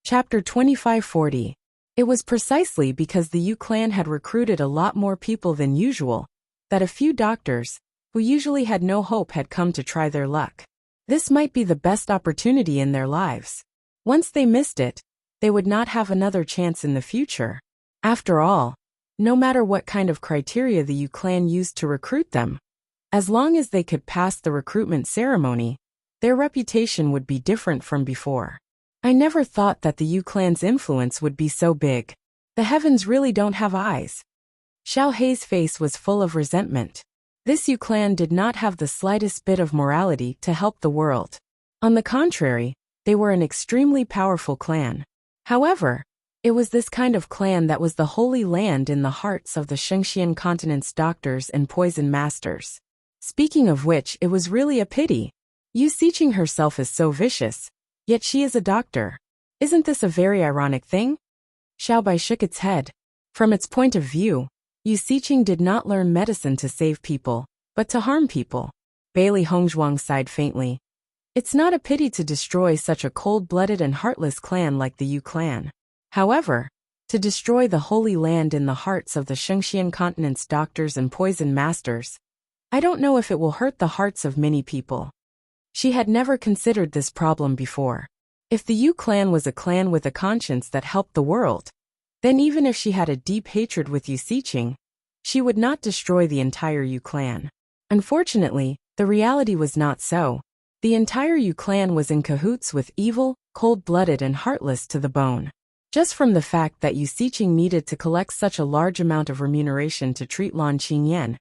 Chapter 2540. It was precisely because the Yu clan had recruited a lot more people than usual that a few doctors, who usually had no hope, had come to try their luck. This might be the best opportunity in their lives. Once they missed it, they would not have another chance in the future. After all, no matter what kind of criteria the Yu clan used to recruit them, as long as they could pass the recruitment ceremony, their reputation would be different from before. I never thought that the Yu clan's influence would be so big. The heavens really don't have eyes. Xiao Hei's face was full of resentment. This Yu clan did not have the slightest bit of morality to help the world. On the contrary, they were an extremely powerful clan. However, it was this kind of clan that was the holy land in the hearts of the Shengxian continent's doctors and poison masters. Speaking of which, it was really a pity. Yu Siqing herself is so vicious, yet she is a doctor. Isn't this a very ironic thing? Xiao Bai shook its head. From its point of view, Yu Siqing did not learn medicine to save people, but to harm people. Bailey Hongzhuang sighed faintly. It's not a pity to destroy such a cold-blooded and heartless clan like the Yu clan. However, to destroy the holy land in the hearts of the Shengxian continent's doctors and poison masters, I don't know if it will hurt the hearts of many people. She had never considered this problem before. If the Yu clan was a clan with a conscience that helped the world, then even if she had a deep hatred with Yu Siqing, she would not destroy the entire Yu clan. Unfortunately, the reality was not so. The entire Yu clan was in cahoots with evil, cold-blooded and heartless to the bone. Just from the fact that Yu Siqing needed to collect such a large amount of remuneration to treat Lan Qingyan,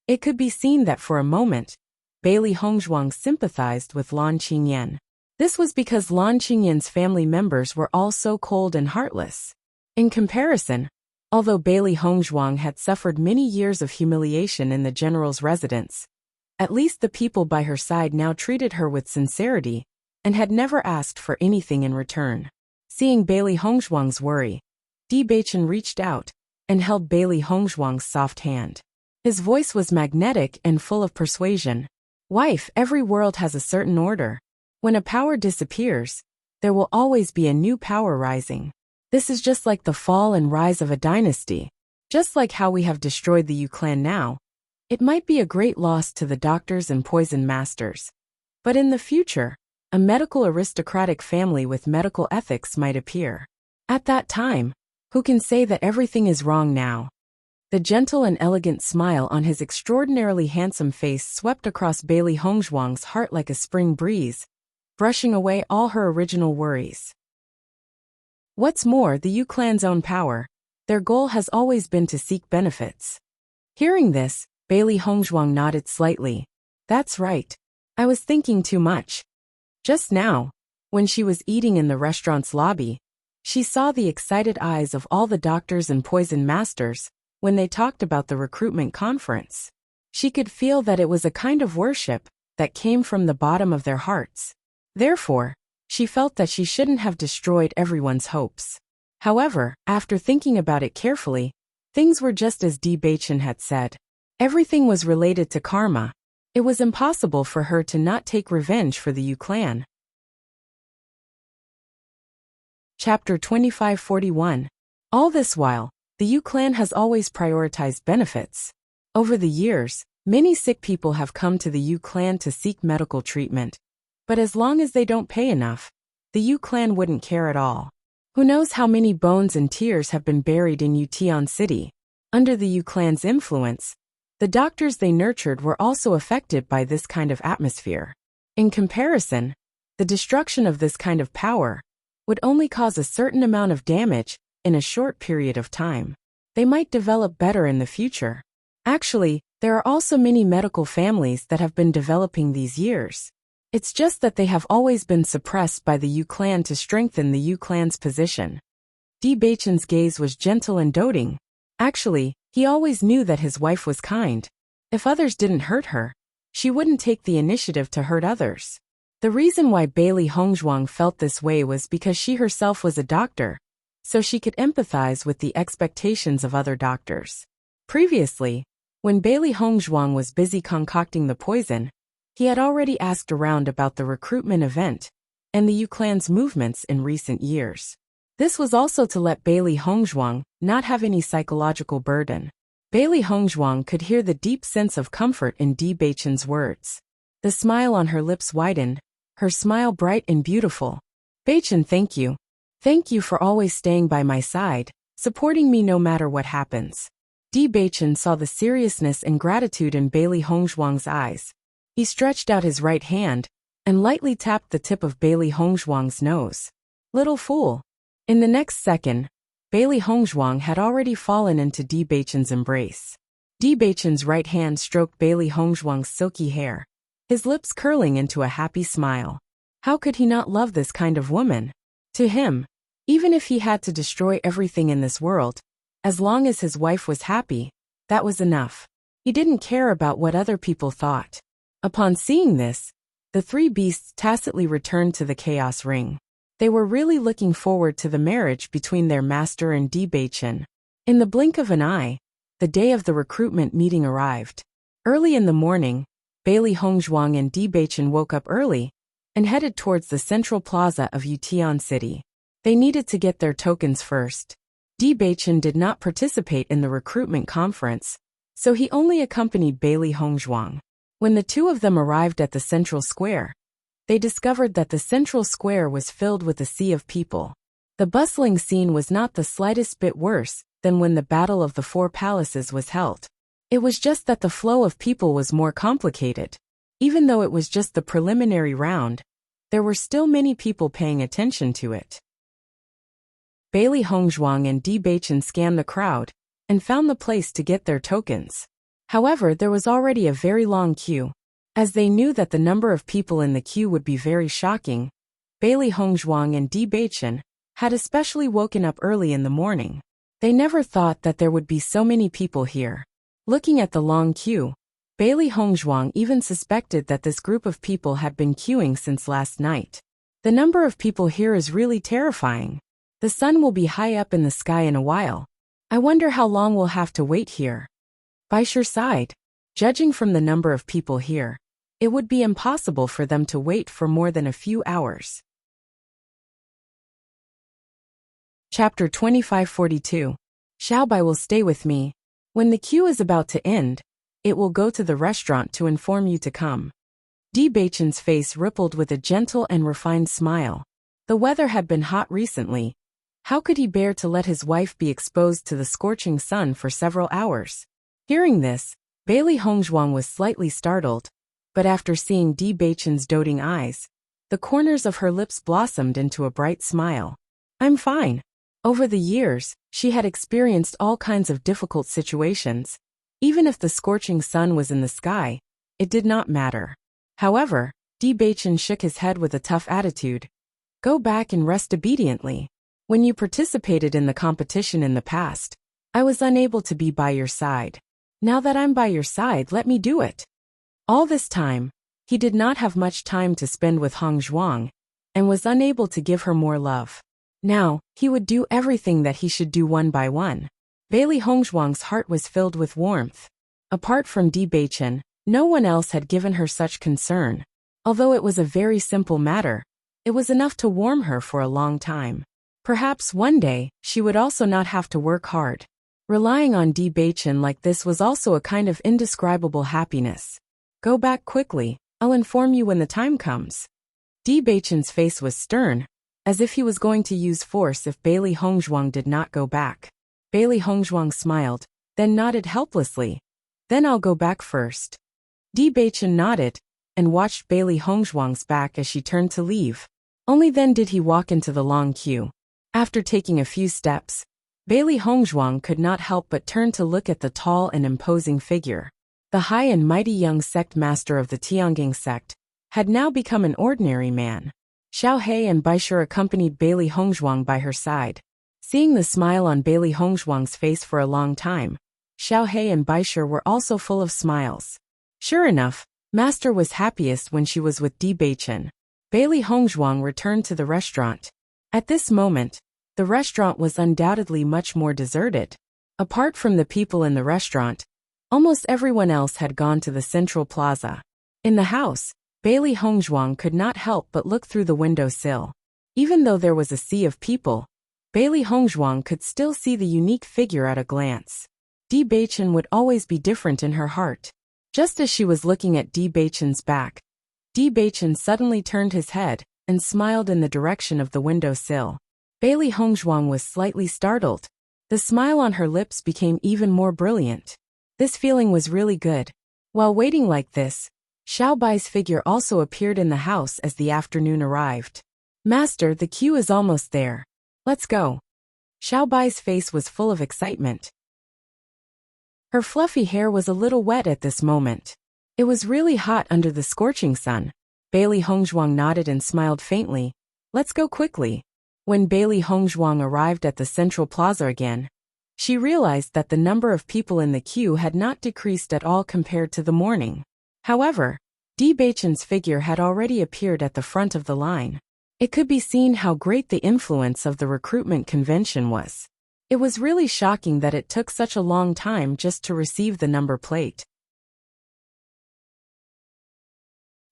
it could be seen that for a moment, Bailey Hongzhuang sympathized with Lan Qingyan. This was because Lan Qingyan's family members were all so cold and heartless. In comparison, although Bailey Hongzhuang had suffered many years of humiliation in the general's residence, at least the people by her side now treated her with sincerity and had never asked for anything in return. Seeing Bailey Hongzhuang's worry, Bewitching reached out and held Bailey Hongzhuang's soft hand. His voice was magnetic and full of persuasion. Wife, every world has a certain order. When a power disappears, there will always be a new power rising. This is just like the fall and rise of a dynasty. Just like how we have destroyed the Yu clan now, it might be a great loss to the doctors and poison masters. But in the future, a medical aristocratic family with medical ethics might appear. At that time, who can say that everything is wrong now? The gentle and elegant smile on his extraordinarily handsome face swept across Bailey Hongzhuang's heart like a spring breeze, brushing away all her original worries. What's more, the Yu clan's own power, their goal has always been to seek benefits. Hearing this, Bailey Hongzhuang nodded slightly. That's right. I was thinking too much. Just now, when she was eating in the restaurant's lobby, she saw the excited eyes of all the doctors and poison masters when they talked about the recruitment conference. She could feel that it was a kind of worship that came from the bottom of their hearts. Therefore, she felt that she shouldn't have destroyed everyone's hopes. However, after thinking about it carefully, things were just as Bewitching had said. Everything was related to karma. It was impossible for her to not take revenge for the Yu clan. Chapter 2541. All this while, the Yu clan has always prioritized benefits. Over the years, many sick people have come to the Yu clan to seek medical treatment. But as long as they don't pay enough, the Yu clan wouldn't care at all. Who knows how many bones and tears have been buried in Yutian City? Under the Yu clan's influence, the doctors they nurtured were also affected by this kind of atmosphere. In comparison, the destruction of this kind of power would only cause a certain amount of damage in a short period of time. They might develop better in the future. Actually, there are also many medical families that have been developing these years. It's just that they have always been suppressed by the Yu clan to strengthen the Yu clan's position. Bewitching's gaze was gentle and doting. Actually, he always knew that his wife was kind. If others didn't hurt her, she wouldn't take the initiative to hurt others. The reason why Bailey Hongzhuang felt this way was because she herself was a doctor, so she could empathize with the expectations of other doctors. Previously, when Bailey Hongzhuang was busy concocting the poison, he had already asked around about the recruitment event and the Yu clan's movements in recent years. This was also to let Bailey Hongzhuang not have any psychological burden. Bailey Hongzhuang could hear the deep sense of comfort in Di Beichen's words. The smile on her lips widened, her smile bright and beautiful. Beichen, thank you. Thank you for always staying by my side, supporting me no matter what happens. Di Beichen saw the seriousness and gratitude in Bailey Hongzhuang's eyes. He stretched out his right hand and lightly tapped the tip of Bailey Hongzhuang's nose. Little fool. In the next second, Bailey Hongzhuang had already fallen into Di Beichen's embrace. Di Beichen's right hand stroked Bailey Hongzhuang's silky hair, his lips curling into a happy smile. How could he not love this kind of woman? To him, even if he had to destroy everything in this world, as long as his wife was happy, that was enough. He didn't care about what other people thought. Upon seeing this, the three beasts tacitly returned to the Chaos Ring. They were really looking forward to the marriage between their master and Di Beichen. In the blink of an eye, the day of the recruitment meeting arrived. Early in the morning, Bailey Hongzhuang and Di Beichen woke up early and headed towards the central plaza of Yutian City. They needed to get their tokens first. Di Beichen did not participate in the recruitment conference, so he only accompanied Bailey Hongzhuang. When the two of them arrived at the central square, they discovered that the central square was filled with a sea of people. The bustling scene was not the slightest bit worse than when the Battle of the Four Palaces was held. It was just that the flow of people was more complicated. Even though it was just the preliminary round, there were still many people paying attention to it. Bailey Hongzhuang and Di Beichen scanned the crowd and found the place to get their tokens. However, there was already a very long queue. As they knew that the number of people in the queue would be very shocking, Bailey Hongzhuang and Di Beichen had especially woken up early in the morning. They never thought that there would be so many people here. Looking at the long queue, Bailey Hongzhuang even suspected that this group of people had been queuing since last night. The number of people here is really terrifying. The sun will be high up in the sky in a while. I wonder how long we'll have to wait here. Baisher sighed. Judging from the number of people here, it would be impossible for them to wait for more than a few hours. Chapter 2542. Xiaobai will stay with me. When the queue is about to end, it will go to the restaurant to inform you to come. Di Beichen's face rippled with a gentle and refined smile. The weather had been hot recently. How could he bear to let his wife be exposed to the scorching sun for several hours? Hearing this, Bailey Hongzhuang was slightly startled, but after seeing Di Beichen's doting eyes, the corners of her lips blossomed into a bright smile. I'm fine. Over the years, she had experienced all kinds of difficult situations. Even if the scorching sun was in the sky, it did not matter. However, Di Beichen shook his head with a tough attitude. Go back and rest obediently. When you participated in the competition in the past, I was unable to be by your side. Now that I'm by your side, let me do it. All this time, he did not have much time to spend with Hongzhuang, and was unable to give her more love. Now, he would do everything that he should do one by one. Bailey Hongzhuang's heart was filled with warmth. Apart from Di Beichen, no one else had given her such concern. Although it was a very simple matter, it was enough to warm her for a long time. Perhaps one day, she would also not have to work hard. Relying on Di Beichen like this was also a kind of indescribable happiness. Go back quickly, I'll inform you when the time comes. Di Beichen's face was stern, as if he was going to use force if Bailey Hongzhuang did not go back. Bailey Hongzhuang smiled, then nodded helplessly. Then I'll go back first. Di Beichen nodded, and watched Bailey Hongzhuang's back as she turned to leave. Only then did he walk into the long queue. After taking a few steps, Bailey Hongzhuang could not help but turn to look at the tall and imposing figure. The high and mighty young sect master of the Tiangang sect had now become an ordinary man. Xiao He and Baisher accompanied Bailey Hongzhuang by her side. Seeing the smile on Bailey Hongzhuang's face for a long time, Xiao He and Baisher were also full of smiles. Sure enough, Master was happiest when she was with Di Beichen. Bailey Hongzhuang returned to the restaurant. At this moment, the restaurant was undoubtedly much more deserted. Apart from the people in the restaurant, almost everyone else had gone to the central plaza. In the house, Bailey Hongzhuang could not help but look through the window sill. Even though there was a sea of people, Bailey Hongzhuang could still see the unique figure at a glance. Di Beichen would always be different in her heart. Just as she was looking at Di Beichen's back, Di Beichen suddenly turned his head and smiled in the direction of the windowsill. Bailey Hongzhuang was slightly startled. The smile on her lips became even more brilliant. This feeling was really good. While waiting like this, Xiao Bai's figure also appeared in the house as the afternoon arrived. "Master, the queue is almost there. Let's go." Xiao Bai's face was full of excitement. Her fluffy hair was a little wet at this moment. It was really hot under the scorching sun. Bailey Hongzhuang nodded and smiled faintly. "Let's go quickly." When Bailey Hongzhuang arrived at the central plaza again, she realized that the number of people in the queue had not decreased at all compared to the morning. However, Di Beichen's figure had already appeared at the front of the line. It could be seen how great the influence of the recruitment convention was. It was really shocking that it took such a long time just to receive the number plate.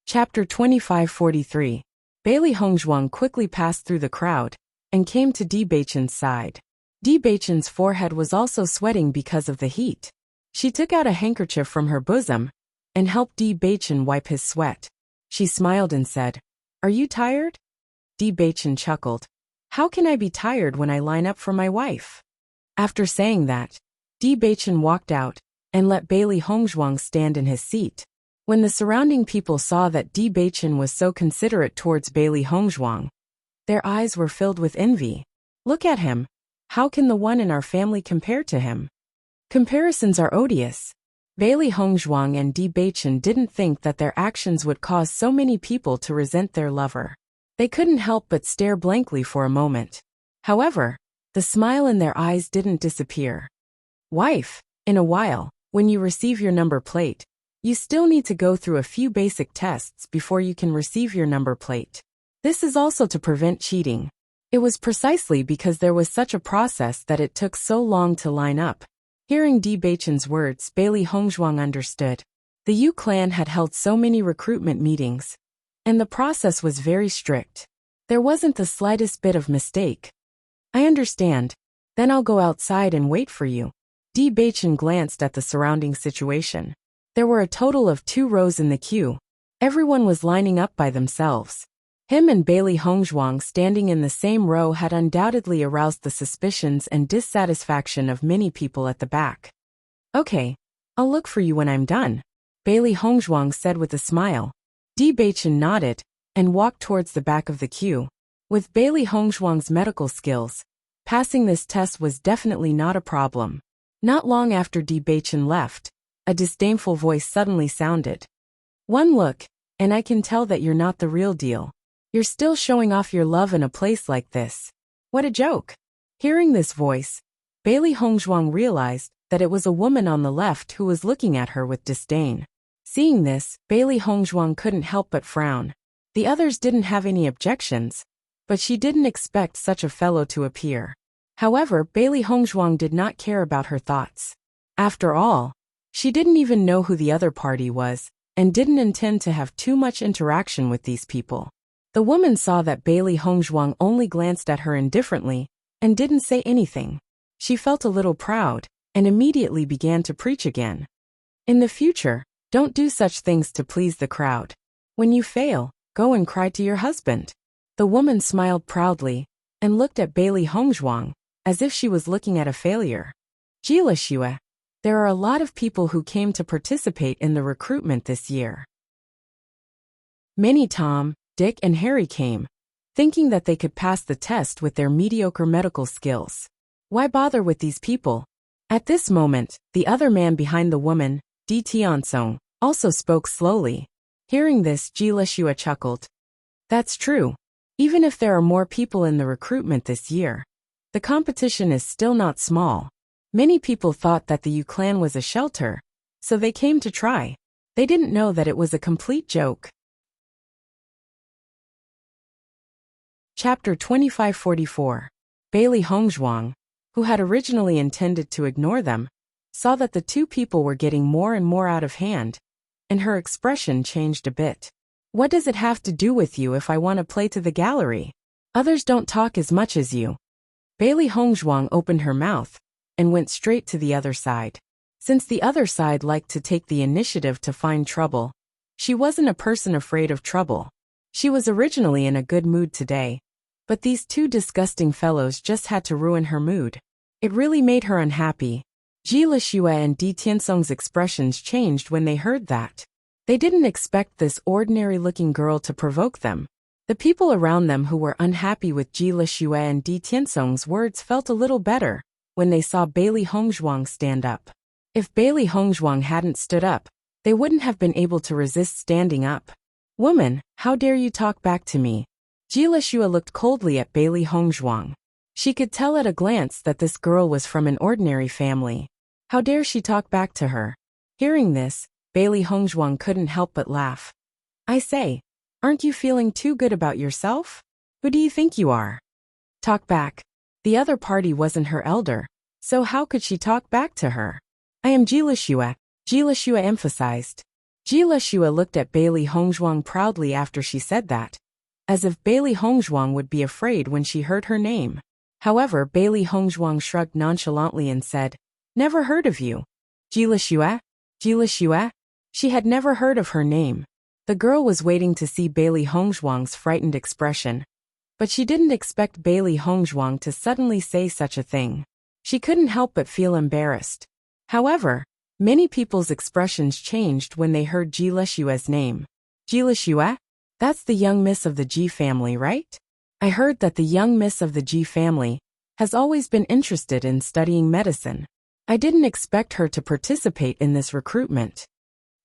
Chapter 2543. Bailey Hongzhuang quickly passed through the crowd and came to Di Beichen's side. Di Beichen's forehead was also sweating because of the heat. She took out a handkerchief from her bosom and helped Di Beichen wipe his sweat. She smiled and said, "Are you tired?" Di Beichen chuckled. "How can I be tired when I line up for my wife?" After saying that, Di Beichen walked out and let Bailey Hongzhuang stand in his seat. When the surrounding people saw that Di Beichen was so considerate towards Bailey Hongzhuang, their eyes were filled with envy. "Look at him. How can the one in our family compare to him?" Comparisons are odious. Bailey Hongzhuang and Di Beichen didn't think that their actions would cause so many people to resent their lover. They couldn't help but stare blankly for a moment. However, the smile in their eyes didn't disappear. "Wife, in a while, when you receive your number plate, you still need to go through a few basic tests before you can receive your number plate. This is also to prevent cheating." It was precisely because there was such a process that it took so long to line up. Hearing Di Beichen's words, Bailey Hongzhuang understood. The Yu clan had held so many recruitment meetings, and the process was very strict. There wasn't the slightest bit of mistake. "I understand. Then I'll go outside and wait for you." Di Beichen glanced at the surrounding situation. There were a total of 2 rows in the queue. Everyone was lining up by themselves. Him and Bailey Hongzhuang standing in the same row had undoubtedly aroused the suspicions and dissatisfaction of many people at the back. "Okay, I'll look for you when I'm done," Bailey Hongzhuang said with a smile. Di Beichen nodded and walked towards the back of the queue. With Bailey Hongzhuang's medical skills, passing this test was definitely not a problem. Not long after Di Beichen left, a disdainful voice suddenly sounded. "One look, and I can tell that you're not the real deal. You're still showing off your love in a place like this. What a joke." Hearing this voice, Bailey Hongzhuang realized that it was a woman on the left who was looking at her with disdain. Seeing this, Bailey Hongzhuang couldn't help but frown. The others didn't have any objections, but she didn't expect such a fellow to appear. However, Bailey Hongzhuang did not care about her thoughts. After all, she didn't even know who the other party was, and didn't intend to have too much interaction with these people. The woman saw that Bailey Hongzhuang only glanced at her indifferently, and didn't say anything. She felt a little proud, and immediately began to preach again. "In the future, don't do such things to please the crowd. When you fail, go and cry to your husband." The woman smiled proudly, and looked at Bailey Hongzhuang, as if she was looking at a failure. "Jilashua, there are a lot of people who came to participate in the recruitment this year. Many Tom, Dick and Harry came, thinking that they could pass the test with their mediocre medical skills. Why bother with these people?" At this moment, the other man behind the woman, Di Tiansong, also spoke slowly. Hearing this, Jilashua chuckled. "That's true. Even if there are more people in the recruitment this year, the competition is still not small. Many people thought that the Yu clan was a shelter, so they came to try. They didn't know that it was a complete joke." Chapter 2544. Bailey Hongzhuang, who had originally intended to ignore them, saw that the 2 people were getting more and more out of hand, and her expression changed a bit. "What does it have to do with you if I want to play to the gallery? Others don't talk as much as you." Bailey Hongzhuang opened her mouth and went straight to the other side. Since the other side liked to take the initiative to find trouble, she wasn't a person afraid of trouble. She was originally in a good mood today, but these two disgusting fellows just had to ruin her mood. It really made her unhappy. Ji Lixue and Di Tiansong's expressions changed when they heard that. They didn't expect this ordinary-looking girl to provoke them. The people around them who were unhappy with Ji Lixue and Di Tiansong's words felt a little better when they saw Bailey Hongzhuang stand up. If Bailey Hongzhuang hadn't stood up, they wouldn't have been able to resist standing up. "Woman, how dare you talk back to me?" Ji Lixue looked coldly at Bailey Hongzhuang. She could tell at a glance that this girl was from an ordinary family. How dare she talk back to her? Hearing this, Bailey Hongzhuang couldn't help but laugh. "I say, aren't you feeling too good about yourself? Who do you think you are? Talk back." The other party wasn't her elder, so how could she talk back to her? "I am Ji Lixue," Ji Lixue emphasized. Ji Lixue looked at Bailey Hongzhuang proudly after she said that, as if Bailey Hongzhuang would be afraid when she heard her name. However, Bailey Hongzhuang shrugged nonchalantly and said, "Never heard of you." "Ji Lixue? Ji Lixue?" She had never heard of her name. The girl was waiting to see Bailey Hongzhuang's frightened expression, but she didn't expect Bailey Hongzhuang to suddenly say such a thing. She couldn't help but feel embarrassed. However, many people's expressions changed when they heard Ji Lixue's name. "Ji Lixue? That's the young miss of the Ji family, right? I heard that the young miss of the Ji family has always been interested in studying medicine. I didn't expect her to participate in this recruitment.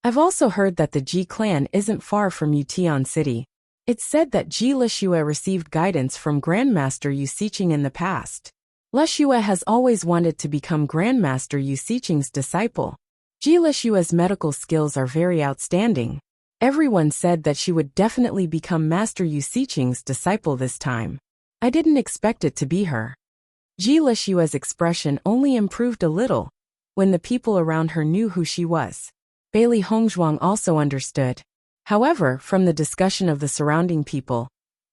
I've also heard that the Ji clan isn't far from Yutian City. It's said that Ji Lixue received guidance from Grandmaster Yu Xiqing in the past. Lixue has always wanted to become Grandmaster Yu Xiqing's disciple. Ji Lixue's medical skills are very outstanding. Everyone said that she would definitely become Master Yu Xiqing's disciple this time. I didn't expect it to be her." Ji Lixue's expression only improved a little when the people around her knew who she was. Bailey Hongzhuang also understood. However, from the discussion of the surrounding people,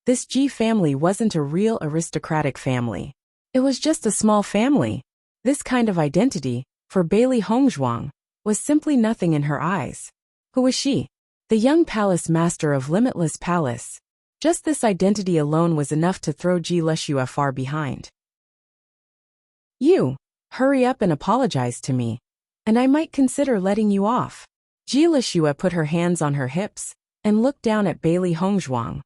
this Ji family wasn't a real aristocratic family. It was just a small family. This kind of identity, for Bailey Hongzhuang, was simply nothing in her eyes. Who was she? The young palace master of Limitless Palace. Just this identity alone was enough to throw Ji Lixue far behind. "You, hurry up and apologize to me, and I might consider letting you off." Ji Lixue put her hands on her hips and looked down at Bailey Hongzhuang,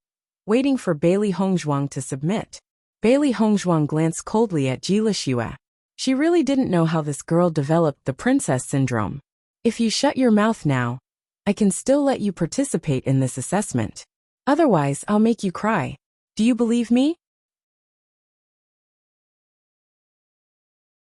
waiting for Bailey Hongzhuang to submit. Bailey Hongzhuang glanced coldly at Ji Lixue. She really didn't know how this girl developed the princess syndrome. "If you shut your mouth now, I can still let you participate in this assessment. Otherwise, I'll make you cry. Do you believe me?"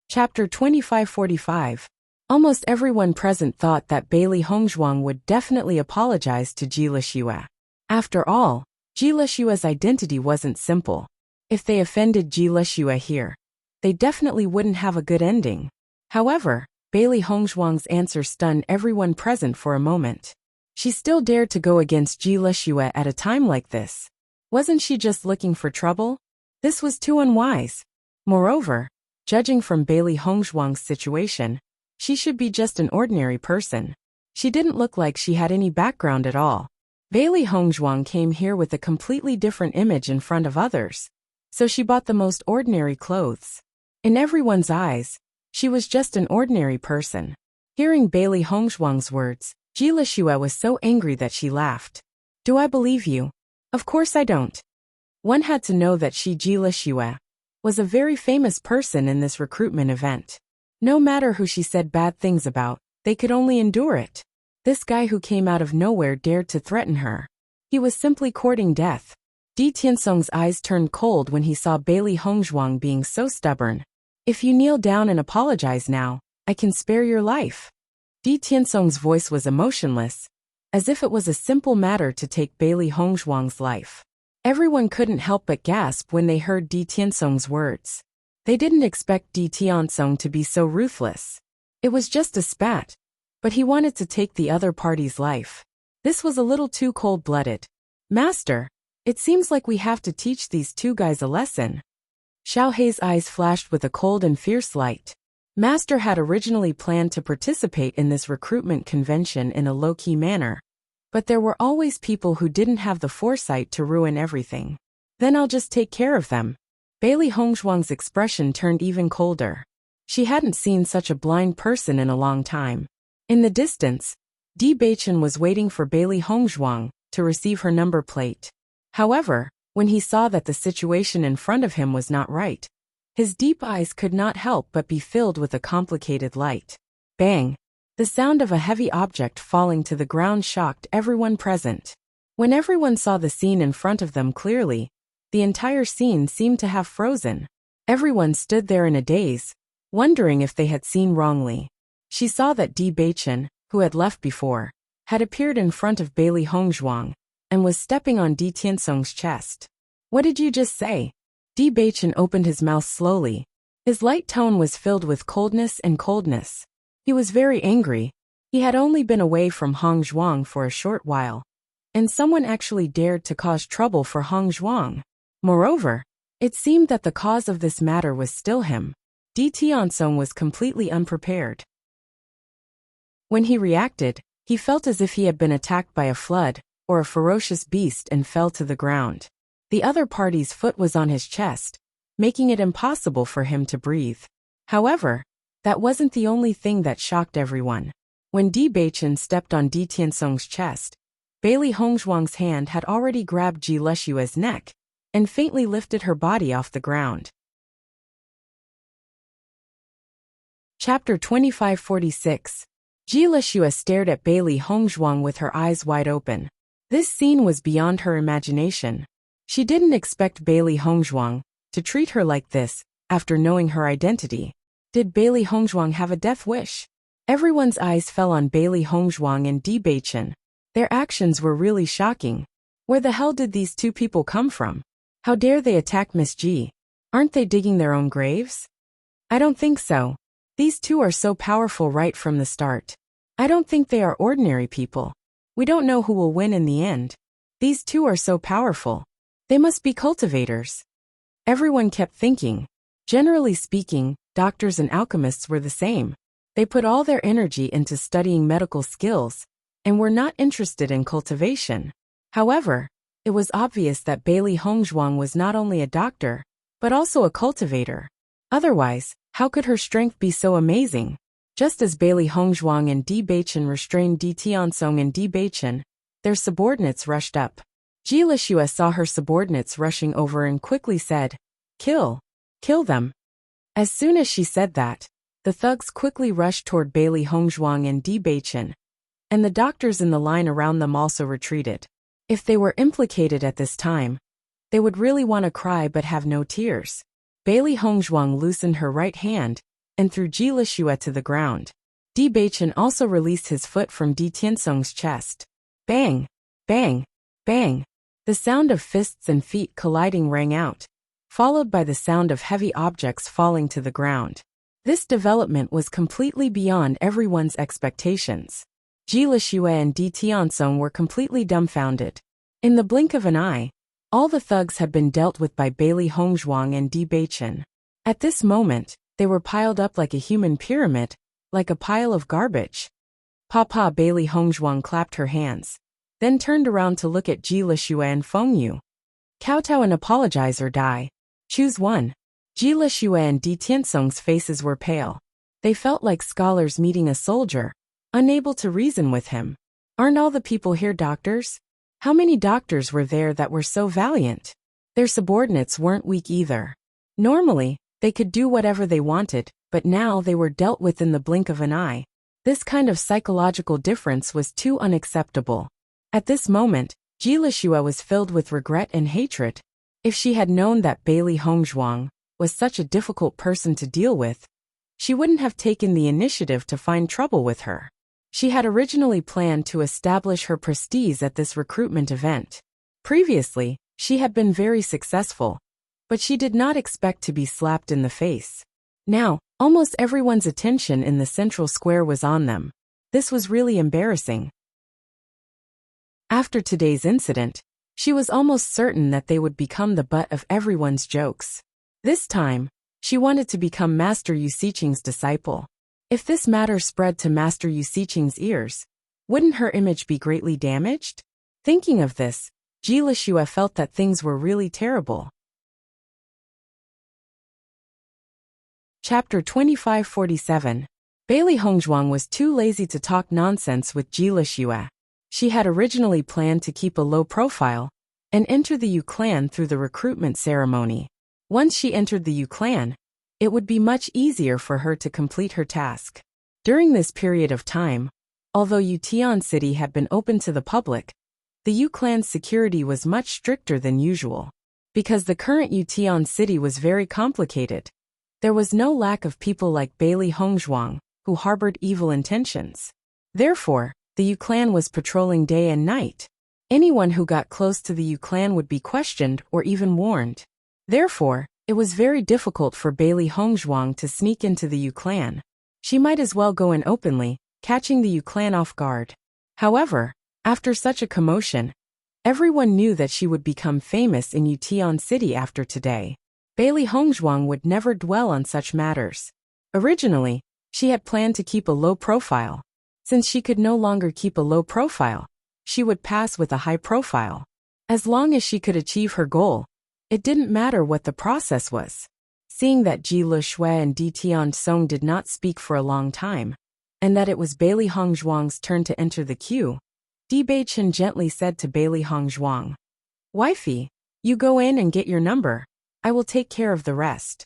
Chapter 2545. Almost everyone present thought that Bailey Hongzhuang would definitely apologize to Ji Lixue. After all, Ji Lixue's identity wasn't simple. If they offended Ji Lixue here, they definitely wouldn't have a good ending. However, Bailey Hongzhuang's answer stunned everyone present for a moment. She still dared to go against Ji Lixue at a time like this. Wasn't she just looking for trouble? This was too unwise. Moreover, judging from Bailey Hongzhuang's situation, she should be just an ordinary person. She didn't look like she had any background at all. Bailey Hongzhuang came here with a completely different image in front of others, so she bought the most ordinary clothes. In everyone's eyes, she was just an ordinary person. Hearing Bailey Hongzhuang's words, Ji Lixue was so angry that she laughed. "Do I believe you? Of course I don't." One had to know that Ji Lixue was a very famous person in this recruitment event. No matter who she said bad things about, they could only endure it. This guy who came out of nowhere dared to threaten her. He was simply courting death. Di Tiansong's eyes turned cold when he saw Bailey Hongzhuang being so stubborn. "If you kneel down and apologize now, I can spare your life." Di Tiansong's voice was emotionless, as if it was a simple matter to take Bailey Hongzhuang's life. Everyone couldn't help but gasp when they heard Di Tiansong's words. They didn't expect Di Tiansong to be so ruthless. It was just a spat, but he wanted to take the other party's life. This was a little too cold-blooded. "Master, it seems like we have to teach these two guys a lesson." Xiao Hei's eyes flashed with a cold and fierce light. Master had originally planned to participate in this recruitment convention in a low-key manner, but there were always people who didn't have the foresight to ruin everything. Then I'll just take care of them. Bailey Hongzhuang's expression turned even colder. She hadn't seen such a blind person in a long time. In the distance, Di Beichen was waiting for Bailey Hongzhuang to receive her number plate. However, when he saw that the situation in front of him was not right, his deep eyes could not help but be filled with a complicated light. Bang! The sound of a heavy object falling to the ground shocked everyone present. When everyone saw the scene in front of them clearly, the entire scene seemed to have frozen. Everyone stood there in a daze, wondering if they had seen wrongly. She saw that Di Beichen, who had left before, had appeared in front of Bailey Hongzhuang and was stepping on Di Tiansong's chest. What did you just say? Di Beichen opened his mouth slowly. His light tone was filled with coldness and coldness. He was very angry. He had only been away from Hongzhuang for a short while, and someone actually dared to cause trouble for Hongzhuang. Moreover, it seemed that the cause of this matter was still him. Di Tiansong was completely unprepared. When he reacted, he felt as if he had been attacked by a flood or a ferocious beast and fell to the ground. The other party's foot was on his chest, making it impossible for him to breathe. However, that wasn't the only thing that shocked everyone. When Di Beichen stepped on Di Tiansong's chest, Bailey Hongzhuang's hand had already grabbed Ji Leshua's neck and faintly lifted her body off the ground. Chapter 2546. Ji Leshua stared at Bailey Hongzhuang with her eyes wide open. This scene was beyond her imagination. She didn't expect Bailey Hongzhuang to treat her like this after knowing her identity. Did Bailey Hongzhuang have a death wish? Everyone's eyes fell on Bailey Hongzhuang and Di Beichen. Their actions were really shocking. Where the hell did these two people come from? How dare they attack Miss Ji? Aren't they digging their own graves? I don't think so. These two are so powerful right from the start. I don't think they are ordinary people. We don't know who will win in the end. These two are so powerful. They must be cultivators. Everyone kept thinking. Generally speaking, doctors and alchemists were the same. They put all their energy into studying medical skills and were not interested in cultivation. However, it was obvious that Bailey Hongzhuang was not only a doctor, but also a cultivator. Otherwise, how could her strength be so amazing? Just as Bailey Hongzhuang and Di Beichen restrained Di Tiansong and Di Beichen, their subordinates rushed up. Ji Leshua saw her subordinates rushing over and quickly said, "Kill! Kill them!" As soon as she said that, the thugs quickly rushed toward Bailey Hongzhuang and Di Beichen, and the doctors in the line around them also retreated. If they were implicated at this time, they would really want to cry but have no tears. Bailey Hongzhuang loosened her right hand and threw Ji Leshua to the ground. Di Beichen also released his foot from Di Tiansong's chest. Bang! Bang! Bang! The sound of fists and feet colliding rang out, followed by the sound of heavy objects falling to the ground. This development was completely beyond everyone's expectations. Ji Leshua and Di Tiansong were completely dumbfounded. In the blink of an eye, all the thugs had been dealt with by Bailey Hongzhuang and Di Beichen. At this moment, they were piled up like a human pyramid, like a pile of garbage. Papa Bailey Hongzhuang clapped her hands, then turned around to look at Ji Leshua and Feng Yu. Kowtow and apologize or die. Choose one. Ji Leshua and Di Tiansong's faces were pale. They felt like scholars meeting a soldier, unable to reason with him. Aren't all the people here doctors? How many doctors were there that were so valiant? Their subordinates weren't weak either. Normally, they could do whatever they wanted, but now they were dealt with in the blink of an eye. This kind of psychological difference was too unacceptable. At this moment, Ji Leshua was filled with regret and hatred. If she had known that Bailey Hongzhuang was such a difficult person to deal with, she wouldn't have taken the initiative to find trouble with her. She had originally planned to establish her prestige at this recruitment event. Previously, she had been very successful, but she did not expect to be slapped in the face. Now, almost everyone's attention in the central square was on them. This was really embarrassing. After today's incident, she was almost certain that they would become the butt of everyone's jokes. This time, she wanted to become Master Yusiching's disciple. If this matter spread to Master Yusiching's ears, wouldn't her image be greatly damaged? Thinking of this, Jilashua felt that things were really terrible. Chapter 2547. Bailey Hongzhuang was too lazy to talk nonsense with Jilashua. She had originally planned to keep a low profile and enter the Yu clan through the recruitment ceremony. Once she entered the Yu clan, it would be much easier for her to complete her task. During this period of time, although Yutian City had been open to the public, the Yu clan's security was much stricter than usual. Because the current Yutian City was very complicated, there was no lack of people like Bailey Hongzhuang who harbored evil intentions. Therefore, the Yu clan was patrolling day and night. Anyone who got close to the Yu clan would be questioned or even warned. Therefore, it was very difficult for Bailey Hongzhuang to sneak into the Yu clan. She might as well go in openly, catching the Yu clan off guard. However, after such a commotion, everyone knew that she would become famous in Yutian City after today. Bailey Hongzhuang would never dwell on such matters. Originally, she had planned to keep a low profile. Since she could no longer keep a low profile, she would pass with a high profile. As long as she could achieve her goal, it didn't matter what the process was. Seeing that Ji Lushui and Di Tiansong did not speak for a long time, and that it was Bailey Hongzhuang's turn to enter the queue, Di Beichen gently said to Bailey Hongzhuang, "Wifey, you go in and get your number. I will take care of the rest."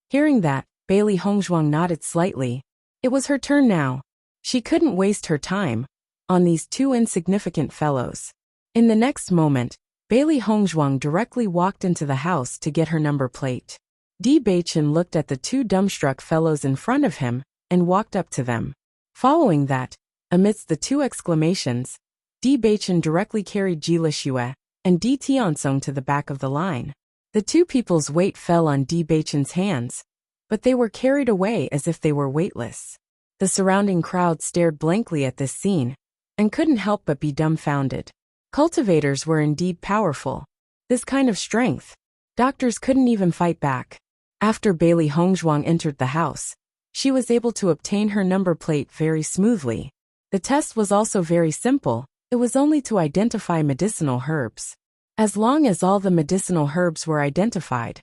Hearing that, Bailey Hongzhuang nodded slightly. It was her turn now. She couldn't waste her time on these two insignificant fellows. In the next moment, Bailey Hongzhuang directly walked into the house to get her number plate. Di Beichen looked at the two dumbstruck fellows in front of him and walked up to them. Following that, amidst the two exclamations, Di Beichen directly carried Ji Lishue and Di Tiansong to the back of the line. The two people's weight fell on Di Beichen's hands, but they were carried away as if they were weightless. The surrounding crowd stared blankly at this scene and couldn't help but be dumbfounded. Cultivators were indeed powerful. This kind of strength, doctors couldn't even fight back. After Bailey Hongzhuang entered the house, she was able to obtain her number plate very smoothly. The test was also very simple. It was only to identify medicinal herbs. As long as all the medicinal herbs were identified,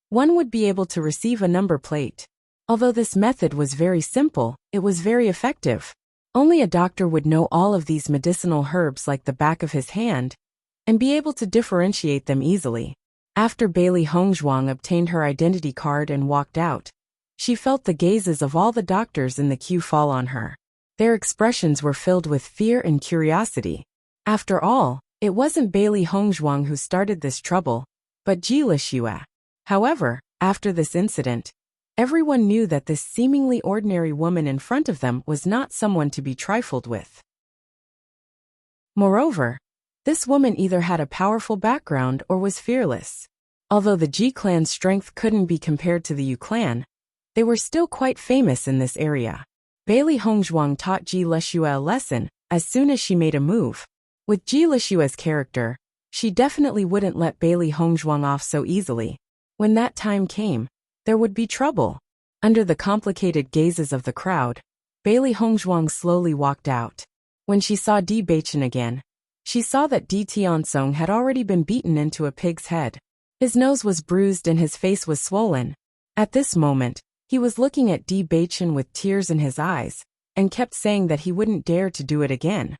one would be able to receive a number plate. Although this method was very simple, it was very effective. Only a doctor would know all of these medicinal herbs like the back of his hand and be able to differentiate them easily. After Bailey Hongzhuang obtained her identity card and walked out, she felt the gazes of all the doctors in the queue fall on her. Their expressions were filled with fear and curiosity. After all, it wasn't Bailey Hongzhuang who started this trouble, but Ji Lishue. However, after this incident, everyone knew that this seemingly ordinary woman in front of them was not someone to be trifled with. Moreover, this woman either had a powerful background or was fearless. Although the Ji clan's strength couldn't be compared to the Yu clan, they were still quite famous in this area. Bailey Hongzhuang taught Ji Lishue a lesson as soon as she made a move. With Ji Lishue's character, she definitely wouldn't let Bailey Hongzhuang off so easily. When that time came, there would be trouble. Under the complicated gazes of the crowd, Bailey Hongzhuang slowly walked out. When she saw Di Beichen again, she saw that Di Tiansong had already been beaten into a pig's head. His nose was bruised and his face was swollen. At this moment, he was looking at Di Beichen with tears in his eyes, and kept saying that he wouldn't dare to do it again.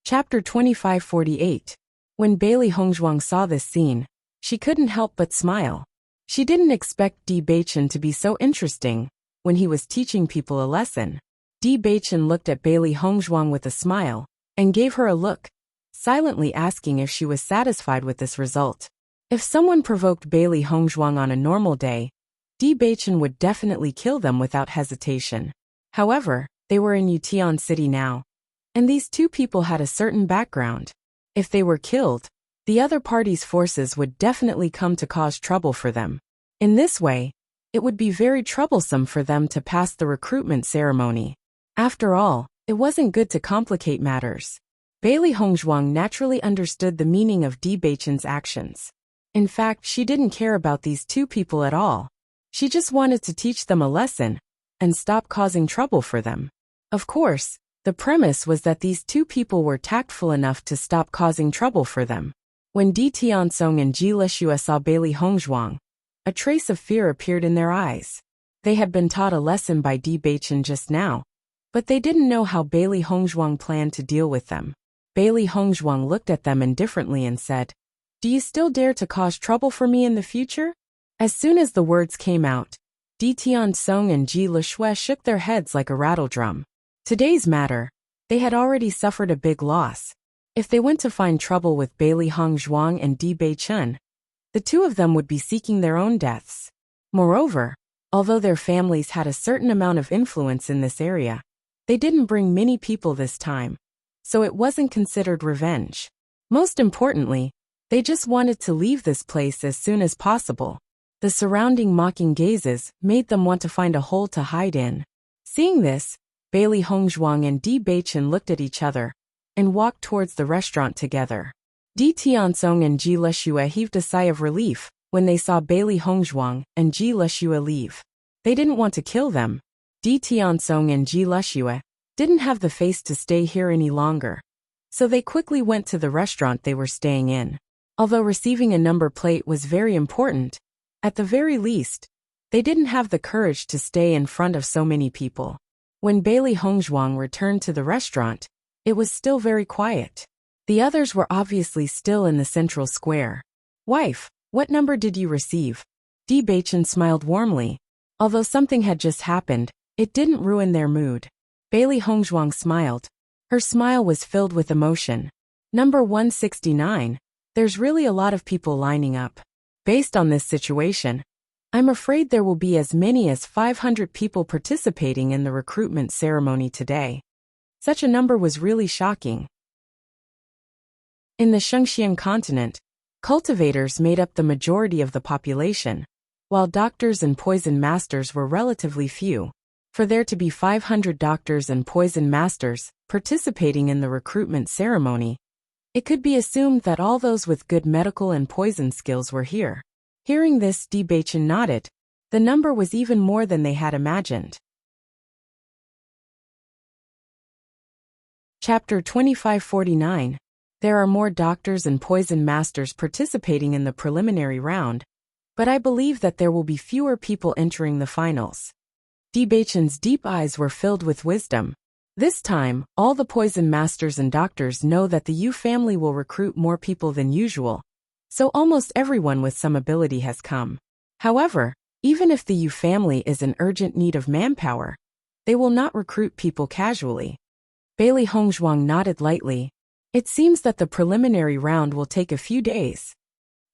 Chapter 2548. When Bailey Hongzhuang saw this scene, she couldn't help but smile. She didn't expect Di Beichen to be so interesting when he was teaching people a lesson. Di Beichen looked at Bailey Hongzhuang with a smile, and gave her a look, silently asking if she was satisfied with this result. If someone provoked Bailey Hongzhuang on a normal day, Di Beichen would definitely kill them without hesitation. However, they were in Yutian City now, and these two people had a certain background. If they were killed, the other party's forces would definitely come to cause trouble for them. In this way, it would be very troublesome for them to pass the recruitment ceremony. After all, it wasn't good to complicate matters. Bailey Hongzhuang naturally understood the meaning of Di Beichen's actions. In fact, she didn't care about these two people at all. She just wanted to teach them a lesson and stop causing trouble for them. Of course, the premise was that these two people were tactful enough to stop causing trouble for them. When Di Tianzong and Ji Lishua saw Bailey Hongzhuang, a trace of fear appeared in their eyes. They had been taught a lesson by Di Beichen just now, but they didn't know how Bailey Hongzhuang planned to deal with them. Bailey Hongzhuang looked at them indifferently and said, "Do you still dare to cause trouble for me in the future?" As soon as the words came out, Di Tianzong and Ji Lishua shook their heads like a rattle drum. Today's matter, they had already suffered a big loss. If they went to find trouble with Bailey Hongzhuang and Di Beichen, the two of them would be seeking their own deaths. Moreover, although their families had a certain amount of influence in this area, they didn't bring many people this time, so it wasn't considered revenge. Most importantly, they just wanted to leave this place as soon as possible. The surrounding mocking gazes made them want to find a hole to hide in. Seeing this, Bailey Hongzhuang and Di Beichen looked at each other and walked towards the restaurant together. Di Tianzong and Ji Lishua heaved a sigh of relief when they saw Bailey Hongzhuang and Ji Lishua leave. They didn't want to kill them. Di Tianzong and Ji Lishua didn't have the face to stay here any longer, so they quickly went to the restaurant they were staying in. Although receiving a number plate was very important, at the very least, they didn't have the courage to stay in front of so many people. When Bailey Hongzhuang returned to the restaurant, it was still very quiet. The others were obviously still in the central square. "Wife, what number did you receive?" Di Beichen smiled warmly. Although something had just happened, it didn't ruin their mood. Bailey Hongzhuang smiled. Her smile was filled with emotion. "Number 169, there's really a lot of people lining up. Based on this situation, I'm afraid there will be as many as 500 people participating in the recruitment ceremony today." Such a number was really shocking. In the Shengxian continent, cultivators made up the majority of the population, while doctors and poison masters were relatively few. For there to be 500 doctors and poison masters participating in the recruitment ceremony, it could be assumed that all those with good medical and poison skills were here. Hearing this, Di Beichen nodded. The number was even more than they had imagined. Chapter 2549. There are more doctors and poison masters participating in the preliminary round, but I believe that there will be fewer people entering the finals. Di Beichen's deep eyes were filled with wisdom. This time, all the poison masters and doctors know that the Yu family will recruit more people than usual, so almost everyone with some ability has come. However, even if the Yu family is in urgent need of manpower, they will not recruit people casually. Bailey Hongzhuang nodded lightly. It seems that the preliminary round will take a few days.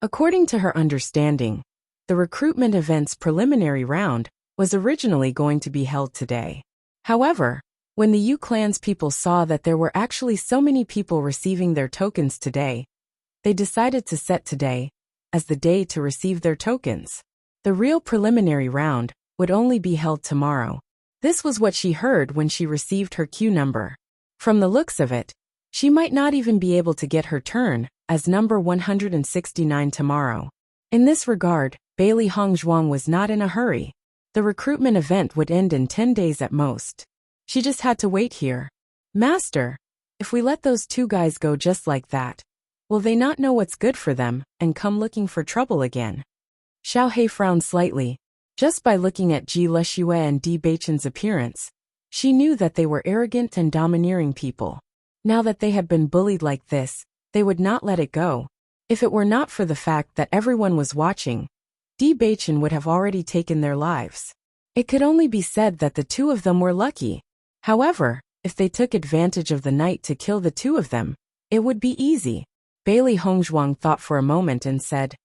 According to her understanding, the recruitment event's preliminary round was originally going to be held today. However, when the Yu clan's people saw that there were actually so many people receiving their tokens today, they decided to set today as the day to receive their tokens. The real preliminary round would only be held tomorrow. This was what she heard when she received her queue number. From the looks of it, she might not even be able to get her turn as number 169 tomorrow. In this regard, Bailey Hongzhuang was not in a hurry. The recruitment event would end in 10 days at most. She just had to wait here. "Master, if we let those two guys go just like that, will they not know what's good for them and come looking for trouble again?" Xiao He frowned slightly. Just by looking at Ji Lishua and Di Beichen's appearance, she knew that they were arrogant and domineering people. Now that they had been bullied like this, they would not let it go. If it were not for the fact that everyone was watching, Di Beichen would have already taken their lives. It could only be said that the two of them were lucky. However, if they took advantage of the night to kill the two of them, it would be easy. Bailey Hongzhuang thought for a moment and said,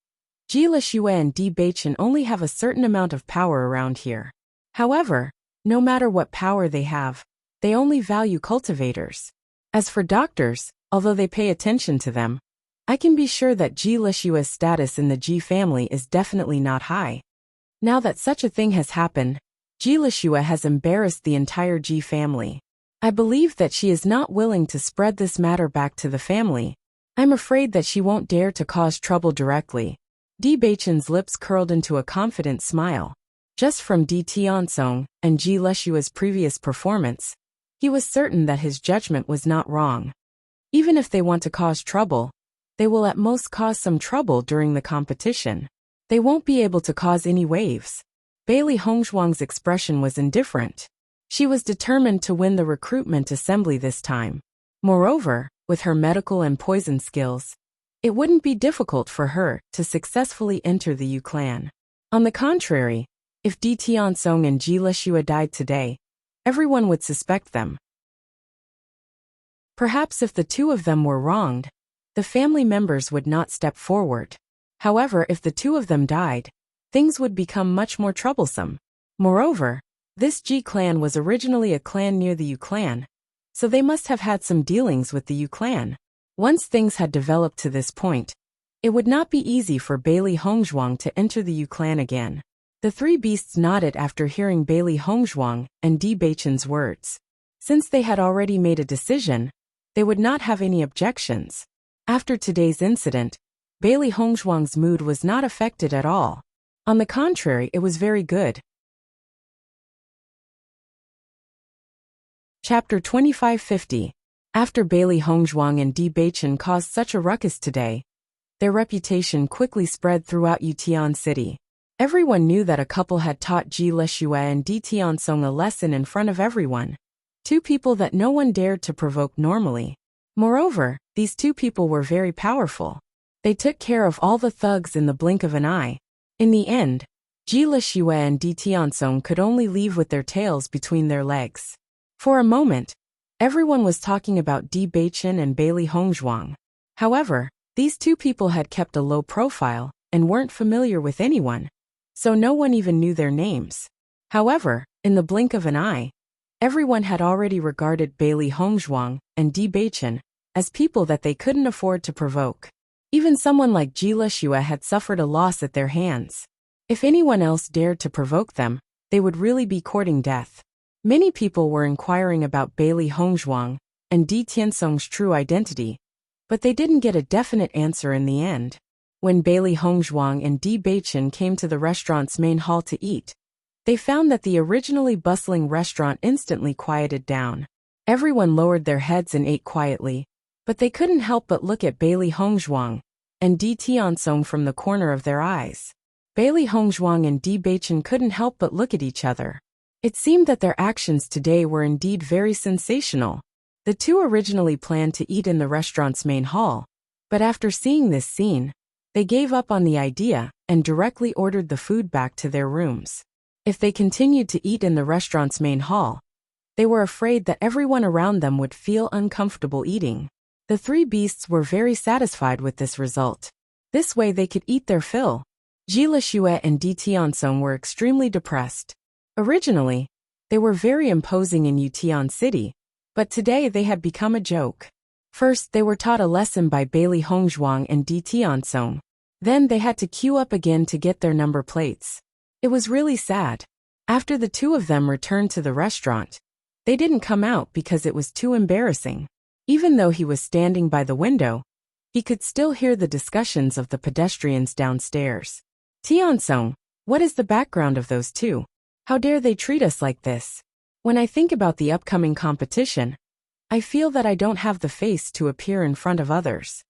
"Ji Lishua and Di Beichen only have a certain amount of power around here. However, no matter what power they have, they only value cultivators. As for doctors, although they pay attention to them, I can be sure that Ji Lishua's status in the Ji family is definitely not high. Now that such a thing has happened, Ji Lishua has embarrassed the entire Ji family. I believe that she is not willing to spread this matter back to the family. I'm afraid that she won't dare to cause trouble directly. Di Beichen's lips curled into a confident smile. Just from Di Tiansong and Ji Leshua's previous performance, he was certain that his judgment was not wrong. Even if they want to cause trouble, they will at most cause some trouble during the competition. They won't be able to cause any waves. Bailey Hongzhuang's expression was indifferent. She was determined to win the recruitment assembly this time. Moreover, with her medical and poison skills, it wouldn't be difficult for her to successfully enter the Yu clan. On the contrary, if Di Tiansong and Ji Leshua died today, everyone would suspect them. Perhaps if the two of them were wronged, the family members would not step forward. However, if the two of them died, things would become much more troublesome. Moreover, this Ji clan was originally a clan near the Yu clan, so they must have had some dealings with the Yu clan. Once things had developed to this point, it would not be easy for Bailey Hongzhuang to enter the Yu clan again. The three beasts nodded after hearing Bailey Hongzhuang and Di Beichen's words. Since they had already made a decision, they would not have any objections. After today's incident, Bailey Hongzhuang's mood was not affected at all. On the contrary, it was very good. Chapter 2550. After Bailey Hongzhuang and Di Beichen caused such a ruckus today, their reputation quickly spread throughout Yutian City. Everyone knew that a couple had taught Ji Leshua and Di Tiansong a lesson in front of everyone. Two people that no one dared to provoke normally. Moreover, these two people were very powerful. They took care of all the thugs in the blink of an eye. In the end, Ji Leshua and Di Tiansong could only leave with their tails between their legs. For a moment, everyone was talking about Di Beichen and Bailey Hongzhuang. However, these two people had kept a low profile and weren't familiar with anyone, so no one even knew their names. However, in the blink of an eye, everyone had already regarded Bailey Hongzhuang and Di Beichen as people that they couldn't afford to provoke. Even someone like Ji Leshua had suffered a loss at their hands. If anyone else dared to provoke them, they would really be courting death. Many people were inquiring about Bailey Hongzhuang and Di Tiansong's true identity, but they didn't get a definite answer in the end. When Bailey Hongzhuang and Di Beichen came to the restaurant's main hall to eat, they found that the originally bustling restaurant instantly quieted down. Everyone lowered their heads and ate quietly, but they couldn't help but look at Bailey Hongzhuang and Di Tiansong from the corner of their eyes. Bailey Hongzhuang and Di Beichen couldn't help but look at each other. It seemed that their actions today were indeed very sensational. The two originally planned to eat in the restaurant's main hall, but after seeing this scene, they gave up on the idea and directly ordered the food back to their rooms. If they continued to eat in the restaurant's main hall, they were afraid that everyone around them would feel uncomfortable eating. The three beasts were very satisfied with this result. This way they could eat their fill. Ji Leshua and Di Tiansong were extremely depressed. Originally, they were very imposing in Yutian City, but today they had become a joke. First, they were taught a lesson by Bailey Hongzhuang and Di Tiansong. Then they had to queue up again to get their number plates. It was really sad. After the two of them returned to the restaurant, they didn't come out because it was too embarrassing. Even though he was standing by the window, he could still hear the discussions of the pedestrians downstairs. Tiansong, what is the background of those two? How dare they treat us like this? When I think about the upcoming competition, I feel that I don't have the face to appear in front of others.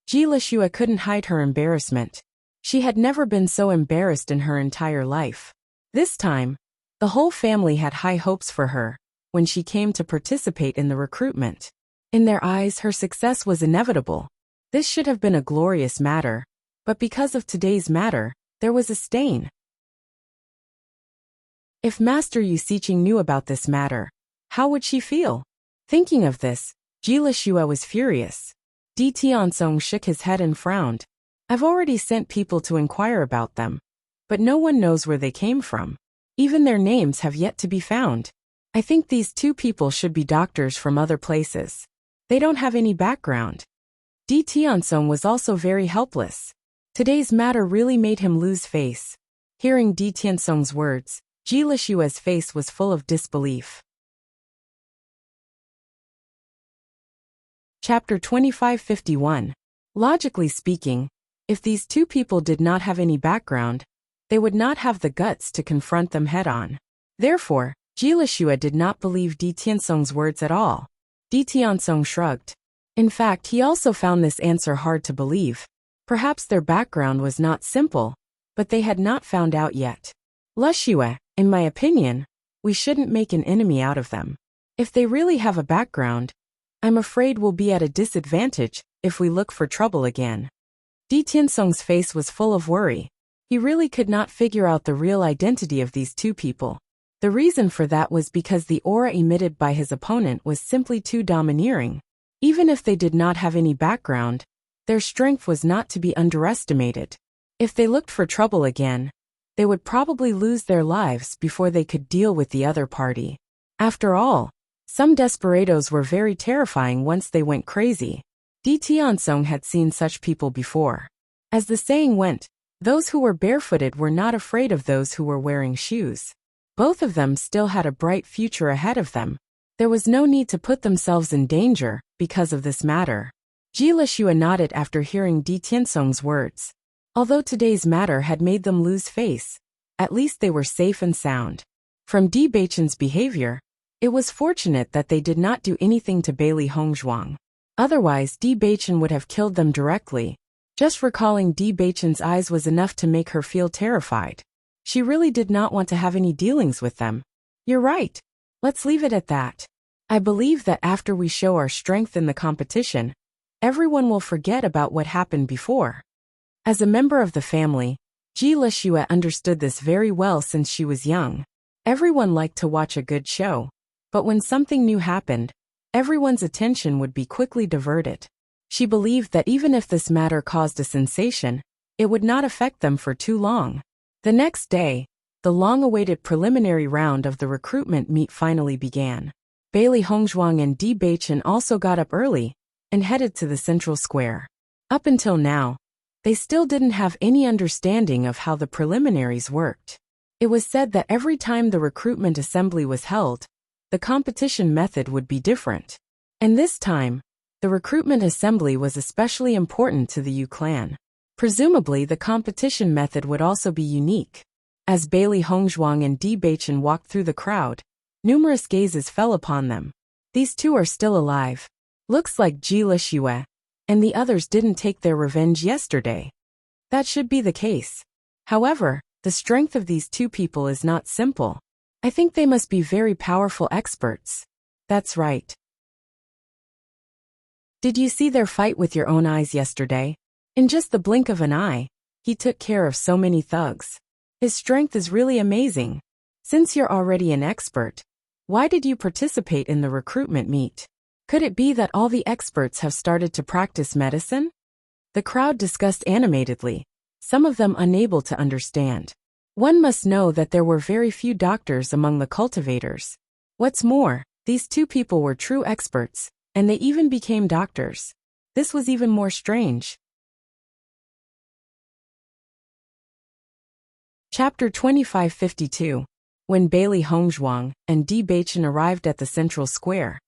Ji Leshua couldn't hide her embarrassment. She had never been so embarrassed in her entire life. This time, the whole family had high hopes for her when she came to participate in the recruitment. In their eyes, her success was inevitable. This should have been a glorious matter, but because of today's matter, there was a stain. If Master Yu Siqing knew about this matter, how would she feel? Thinking of this, Ji Leshua was furious. Di Tiansong shook his head and frowned. I've already sent people to inquire about them, but no one knows where they came from. Even their names have yet to be found. I think these two people should be doctors from other places. They don't have any background. Di Tiansong was also very helpless. Today's matter really made him lose face. Hearing Di Tiansong's words, Ji Leshua's face was full of disbelief. Chapter 2551. Logically speaking, If these two people did not have any background, they would not have the guts to confront them head-on. Therefore, Jilishua did not believe Di Tiansong's words at all. Di Tiansong shrugged. In fact, he also found this answer hard to believe. Perhaps their background was not simple, but they had not found out yet. Lushua, in my opinion, we shouldn't make an enemy out of them. If they really have a background, I'm afraid we'll be at a disadvantage if we look for trouble again. Di Tiansong's face was full of worry. He really could not figure out the real identity of these two people. The reason for that was because the aura emitted by his opponent was simply too domineering. Even if they did not have any background, their strength was not to be underestimated. If they looked for trouble again, they would probably lose their lives before they could deal with the other party. After all, some desperados were very terrifying once they went crazy. Di Tiansong had seen such people before. As the saying went, those who were barefooted were not afraid of those who were wearing shoes. Both of them still had a bright future ahead of them. There was no need to put themselves in danger because of this matter. Jilishua nodded after hearing Di Tiansong's words. Although today's matter had made them lose face, at least they were safe and sound. From Di Beichen's behavior, it was fortunate that they did not do anything to Bailey Hongzhuang. Otherwise, Di Beichen would have killed them directly. Just recalling Di Beichen's eyes was enough to make her feel terrified. She really did not want to have any dealings with them. You're right. Let's leave it at that. I believe that after we show our strength in the competition, everyone will forget about what happened before. As a member of the family, Jilishua understood this very well since she was young. Everyone liked to watch a good show, but when something new happened, everyone's attention would be quickly diverted. She believed that even if this matter caused a sensation, it would not affect them for too long. The next day, the long-awaited preliminary round of the recruitment meet finally began. Bailey Hongzhuang and Di Beichen also got up early and headed to the central square. Up until now, they still didn't have any understanding of how the preliminaries worked. It was said that every time the recruitment assembly was held, the competition method would be different. And this time, the recruitment assembly was especially important to the Yu clan. Presumably, the competition method would also be unique. As Bailey Hongzhuang and Di Beichen walked through the crowd, numerous gazes fell upon them. These two are still alive. Looks like Jilishua and the others didn't take their revenge yesterday. That should be the case. However, the strength of these two people is not simple. I think they must be very powerful experts. That's right. Did you see their fight with your own eyes yesterday? In just the blink of an eye, he took care of so many thugs. His strength is really amazing. Since you're already an expert, why did you participate in the recruitment meet? Could it be that all the experts have started to practice medicine? The crowd discussed animatedly, some of them unable to understand. One must know that there were very few doctors among the cultivators. What's more, these two people were true experts, and they even became doctors. This was even more strange. Chapter 2552. When Bailey Hongzhuang and Di Beichen arrived at the central square,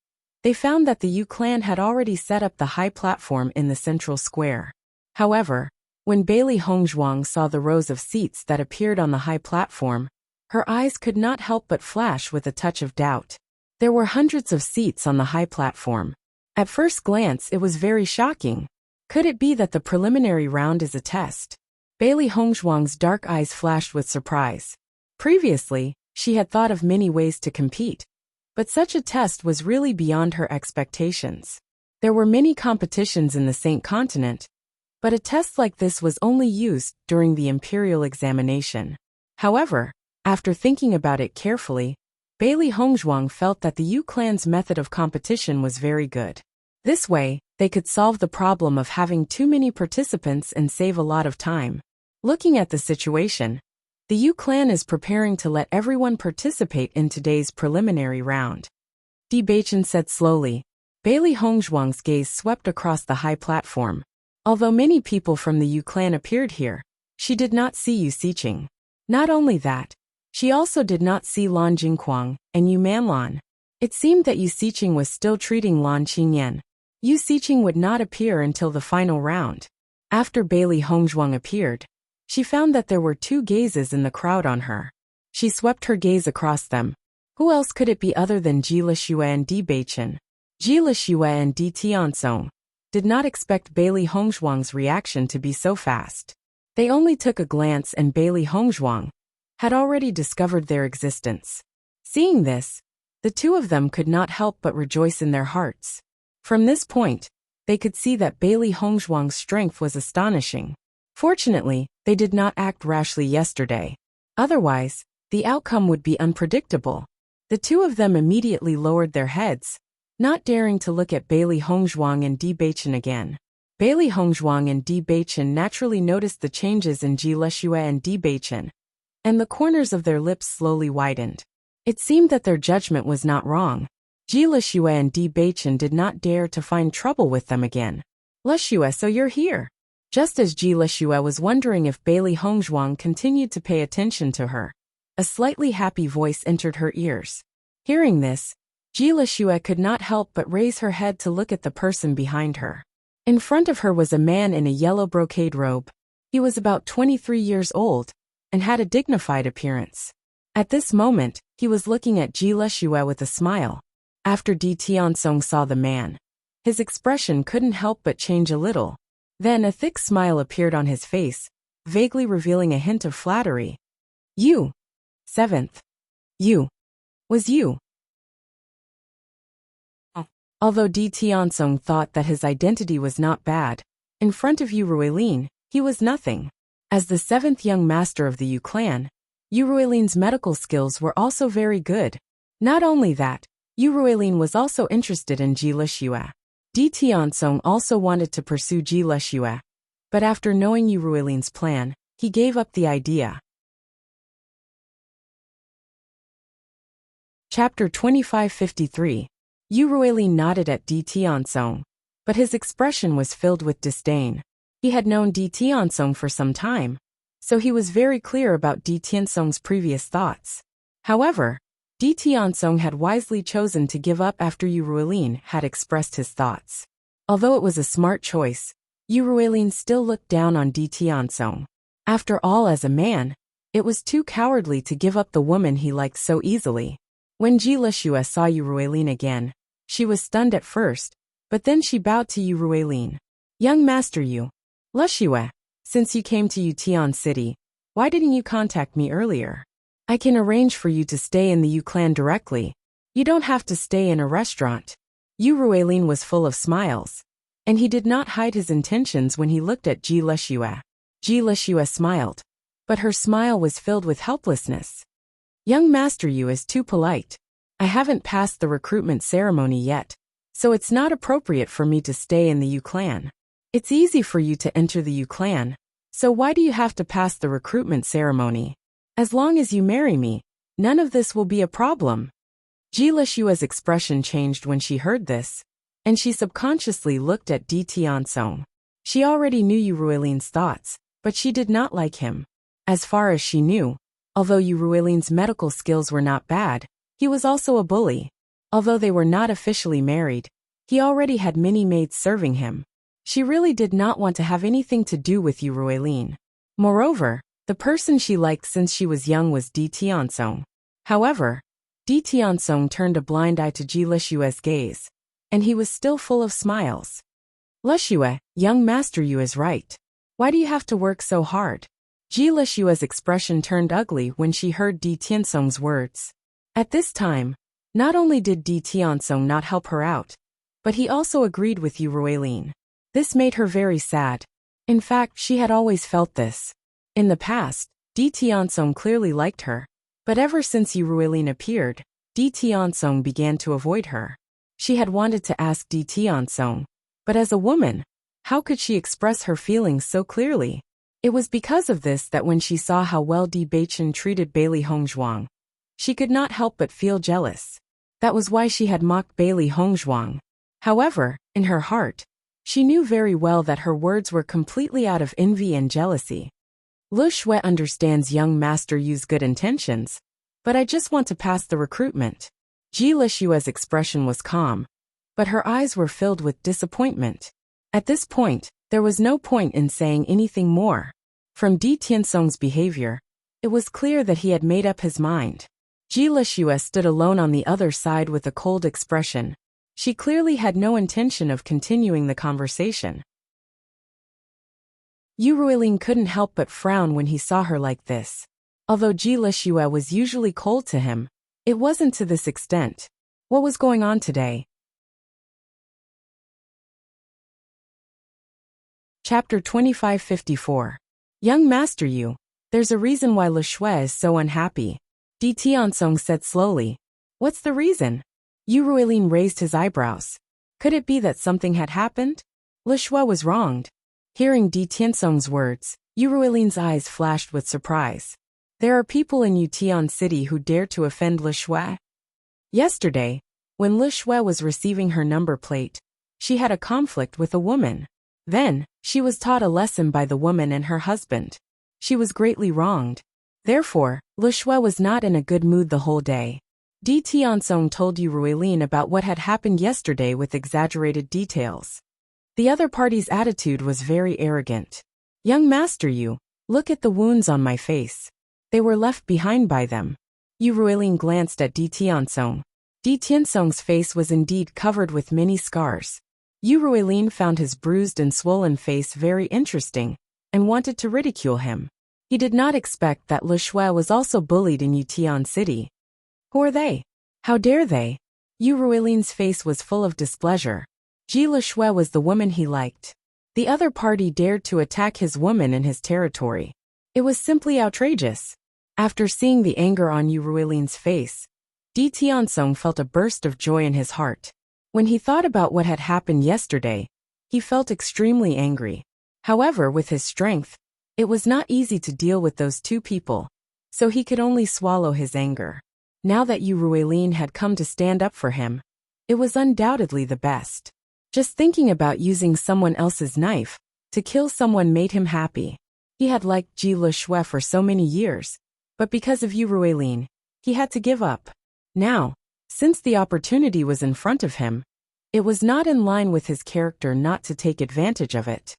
they found that the Yu clan had already set up the high platform in the central square. However, when Bailey Hongzhuang saw the rows of seats that appeared on the high platform, her eyes could not help but flash with a touch of doubt. There were hundreds of seats on the high platform. At first glance, it was very shocking. Could it be that the preliminary round is a test? Bailey Hongzhuang's dark eyes flashed with surprise. Previously, she had thought of many ways to compete, but such a test was really beyond her expectations. There were many competitions in the Saint Continent, but a test like this was only used during the imperial examination. However, after thinking about it carefully, Bailey Hongzhuang felt that the Yu clan's method of competition was very good. This way, they could solve the problem of having too many participants and save a lot of time. Looking at the situation, the Yu clan is preparing to let everyone participate in today's preliminary round. Di Beichen said slowly. Bailey Hongzhuang's gaze swept across the high platform. Although many people from the Yu clan appeared here, she did not see Yu Xiqing. Not only that, she also did not see Lan Jingquang and Yu Manlan. It seemed that Yu Xiqing was still treating Lan Qingyan. Yu Xiqing would not appear until the final round. After Bailey Hongzhuang appeared, she found that there were two gazes in the crowd on her. She swept her gaze across them. Who else could it be other than Ji Lixue and Di Beichen? Ji Lixue and Di Tiansong did not expect Bailey Hongzhuang's reaction to be so fast. They only took a glance and Bailey Hongzhuang had already discovered their existence. Seeing this, the two of them could not help but rejoice in their hearts. From this point, they could see that Bailey Hongzhuang's strength was astonishing. Fortunately, they did not act rashly yesterday. Otherwise, the outcome would be unpredictable. The two of them immediately lowered their heads, not daring to look at Bailey Hongzhuang and Di Beichen again. Bailey Hongzhuang and Di Beichen naturally noticed the changes in Ji Lixue and Di Beichen, and the corners of their lips slowly widened. It seemed that their judgment was not wrong. Ji Lixue and Di Beichen did not dare to find trouble with them again. "Lixue, so you're here." Just as Ji Lixue was wondering if Bailey Hongzhuang continued to pay attention to her, a slightly happy voice entered her ears. Hearing this, Ji Lixue could not help but raise her head to look at the person behind her. In front of her was a man in a yellow brocade robe. He was about 23 years old and had a dignified appearance. At this moment, he was looking at Ji Lixue with a smile. After Di Tiansong saw the man, his expression couldn't help but change a little. Then a thick smile appeared on his face, vaguely revealing a hint of flattery. "You. Seventh. You. Was you." Although Di Tiansong thought that his identity was not bad, in front of Yu Ruilin, he was nothing. As the seventh young master of the Yu clan, Yu Ruilin's medical skills were also very good. Not only that, Yu Ruilin was also interested in Ji Lixue. Di Tiansong also wanted to pursue Ji Lixue, but after knowing Yu Ruilin's plan, he gave up the idea. Chapter 2553. Yu Ruilin nodded at Di Tiansong, but his expression was filled with disdain. He had known Di Tiansong for some time, so he was very clear about Di Tiansong's previous thoughts. However, Di Tiansong had wisely chosen to give up after Yu Ruilin had expressed his thoughts. Although it was a smart choice, Yu Ruilin still looked down on Di Tiansong. After all, as a man, it was too cowardly to give up the woman he liked so easily. When Ji Lixue saw Yu Ruilin again, she was stunned at first, but then she bowed to Yu Ruilin. "Young Master Yu Lixue, since you came to Yutian City, why didn't you contact me earlier? I can arrange for you to stay in the Yu clan directly. You don't have to stay in a restaurant." Yu Ruilin was full of smiles, and he did not hide his intentions when he looked at Ji Lixue. Ji Lixue smiled, but her smile was filled with helplessness. "Young Master Yu is too polite. I haven't passed the recruitment ceremony yet, so it's not appropriate for me to stay in the Yu clan. It's easy for you to enter the Yu clan, so why do you have to pass the recruitment ceremony? As long as you marry me, none of this will be a problem." Ji Lixue's expression changed when she heard this, and she subconsciously looked at Di Tiansong. She already knew Yu Ruilin's thoughts, but she did not like him. As far as she knew, although Yu Ruilin's medical skills were not bad, he was also a bully. Although they were not officially married, he already had many maids serving him. She really did not want to have anything to do with Yu Ruilin. Moreover, the person she liked since she was young was Di Tiansong. However, Di Tiansong turned a blind eye to Ji Lixue's gaze, and he was still full of smiles. "Lixue, young Master Yu is right. Why do you have to work so hard?" Ji Lixue's expression turned ugly when she heard Di Tiansong's words. At this time, not only did Di Tiansong not help her out, but he also agreed with Yu Ruilin. This made her very sad. In fact, she had always felt this. In the past, Di Tiansong clearly liked her, but ever since Yu Ruilin appeared, Di Tiansong began to avoid her. She had wanted to ask Di Tiansong, but as a woman, how could she express her feelings so clearly? It was because of this that when she saw how well Di Beichen treated Bailey Hongzhuang, she could not help but feel jealous. That was why she had mocked Bailey Hongzhuang. However, in her heart, she knew very well that her words were completely out of envy and jealousy. "Lixue understands young Master Yu's good intentions, but I just want to pass the recruitment." Ji Lixue's expression was calm, but her eyes were filled with disappointment. At this point, There was no point in saying anything more. From Di Tiansong's behavior, it was clear that he had made up his mind. Ji Lishue stood alone on the other side with a cold expression. She clearly had no intention of continuing the conversation. Yu Ruilin couldn't help but frown when he saw her like this. Although Ji Lishue was usually cold to him, it wasn't to this extent. What was going on today? Chapter 2554. Young Master Yu, there's a reason why Lishue is so unhappy. Di Tiansong said slowly. What's the reason? Yu Ruilin raised his eyebrows. Could it be that something had happened? Lishue was wronged. Hearing Di Tiansong's words, Yu Ruilin's eyes flashed with surprise. There are people in Yutian City who dare to offend Lishue? Yesterday, when Lishue was receiving her number plate, she had a conflict with a woman. Then, she was taught a lesson by the woman and her husband. She was greatly wronged. Therefore, Lishue was not in a good mood the whole day. Di Tiansong told Yu Ruilin about what had happened yesterday with exaggerated details. The other party's attitude was very arrogant. Young Master Yu, look at the wounds on my face. They were left behind by them. Yu Ruilin glanced at Di Tiansong. Di Tiansong's face was indeed covered with many scars. Yu Ruilin found his bruised and swollen face very interesting, and wanted to ridicule him. He did not expect that Lishue was also bullied in Yutian City. Who are they? How dare they? Yu Ruilin's face was full of displeasure. Ji Lishue was the woman he liked. The other party dared to attack his woman in his territory. It was simply outrageous. After seeing the anger on Yu Ruilin's face, Di Tiansong felt a burst of joy in his heart. When he thought about what had happened yesterday, he felt extremely angry. However, with his strength, it was not easy to deal with those two people, so he could only swallow his anger. Now that Yu Ruilin had come to stand up for him, it was undoubtedly the best. Just thinking about using someone else's knife to kill someone made him happy. He had liked Ji Lishue for so many years, but because of Yu Ruilin, he had to give up. Now, since the opportunity was in front of him, it was not in line with his character not to take advantage of it.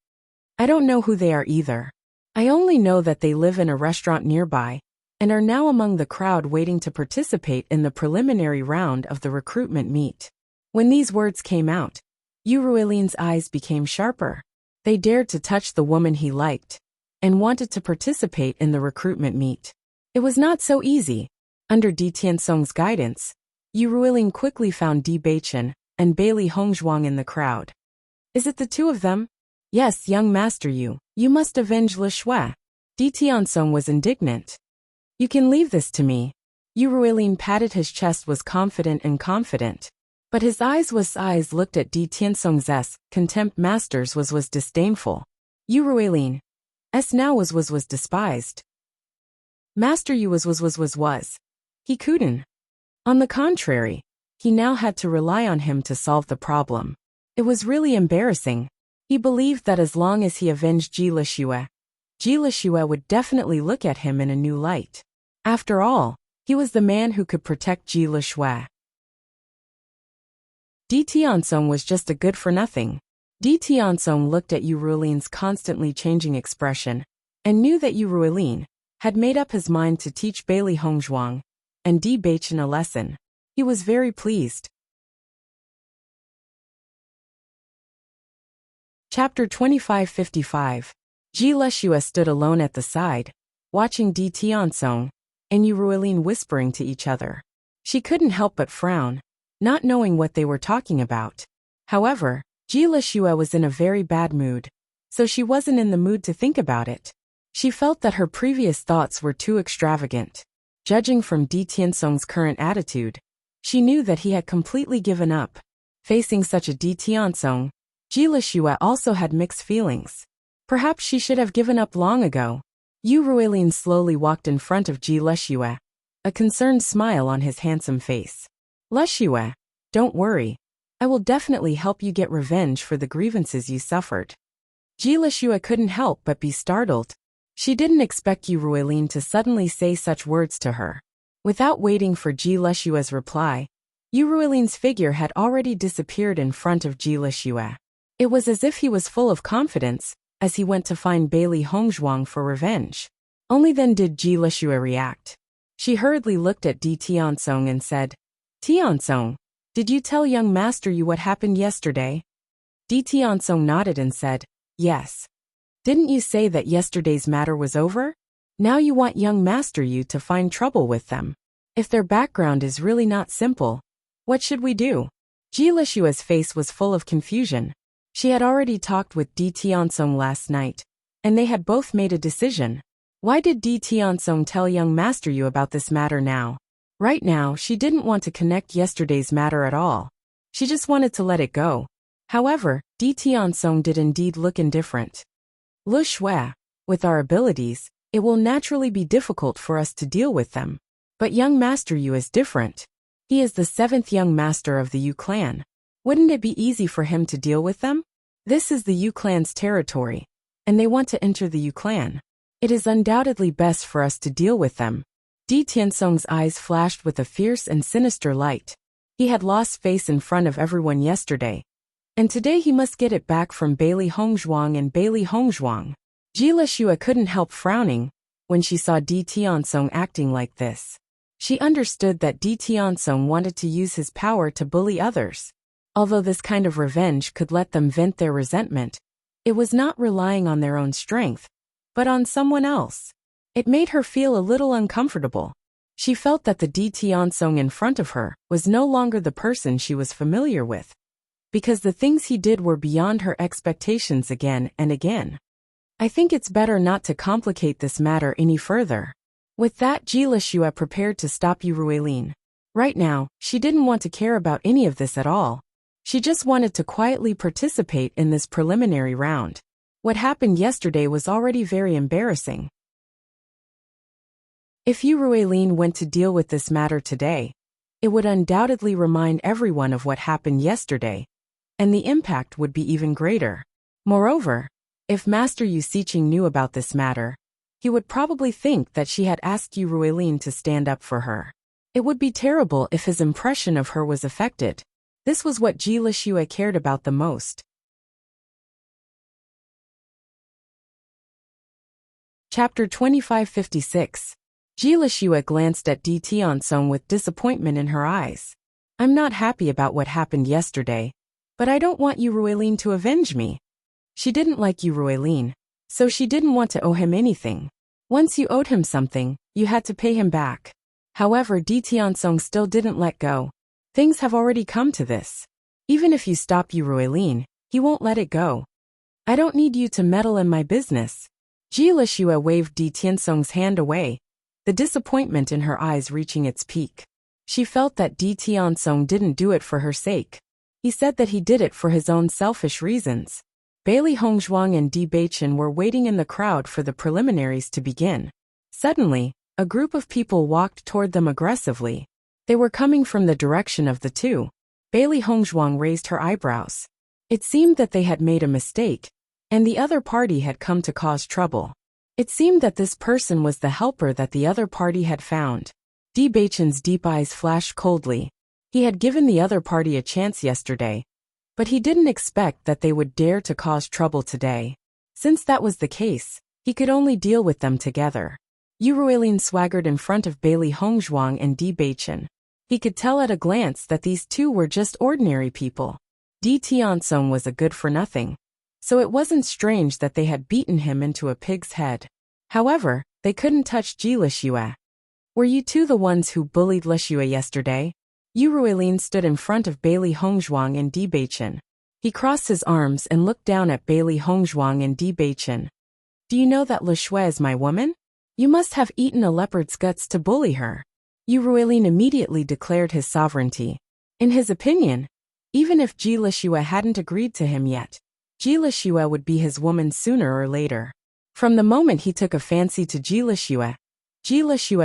I don't know who they are either. I only know that they live in a restaurant nearby, and are now among the crowd waiting to participate in the preliminary round of the recruitment meet. When these words came out, Yu Ruilin's eyes became sharper. They dared to touch the woman he liked, and wanted to participate in the recruitment meet. It was not so easy. Under Di Tiansong's guidance, Yu Ruilin quickly found Bewitching and Bailey Hongzhuang in the crowd. Is it the two of them? Yes, young Master Yu, you must avenge Lishue. Di Tiansong was indignant. You can leave this to me. Yu Ruilin patted his chest, was confident, but his eyes looked at Di Tiansong's contempt masters was disdainful. Yu Ruilin now was despised. Master Yu was. He couldn't. On the contrary, he now had to rely on him to solve the problem. It was really embarrassing. He believed that as long as he avenged Ji Lishue would definitely look at him in a new light. After all, he was the man who could protect Ji Lishue. Di Tiansong was just a good-for-nothing. Di Tiansong looked at Yu Ruilin's constantly changing expression, and knew that Yu Ruilin had made up his mind to teach Bailey Hongzhuang and Bewitching a lesson. He was very pleased. Chapter 2555. Ji Lishue stood alone at the side, watching Di Tiansong and Yu Ruilin whispering to each other. She couldn't help but frown, not knowing what they were talking about. However, Ji Lishue was in a very bad mood, so she wasn't in the mood to think about it. She felt that her previous thoughts were too extravagant. Judging from Di Tiansong's current attitude, she knew that he had completely given up. Facing such a Di Tiansong, Ji Lishue also had mixed feelings. Perhaps she should have given up long ago. Yu Ruilin slowly walked in front of Ji Lishue, a concerned smile on his handsome face. Lishue, don't worry. I will definitely help you get revenge for the grievances you suffered. Ji Lishue couldn't help but be startled. She didn't expect Yu Ruilin to suddenly say such words to her. Without waiting for Ji Lishue's reply, Yu Ruilin's figure had already disappeared in front of Ji Lishue. It was as if he was full of confidence as he went to find Bailey Hongzhuang for revenge. Only then did Ji Lixue react. She hurriedly looked at Di Tiansong and said, "Tiansong, did you tell young Master Yu what happened yesterday?" Di Tiansong nodded and said, "Yes. Didn't you say that yesterday's matter was over? Now you want young Master Yu to find trouble with them. If their background is really not simple, what should we do?" Ji Lixue's face was full of confusion. She had already talked with Di Tiansong last night, and they had both made a decision. Why did Di Tiansong tell young Master Yu about this matter now? Right now, she didn't want to connect yesterday's matter at all. She just wanted to let it go. However, Di Tiansong did indeed look indifferent. "Lu Shui, with our abilities, it will naturally be difficult for us to deal with them. But young Master Yu is different. He is the 7th young master of the Yu clan. Wouldn't it be easy for him to deal with them? This is the Yu clan's territory, and they want to enter the Yu clan. It is undoubtedly best for us to deal with them." Di Tiansong's eyes flashed with a fierce and sinister light. He had lost face in front of everyone yesterday, and today he must get it back from Bailey Hongzhuang and Bailey Hongzhuang. Ji Lixue couldn't help frowning when she saw Di Tiansong acting like this. She understood that Di Tiansong wanted to use his power to bully others. Although this kind of revenge could let them vent their resentment, it was not relying on their own strength, but on someone else. It made her feel a little uncomfortable. She felt that the Di Tiansong in front of her was no longer the person she was familiar with, because the things he did were beyond her expectations again and again. "I think it's better not to complicate this matter any further." With that, Ji Lixue prepared to stop Yu Ruilin. Right now, she didn't want to care about any of this at all. She just wanted to quietly participate in this preliminary round. What happened yesterday was already very embarrassing. If Yu Ruilin went to deal with this matter today, it would undoubtedly remind everyone of what happened yesterday, and the impact would be even greater. Moreover, if Master Yu Xiqing knew about this matter, he would probably think that she had asked Yu Ruilin to stand up for her. It would be terrible if his impression of her was affected. This was what Ji Lixue cared about the most. Chapter 2556. Ji Lixue glanced at Di Tiansong with disappointment in her eyes. "I'm not happy about what happened yesterday, but I don't want Yu Ruilin to avenge me." She didn't like Yu Ruilin, so she didn't want to owe him anything. Once you owed him something, you had to pay him back. However, Di Tiansong still didn't let go. Things have already come to this. Even if you stop Yu Ruilin, he won't let it go. "I don't need you to meddle in my business." Ji Lixue waved Di Tiansong's hand away, the disappointment in her eyes reaching its peak. She felt that Di Tiansong didn't do it for her sake. He said that he did it for his own selfish reasons. Bailey Hongzhuang and Di Beichen were waiting in the crowd for the preliminaries to begin. Suddenly, a group of people walked toward them aggressively. They were coming from the direction of the two. Bailey Hongzhuang raised her eyebrows. It seemed that they had made a mistake, and the other party had come to cause trouble. It seemed that this person was the helper that the other party had found. Di Beichen's deep eyes flashed coldly. He had given the other party a chance yesterday, but he didn't expect that they would dare to cause trouble today. Since that was the case, he could only deal with them together. Yu Ruilin swaggered in front of Bailey Hongzhuang and Di Beichen. He could tell at a glance that these two were just ordinary people. Di Tiansong was a good-for-nothing, so it wasn't strange that they had beaten him into a pig's head. However, they couldn't touch Ji Lixue. "Were you two the ones who bullied Lixue yesterday?" Yu Ruilin stood in front of Bailey Hongzhuang and Di Beichen. He crossed his arms and looked down at Bailey Hongzhuang and Di Beichen. "Do you know that Lixue is my woman? You must have eaten a leopard's guts to bully her." Yu Ruilin immediately declared his sovereignty. In his opinion, even if Ji Lixue hadn't agreed to him yet, Ji Lixue would be his woman sooner or later. From the moment he took a fancy to Ji Lixue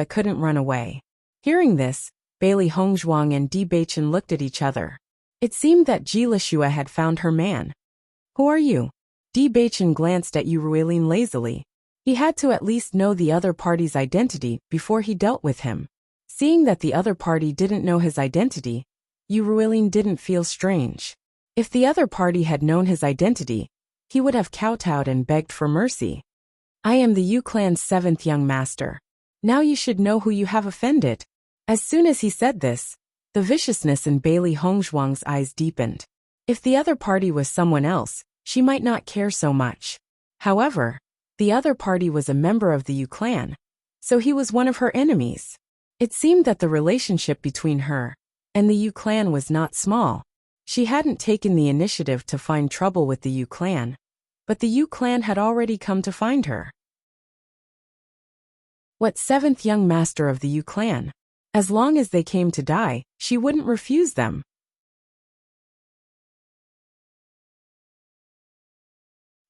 couldn't run away. Hearing this, Bailey Hongzhuang and Di Beichen looked at each other. It seemed that Ji Lixue had found her man. "Who are you?" Di Beichen glanced at Yu Ruilin lazily. He had to at least know the other party's identity before he dealt with him. Seeing that the other party didn't know his identity, Yu Ruilin didn't feel strange. If the other party had known his identity, he would have kowtowed and begged for mercy. I am the Yu clan's 7th young master. Now you should know who you have offended. As soon as he said this, the viciousness in Bailey Hongzhuang's eyes deepened. If the other party was someone else, she might not care so much. However, the other party was a member of the Yu clan, so he was one of her enemies. It seemed that the relationship between her and the Yu clan was not small. She hadn't taken the initiative to find trouble with the Yu clan, but the Yu clan had already come to find her. What 7th young master of the Yu clan? As long as they came to die, she wouldn't refuse them.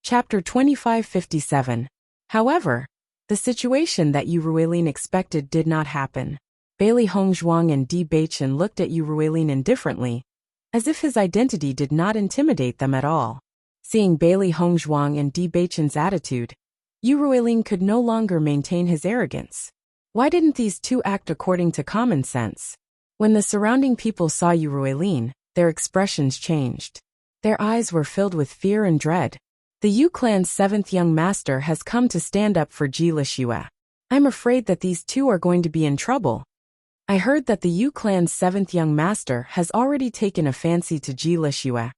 Chapter 2557. However, the situation that Yu Ruilin expected did not happen. Bailey Hongzhuang and Di Beichen looked at Yu Ruilin indifferently, as if his identity did not intimidate them at all. Seeing Bailey Hongzhuang and Di Beichen's attitude, Yu Ruilin could no longer maintain his arrogance. Why didn't these two act according to common sense? When the surrounding people saw Yu Ruilin, their expressions changed. Their eyes were filled with fear and dread. The Yu clan's 7th young master has come to stand up for Ji Lixue. I'm afraid that these two are going to be in trouble. I heard that the Yu clan's 7th young master has already taken a fancy to Ji Lixue,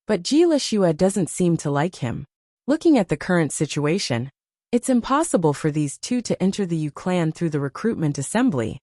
but Ji Lixue doesn't seem to like him. Looking at the current situation, it's impossible for these two to enter the Yu clan through the recruitment assembly.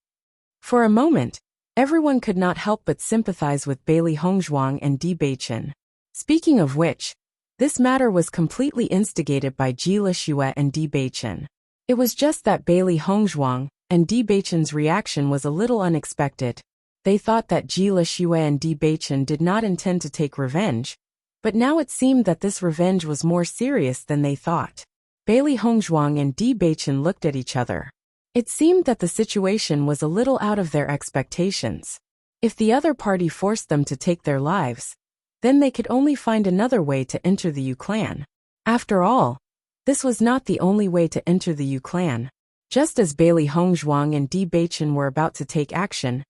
For a moment, everyone could not help but sympathize with Bailey Hongzhuang and Di Beichen. Speaking of which, this matter was completely instigated by Ji Lixue and Di Beichen. It was just that Bailey Hongzhuang and Di Beichen's reaction was a little unexpected. They thought that Ji Lixue and Di Beichen did not intend to take revenge, but now it seemed that this revenge was more serious than they thought. Bailey Hongzhuang and Di Beichen looked at each other. It seemed that the situation was a little out of their expectations. If the other party forced them to take their lives, then they could only find another way to enter the Yu clan. After all, this was not the only way to enter the Yu clan. Just as Bailey Hongzhuang and Di Beichen were about to take action,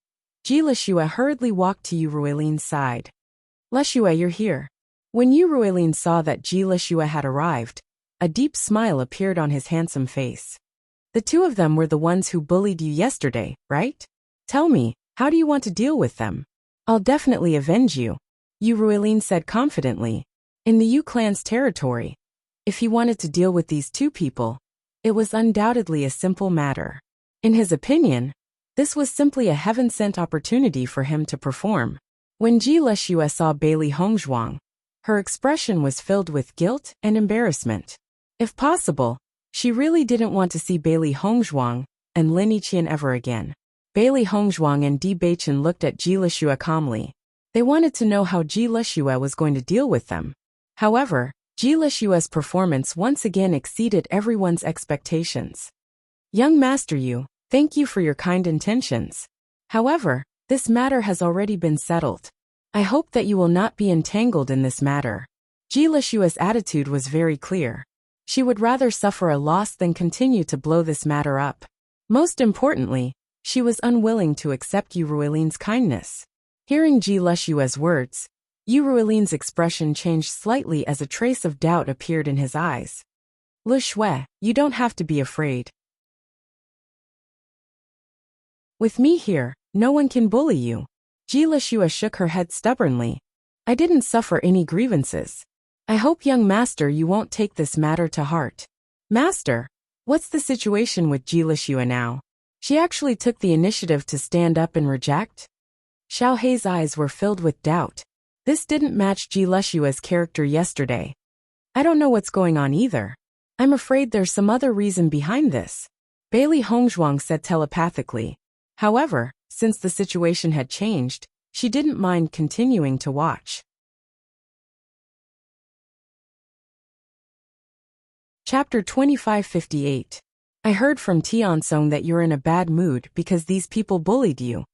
Ji Lixue hurriedly walked to Yu Ruilin's side. Lixue, you're here. When Yu Ruilin saw that Ji Lixue had arrived, a deep smile appeared on his handsome face. The two of them were the ones who bullied you yesterday, right? Tell me, how do you want to deal with them? I'll definitely avenge you, Yu Ruilin said confidently. In the Yu clan's territory, if he wanted to deal with these two people, it was undoubtedly a simple matter. In his opinion, this was simply a heaven-sent opportunity for him to perform. When Ji Lixue saw Bailey Hongzhuang, her expression was filled with guilt and embarrassment. If possible, she really didn't want to see Bailey Hongzhuang and Lin Yiqian ever again. Bailey Hongzhuang and Di Beichen looked at Ji Lixue calmly. They wanted to know how Ji Lixue was going to deal with them. However, Ji Lixue's performance once again exceeded everyone's expectations. Young Master Yu, thank you for your kind intentions. However, this matter has already been settled. I hope that you will not be entangled in this matter. Ji Lixue's attitude was very clear. She would rather suffer a loss than continue to blow this matter up. Most importantly, she was unwilling to accept Yu Ruilin's kindness. Hearing Ji Lixue's words, Yu Ruilin's expression changed slightly as a trace of doubt appeared in his eyes. Lixue, you don't have to be afraid. With me here, no one can bully you. Ji Lixue shook her head stubbornly. I didn't suffer any grievances. I hope, young master, you won't take this matter to heart. Master, what's the situation with Ji Lixue now? She actually took the initiative to stand up and reject? Xiao Hei's eyes were filled with doubt. This didn't match Ji Lixue's character yesterday. I don't know what's going on either. I'm afraid there's some other reason behind this, Bailey Hongzhuang said telepathically. However, since the situation had changed, she didn't mind continuing to watch. Chapter 2558. I heard from Tiansong that you're in a bad mood because these people bullied you.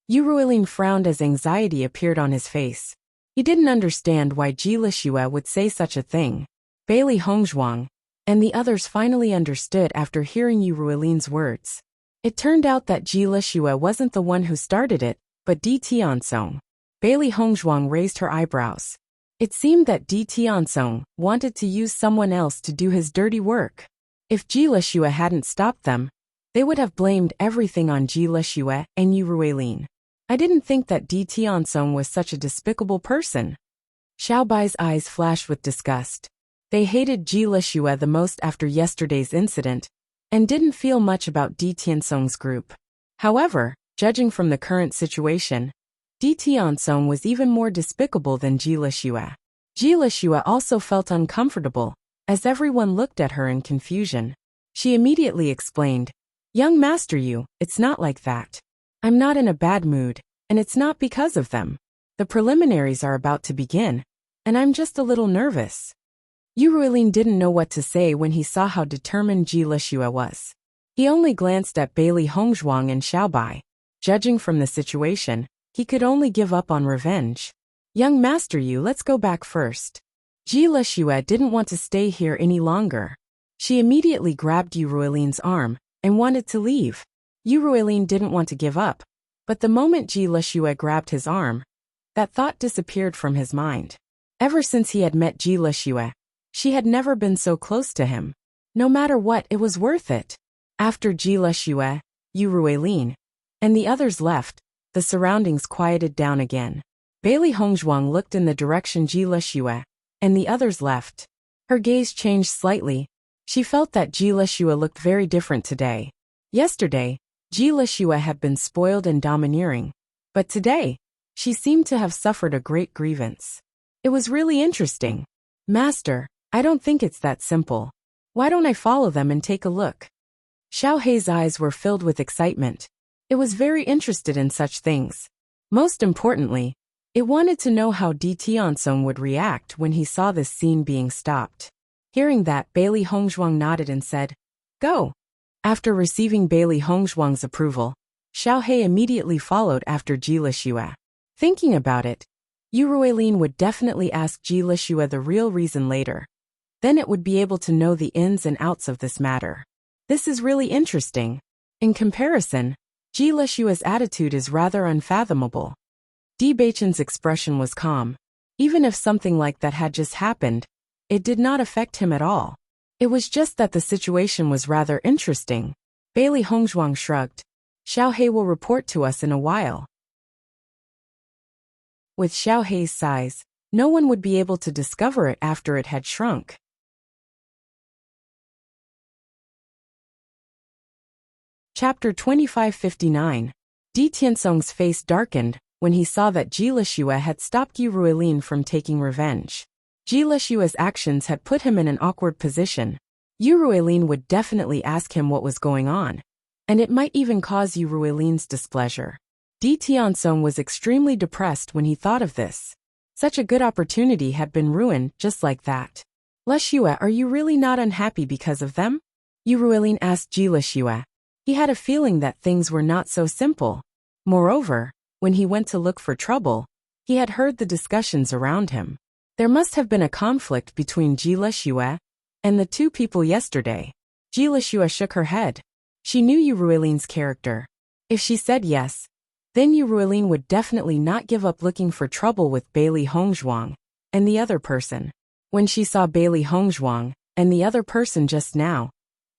Yu Ruilin frowned as anxiety appeared on his face. He didn't understand why Ji Lixue would say such a thing. Bailey Hongzhuang and the others finally understood after hearing Yu Ruilin's words. It turned out that Ji Lixue wasn't the one who started it, but Di Tiansong. Bailey Hongzhuang raised her eyebrows. It seemed that Di Tianzong wanted to use someone else to do his dirty work. If Ji Lishue hadn't stopped them, they would have blamed everything on Ji Lishue and Yu Ruilin. I didn't think that Di Tianzong was such a despicable person. Xiaobai's eyes flashed with disgust. They hated Ji Lishue the most after yesterday's incident, and didn't feel much about Di Tianzong's group. However, judging from the current situation, Di Tianzong was even more despicable than Ji Lishue. Ji Lishue also felt uncomfortable, as everyone looked at her in confusion. She immediately explained, "Young Master Yu, it's not like that. I'm not in a bad mood, and it's not because of them. The preliminaries are about to begin, and I'm just a little nervous." Yu Ruilin didn't know what to say when he saw how determined Ji Lishue was. He only glanced at Bailey Hongzhuang and Xiaobai. Judging from the situation, he could only give up on revenge. "Young Master Yu, let's go back first." Ji Lishue didn't want to stay here any longer. She immediately grabbed Yu Ruilin's arm and wanted to leave. Yu Ruilin didn't want to give up, but the moment Ji Lishue grabbed his arm, that thought disappeared from his mind. Ever since he had met Ji Lishue, she had never been so close to him. No matter what, it was worth it. After Ji Lishue, Yu Ruilin, and the others left, the surroundings quieted down again. Bailey Hongzhuang looked in the direction Ji Lishue, and the others left. Her gaze changed slightly. She felt that Ji Lishue looked very different today. Yesterday, Ji Lishue had been spoiled and domineering, but today, she seemed to have suffered a great grievance. It was really interesting. "Master, I don't think it's that simple. Why don't I follow them and take a look?" Xiao Hei's eyes were filled with excitement. It was very interested in such things. Most importantly, it wanted to know how Di Tianzong would react when he saw this scene being stopped. Hearing that, Bailey Hongzhuang nodded and said, "Go." After receiving Bailey Hongzhuang's approval, Xiao Hei immediately followed after Ji Lishue. Thinking about it, Yu Ruilin would definitely ask Ji Lishue the real reason later. Then it would be able to know the ins and outs of this matter. This is really interesting. In comparison, Ji Lishue's attitude is rather unfathomable. Di Beichen's expression was calm. Even if something like that had just happened, it did not affect him at all. It was just that the situation was rather interesting. Bailey Hongzhuang shrugged. "Xiao Hei will report to us in a while." With Xiao Hei's size, no one would be able to discover it after it had shrunk. Chapter 2559. Di Tianzong's face darkened when he saw that Ji Lishue had stopped Yu Ruilin from taking revenge. Ji Lishue's actions had put him in an awkward position. Yu Ruilin would definitely ask him what was going on, and it might even cause Yu Ruilin's displeasure. Di Tianzong was extremely depressed when he thought of this. Such a good opportunity had been ruined just like that. "Lishue, are you really not unhappy because of them?" Yu Ruilin asked Ji Lishue. He had a feeling that things were not so simple. Moreover, when he went to look for trouble, he had heard the discussions around him. There must have been a conflict between Ji Lishue and the two people yesterday. Ji Lishue shook her head. She knew Yu Ruilin's character. If she said yes, then Yu Ruilin would definitely not give up looking for trouble with Bailey Hongzhuang and the other person. When she saw Bailey Hongzhuang and the other person just now,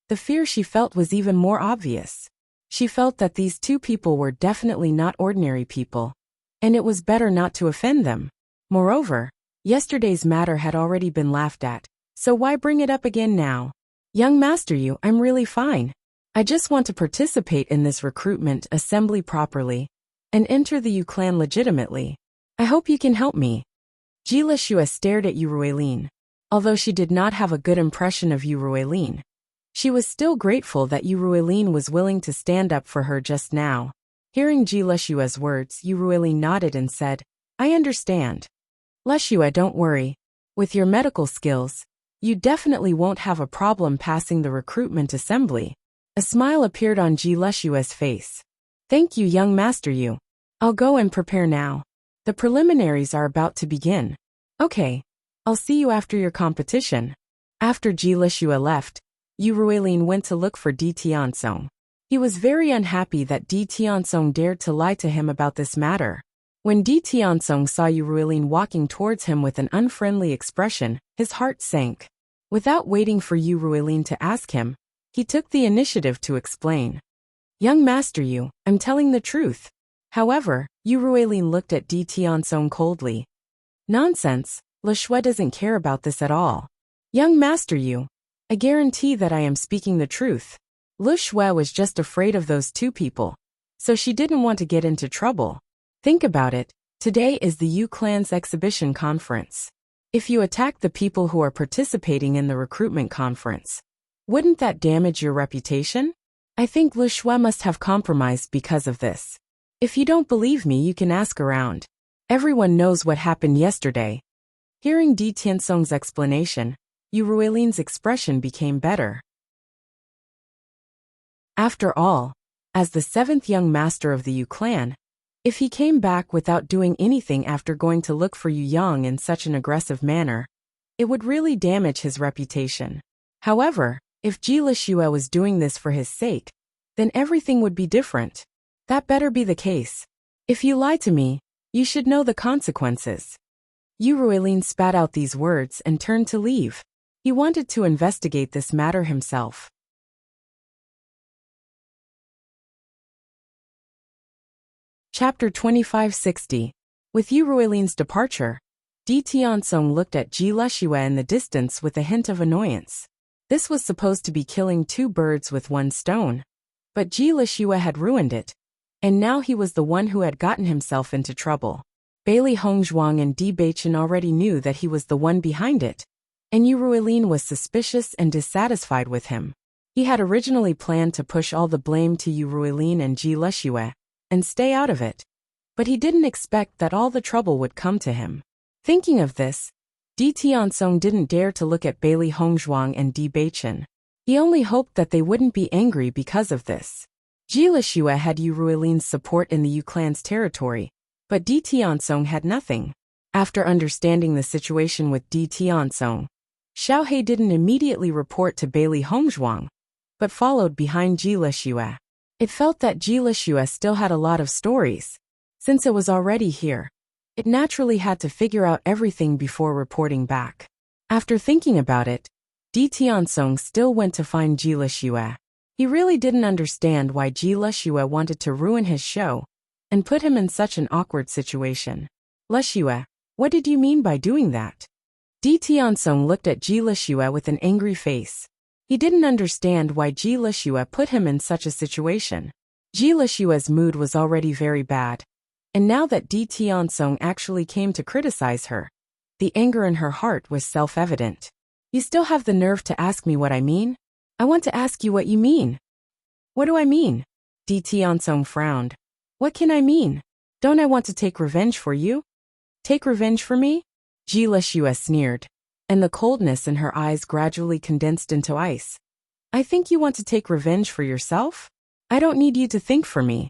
the fear she felt was even more obvious. She felt that these two people were definitely not ordinary people, and it was better not to offend them. Moreover, yesterday's matter had already been laughed at, so why bring it up again now? "Young Master Yu, I'm really fine. I just want to participate in this recruitment assembly properly and enter the Yu clan legitimately. I hope you can help me." Ji Lishue stared at Yu Ruilin. Although she did not have a good impression of Yu Ruilin, she was still grateful that Yu Ruilin was willing to stand up for her just now. Hearing Ji Lishue's words, Yu Ruilin nodded and said, "I understand. Lishue, don't worry. With your medical skills, you definitely won't have a problem passing the recruitment assembly." A smile appeared on Ji Lishue's face. "Thank you, young Master Yu. I'll go and prepare now. The preliminaries are about to begin." "Okay. I'll see you after your competition." After Ji Lishue left, Yu Ruilin went to look for Di Tianzong. He was very unhappy that Di Tianzong dared to lie to him about this matter. When Di Tianzong saw Yu Ruilin walking towards him with an unfriendly expression, his heart sank. Without waiting for Yu Ruilin to ask him, he took the initiative to explain. Young Master Yu, I'm telling the truth. However, Yu Ruilin looked at Di Tianzong coldly. Nonsense, Le Shui doesn't care about this at all. Young Master Yu, I guarantee that I am speaking the truth. Le Shui was just afraid of those two people, so she didn't want to get into trouble. Think about it, today is the Yu clan's exhibition conference. If you attack the people who are participating in the recruitment conference, wouldn't that damage your reputation? I think Le Shui must have compromised because of this. If you don't believe me, you can ask around. Everyone knows what happened yesterday. Hearing Di Tianzong's explanation, Yu Ruilin's expression became better. After all, as the 7th young master of the Yu clan, if he came back without doing anything after going to look for Yu Yang in such an aggressive manner, it would really damage his reputation. However, if Ji Lishue was doing this for his sake, then everything would be different. That better be the case. If you lie to me, you should know the consequences. Yu Ruilin spat out these words and turned to leave. He wanted to investigate this matter himself. Chapter 2560. With Yu Ruilin's departure, Di Tianzong looked at Ji Lishue in the distance with a hint of annoyance. This was supposed to be killing two birds with one stone, but Ji Lishue had ruined it, and now he was the one who had gotten himself into trouble. Bailey Hongzhuang and Bewitching already knew that he was the one behind it, and Yu Ruilin was suspicious and dissatisfied with him. He had originally planned to push all the blame to Yu Ruilin and Ji Lishue and stay out of it, but he didn't expect that all the trouble would come to him. Thinking of this, Di Tianzong didn't dare to look at Bailey Hongzhuang and Bewitching. He only hoped that they wouldn't be angry because of this. Ji Lishue had Yu Ruilin's support in the Yu clan's territory, but Di Tianzong had nothing. After understanding the situation with Di Tianzong, Xiaohe didn't immediately report to Bailey Hongzhuang, but followed behind Ji Lishue. It felt that Ji Lishue still had a lot of stories. Since it was already here, it naturally had to figure out everything before reporting back. After thinking about it, Di Tianzong still went to find Ji Lishue. He really didn't understand why Ji Lishue wanted to ruin his show and put him in such an awkward situation. Lishue, what did you mean by doing that? Di Tianzong looked at Ji Lishue with an angry face. He didn't understand why Ji Lishue put him in such a situation. Ji Lishue's mood was already very bad, and now that Di Tianzong actually came to criticize her, the anger in her heart was self-evident. You still have the nerve to ask me what I mean? I want to ask you what you mean. What do I mean? Di Tianzong frowned. What can I mean? Don't I want to take revenge for you? Take revenge for me? Ji Lishue sneered, and the coldness in her eyes gradually condensed into ice. I think you want to take revenge for yourself? I don't need you to think for me.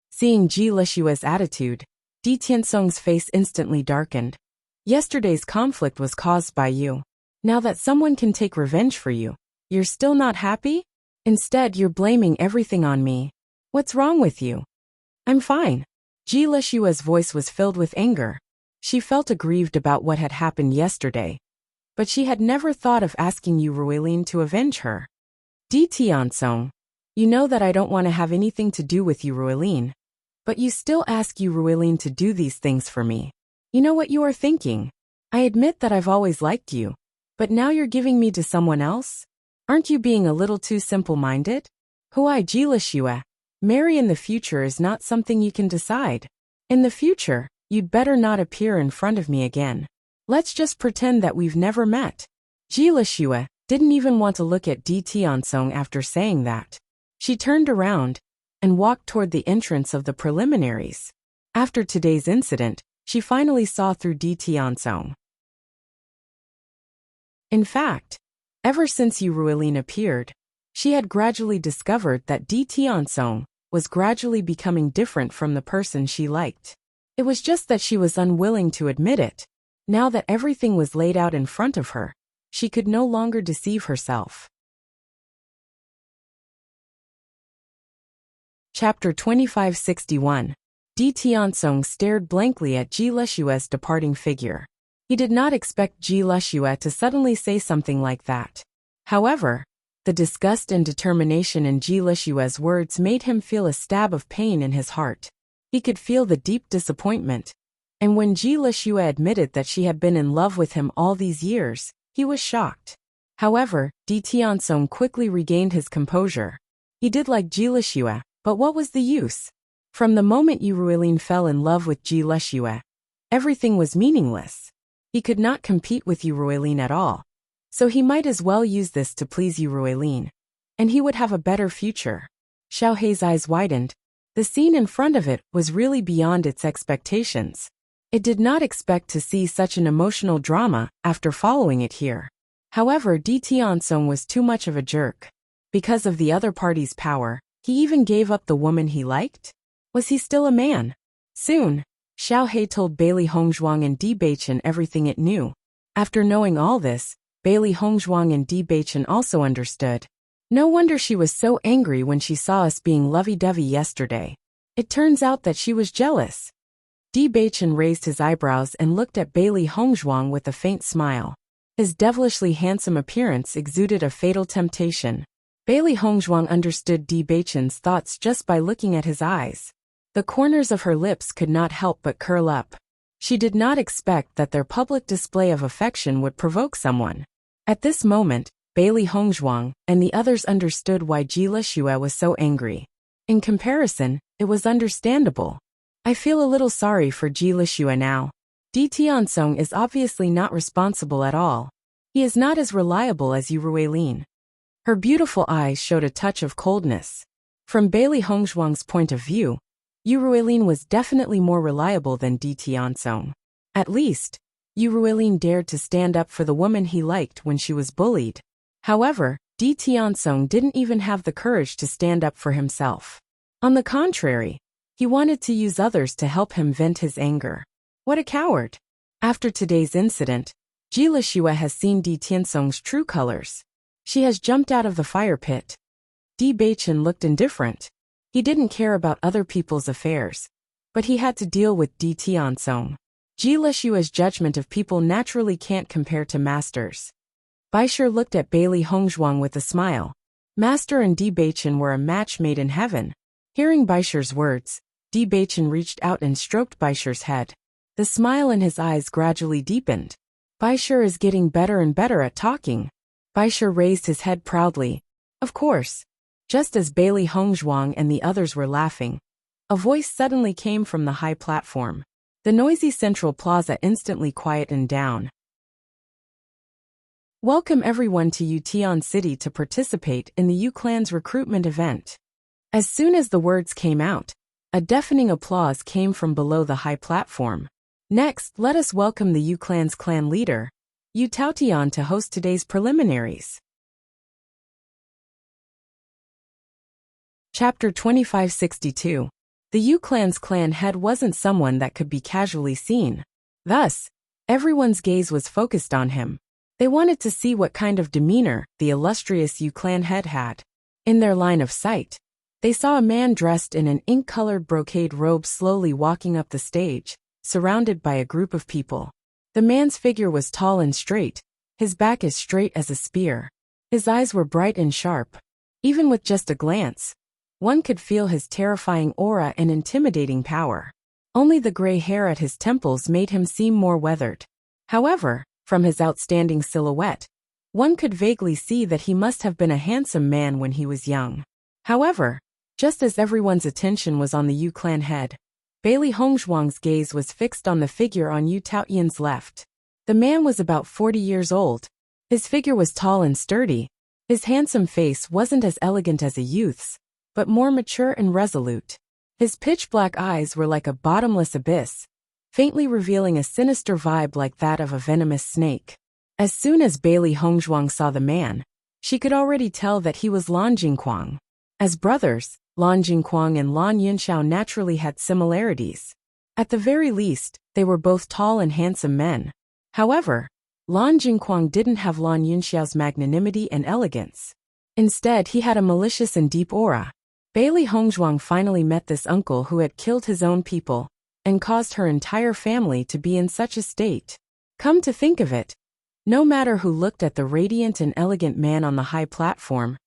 Seeing Ji Lishue's attitude, Di Tianzong's face instantly darkened. Yesterday's conflict was caused by you. Now that someone can take revenge for you, you're still not happy? Instead, you're blaming everything on me. What's wrong with you? I'm fine. Ji Lishue's voice was filled with anger. She felt aggrieved about what had happened yesterday, but she had never thought of asking Yu Ruilin to avenge her. Di Tianzong, you know that I don't want to have anything to do with Yu Ruilin, but you still ask Yu Ruilin to do these things for me. You know what you are thinking? I admit that I've always liked you, but now you're giving me to someone else? Aren't you being a little too simple-minded? Huai Ji Lishue, marry in the future is not something you can decide. In the future, you'd better not appear in front of me again. Let's just pretend that we've never met. Ji Lishue didn't even want to look at Di Tianzong after saying that. She turned around and walked toward the entrance of the preliminaries. After today's incident, she finally saw through Di Tianzong. In fact, ever since Yu Ruilin appeared, she had gradually discovered that Di Tianzong was gradually becoming different from the person she liked. It was just that she was unwilling to admit it. Now that everything was laid out in front of her, she could no longer deceive herself. Chapter 2561. Di Tianzong stared blankly at Ji Leshue's departing figure. He did not expect Ji Leshue to suddenly say something like that. However, the disgust and determination in Ji Leshue's words made him feel a stab of pain in his heart. He could feel the deep disappointment. And when Ji Leshue admitted that she had been in love with him all these years, he was shocked. However, Di Tianzong quickly regained his composure. He did like Ji Leshue, but what was the use? From the moment Yu Ruilin fell in love with Ji Leshue, everything was meaningless. He could not compete with Yu Ruilin at all. So he might as well use this to please Yu Ruilin. And he would have a better future. Xiao Hei's eyes widened. The scene in front of it was really beyond its expectations. It did not expect to see such an emotional drama after following it here. However, Di Tianzong was too much of a jerk. Because of the other party's power, he even gave up the woman he liked? Was he still a man? Soon, Xiao Hei told Bailey Hongzhuang and Di Beichen everything it knew. After knowing all this, Bailey Hongzhuang and Di Beichen also understood. No wonder she was so angry when she saw us being lovey-dovey yesterday. It turns out that she was jealous. Di Beichen raised his eyebrows and looked at Bailey Hongzhuang with a faint smile. His devilishly handsome appearance exuded a fatal temptation. Bailey Hongzhuang understood Di Beichen's thoughts just by looking at his eyes. The corners of her lips could not help but curl up. She did not expect that their public display of affection would provoke someone. At this moment, Bailey Hongzhuang and the others understood why Ji Leshue was so angry. In comparison, it was understandable. I feel a little sorry for Ji Leshue now. Di Tianzong is obviously not responsible at all. He is not as reliable as Yu Ruilin. Her beautiful eyes showed a touch of coldness. From Bailey Hongzhuang's point of view, Yu Ruilin was definitely more reliable than Di Tianzong. At least, Yu Ruilin dared to stand up for the woman he liked when she was bullied. However, Di Tianzong didn't even have the courage to stand up for himself. On the contrary, he wanted to use others to help him vent his anger. What a coward! After today's incident, Ji Leshue has seen Di Tianzong's true colors. She has jumped out of the fire pit. Di Beichen looked indifferent. He didn't care about other people's affairs. But he had to deal with Di Tianzong. Ji Leshue's judgment of people naturally can't compare to Master's. Baisher looked at Bailey Hongzhuang with a smile. Master and Di Beichen were a match made in heaven. Hearing Baisher's words, Di Beichen reached out and stroked Baisher's head. The smile in his eyes gradually deepened. Baisher is getting better and better at talking. Baisher raised his head proudly. Of course. Just as Bailey Hongzhuang and the others were laughing, a voice suddenly came from the high platform. The noisy central plaza instantly quietened down. Welcome everyone to Yutian City to participate in the Yu Clan's recruitment event. As soon as the words came out, a deafening applause came from below the high platform. Next, let us welcome the Yu Clan's clan leader, Yu Taotian, to host today's preliminaries. Chapter 2562. The Yu Clan's clan head wasn't someone that could be casually seen. Thus, everyone's gaze was focused on him. They wanted to see what kind of demeanor the illustrious Yu Clan head had. In their line of sight, they saw a man dressed in an ink-colored brocade robe slowly walking up the stage, surrounded by a group of people. The man's figure was tall and straight, his back as straight as a spear. His eyes were bright and sharp. Even with just a glance, one could feel his terrifying aura and intimidating power. Only the gray hair at his temples made him seem more weathered. However, from his outstanding silhouette, one could vaguely see that he must have been a handsome man when he was young. However, just as everyone's attention was on the Yu Clan head, Bailey Hongzhuang's gaze was fixed on the figure on Yu Taotian's left. The man was about 40 years old. His figure was tall and sturdy. His handsome face wasn't as elegant as a youth's, but more mature and resolute. His pitch-black eyes were like a bottomless abyss, faintly revealing a sinister vibe like that of a venomous snake. As soon as Bailey Hongzhuang saw the man, she could already tell that he was Lan Jingquang. As brothers, Lan Jingquang and Lan Yunxiao naturally had similarities. At the very least, they were both tall and handsome men. However, Lan Jingquang didn't have Lan Yunxiao's magnanimity and elegance. Instead, he had a malicious and deep aura. Bailey Hongzhuang finally met this uncle who had killed his own people and caused her entire family to be in such a state. Come to think of it, no matter who looked at the radiant and elegant man on the high platform,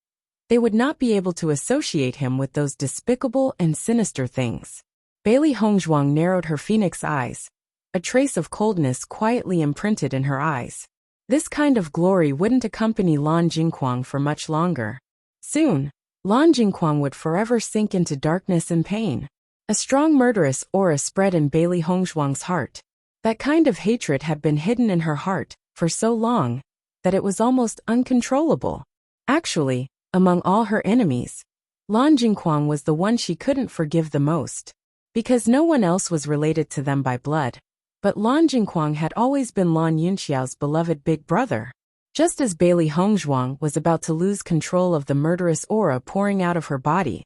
they would not be able to associate him with those despicable and sinister things. Bailey Hongzhuang narrowed her phoenix eyes, a trace of coldness quietly imprinted in her eyes. This kind of glory wouldn't accompany Lan Jingquang for much longer. Soon, Lan Jingquang would forever sink into darkness and pain. A strong murderous aura spread in Bailey Hongzhuang's heart. That kind of hatred had been hidden in her heart for so long that it was almost uncontrollable. Actually, among all her enemies, Lan Jingquang was the one she couldn't forgive the most, because no one else was related to them by blood. But Lan Jingquang had always been Lan Yunxiao's beloved big brother. Just as Bailey Hongzhuang was about to lose control of the murderous aura pouring out of her body,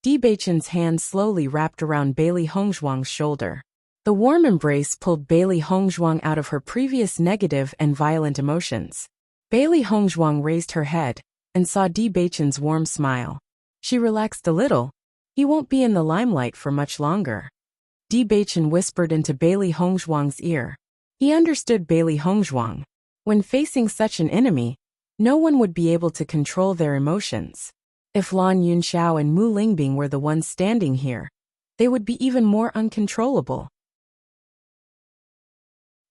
Bewitching's hand slowly wrapped around Bailey Hongzhuang's shoulder. The warm embrace pulled Bailey Hongzhuang out of her previous negative and violent emotions. Bailey Hongzhuang raised her head and saw Bewitching's warm smile. She relaxed a little. He won't be in the limelight for much longer. Bewitching whispered into Bailey Hongzhuang's ear. He understood Bailey Hongzhuang. When facing such an enemy, no one would be able to control their emotions. If Lan Yunxiao and Mu Lingbing were the ones standing here, they would be even more uncontrollable.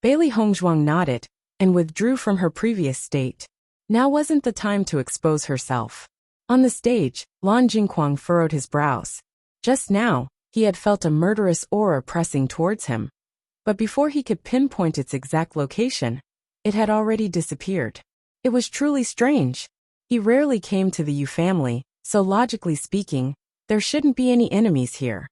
Bailey Hongzhuang nodded and withdrew from her previous state. Now wasn't the time to expose herself. On the stage, Lan Jingquang furrowed his brows. Just now, he had felt a murderous aura pressing towards him. But before he could pinpoint its exact location, it had already disappeared. It was truly strange. He rarely came to the Yu family, so logically speaking, there shouldn't be any enemies here.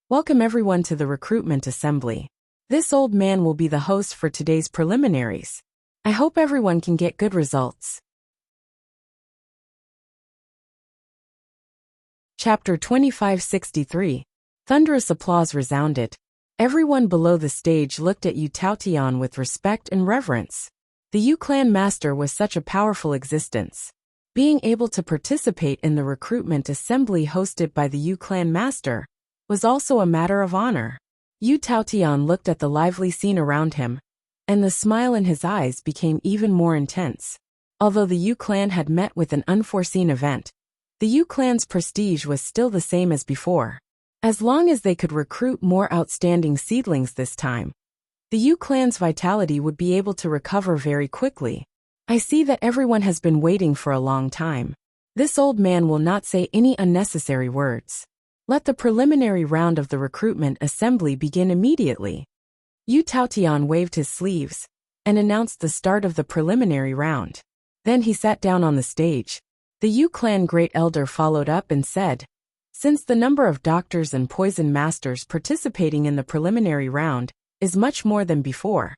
Welcome everyone to the recruitment assembly. This old man will be the host for today's preliminaries. I hope everyone can get good results. Chapter 2563. Thunderous applause resounded. Everyone below the stage looked at Yu Taotian with respect and reverence. The Yu clan master was such a powerful existence. Being able to participate in the recruitment assembly hosted by the Yu clan master was also a matter of honor. Yu Taotian looked at the lively scene around him, and the smile in his eyes became even more intense. Although the Yu clan had met with an unforeseen event, the Yu clan's prestige was still the same as before. As long as they could recruit more outstanding seedlings this time, the Yu clan's vitality would be able to recover very quickly. I see that everyone has been waiting for a long time. This old man will not say any unnecessary words. Let the preliminary round of the recruitment assembly begin immediately. Yu Taotian waved his sleeves and announced the start of the preliminary round. Then he sat down on the stage. The Yu clan great elder followed up and said, "Since the number of doctors and poison masters participating in the preliminary round is much more than before,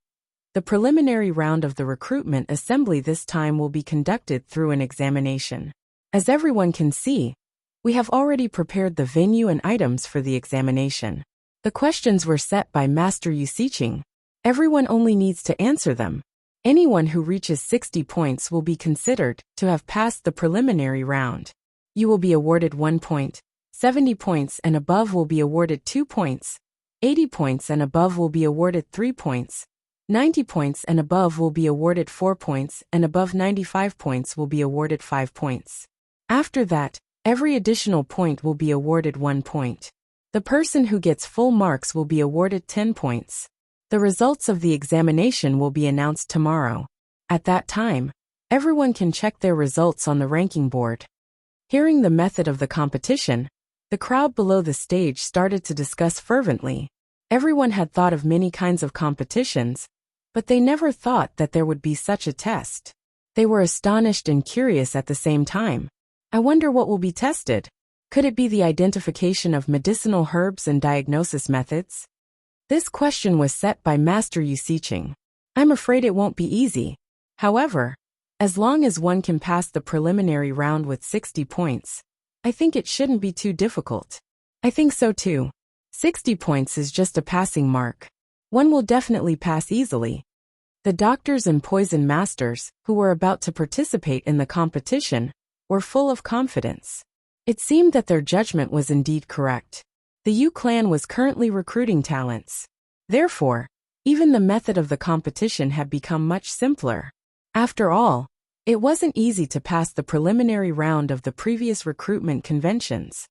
the preliminary round of the recruitment assembly this time will be conducted through an examination. As everyone can see, we have already prepared the venue and items for the examination. The questions were set by Master Yu Siqing. Everyone only needs to answer them. Anyone who reaches 60 points will be considered to have passed the preliminary round. You will be awarded 1 point. 70 points and above will be awarded 2 points. 80 points and above will be awarded 3 points. 90 points and above will be awarded 4 points, and above 95 points will be awarded 5 points. After that, every additional point will be awarded 1 point. The person who gets full marks will be awarded 10 points. The results of the examination will be announced tomorrow. At that time, everyone can check their results on the ranking board." Hearing the method of the competition, the crowd below the stage started to discuss fervently. Everyone had thought of many kinds of competitions, but they never thought that there would be such a test. They were astonished and curious at the same time. I wonder what will be tested. Could it be the identification of medicinal herbs and diagnosis methods? This question was set by Master Yu Siqing. I'm afraid it won't be easy. However, as long as one can pass the preliminary round with 60 points, I think it shouldn't be too difficult. I think so too. 60 points is just a passing mark. One will definitely pass easily. The doctors and poison masters, who were about to participate in the competition, were full of confidence. It seemed that their judgment was indeed correct. The Yu clan was currently recruiting talents. Therefore, even the method of the competition had become much simpler. After all, it wasn't easy to pass the preliminary round of the previous recruitment conventions.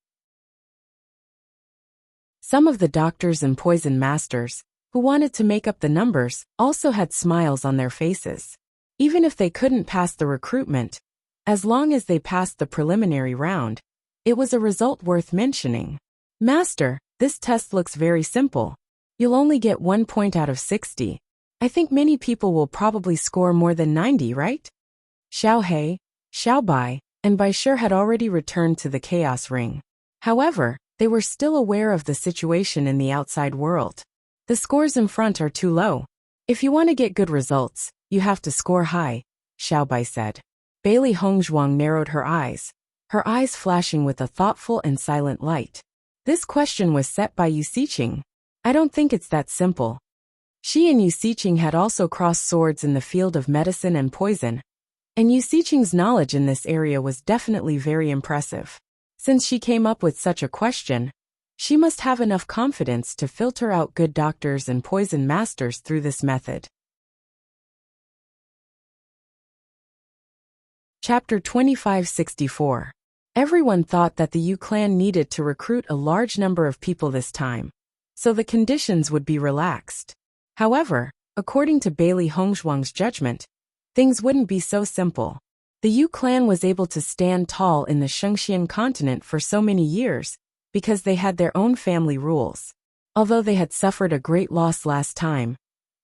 Some of the doctors and poison masters, who wanted to make up the numbers, also had smiles on their faces. Even if they couldn't pass the recruitment, as long as they passed the preliminary round, it was a result worth mentioning. Master, this test looks very simple. You'll only get 1 point out of 60. I think many people will probably score more than 90, right? Xiao He, Xiao Bai, and Bai Shi had already returned to the chaos ring. However, they were still aware of the situation in the outside world. The scores in front are too low. If you want to get good results, you have to score high, Xiao Bai said. Bailey Hongzhuang narrowed her eyes flashing with a thoughtful and silent light. This question was set by Yu Siqing. I don't think it's that simple. She and Yu Siqing had also crossed swords in the field of medicine and poison, and Yu Siqing's knowledge in this area was definitely very impressive. Since she came up with such a question, she must have enough confidence to filter out good doctors and poison masters through this method. Chapter 2564. Everyone thought that the Yu clan needed to recruit a large number of people this time, so the conditions would be relaxed. However, according to Bailey Hongzhuang's judgment, things wouldn't be so simple. The Yu clan was able to stand tall in the Shengxian continent for so many years because they had their own family rules. Although they had suffered a great loss last time,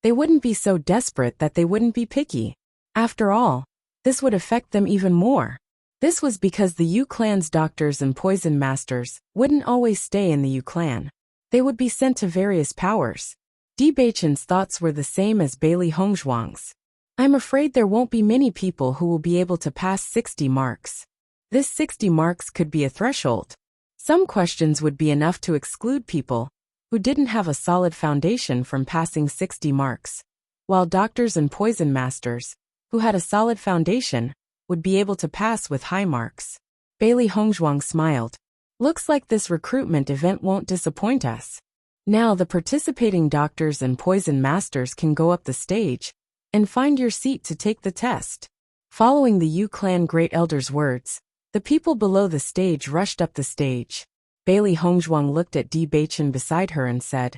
they wouldn't be so desperate that they wouldn't be picky. After all, this would affect them even more. This was because the Yu clan's doctors and poison masters wouldn't always stay in the Yu clan. They would be sent to various powers. Bewitching's thoughts were the same as Bailey Hongzhuang's. I'm afraid there won't be many people who will be able to pass 60 marks. This 60 marks could be a threshold. Some questions would be enough to exclude people who didn't have a solid foundation from passing 60 marks, while doctors and poison masters, who had a solid foundation, would be able to pass with high marks. Bailey Hongzhuang smiled. Looks like this recruitment event won't disappoint us. Now the participating doctors and poison masters can go up the stage and find your seat to take the test. Following the Yu clan great elder's words, the people below the stage rushed up the stage. Bailey Hongzhuang looked at Bewitching beside her and said,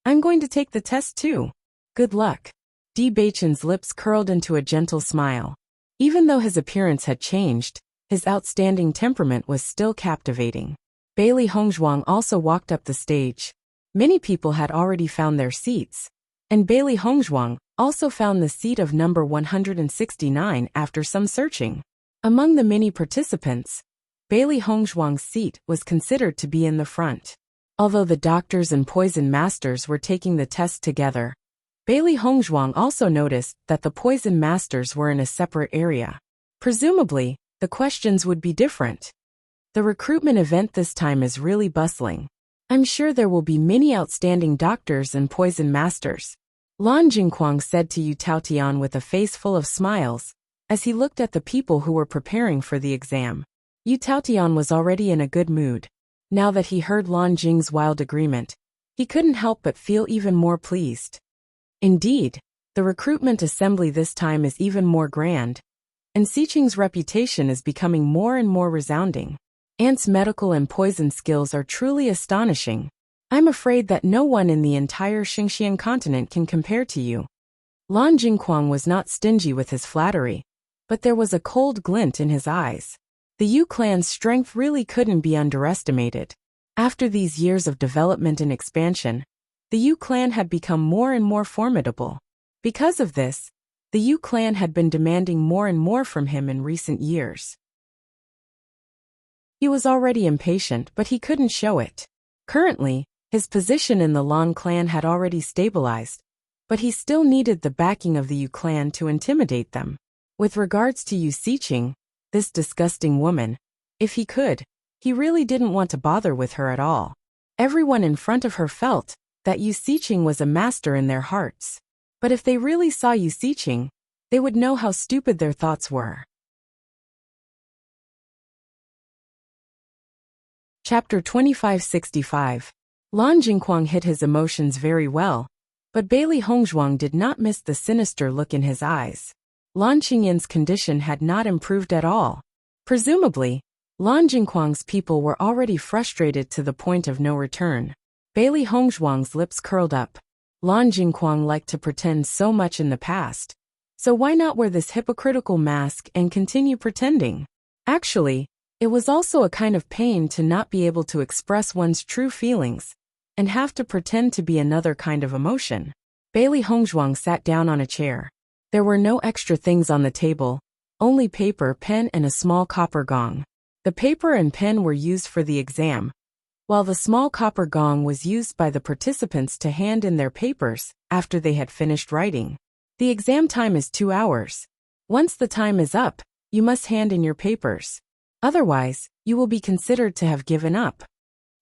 I'm going to take the test too. Good luck. Bewitching's lips curled into a gentle smile. Even though his appearance had changed, his outstanding temperament was still captivating. Bailey Hongzhuang also walked up the stage. Many people had already found their seats, and Bailey Hongzhuang also found the seat of number 169 after some searching. Among the many participants, Bailey Hongzhuang's seat was considered to be in the front. Although the doctors and poison masters were taking the test together, Bailey Hongzhuang also noticed that the poison masters were in a separate area. Presumably, the questions would be different. The recruitment event this time is really bustling. I'm sure there will be many outstanding doctors and poison masters, Lan Jingquang said to Yu Taotian with a face full of smiles, as he looked at the people who were preparing for the exam. Yu Taotian was already in a good mood. Now that he heard Lan Jing's wild agreement, he couldn't help but feel even more pleased. Indeed, the recruitment assembly this time is even more grand, and Siqing's reputation is becoming more and more resounding. Ant's medical and poison skills are truly astonishing. I'm afraid that no one in the entire Shengxian continent can compare to you. Lan Jingquang was not stingy with his flattery, but there was a cold glint in his eyes. The Yu clan's strength really couldn't be underestimated. After these years of development and expansion, the Yu clan had become more and more formidable. Because of this, the Yu clan had been demanding more and more from him in recent years. He was already impatient, but he couldn't show it. Currently, his position in the Lan clan had already stabilized, but he still needed the backing of the Yu clan to intimidate them. With regards to Yu Siqing, this disgusting woman, if he could, he really didn't want to bother with her at all. Everyone in front of her felt that Yu Siqing was a master in their hearts. But if they really saw Yu Siqing, they would know how stupid their thoughts were. Chapter 2565. Lan Jingquang hid his emotions very well, but Bailey Hongzhuang did not miss the sinister look in his eyes. Lan Qingyin's condition had not improved at all. Presumably, Lan Jingquang's people were already frustrated to the point of no return. Bailey Hongzhuang's lips curled up. Lan Jingquang liked to pretend so much in the past, so why not wear this hypocritical mask and continue pretending? Actually, it was also a kind of pain to not be able to express one's true feelings and have to pretend to be another kind of emotion. Bailey Hongzhuang sat down on a chair. There were no extra things on the table, only paper, pen, and a small copper gong. The paper and pen were used for the exam, while the small copper gong was used by the participants to hand in their papers after they had finished writing. The exam time is 2 hours. Once the time is up, you must hand in your papers. Otherwise, you will be considered to have given up.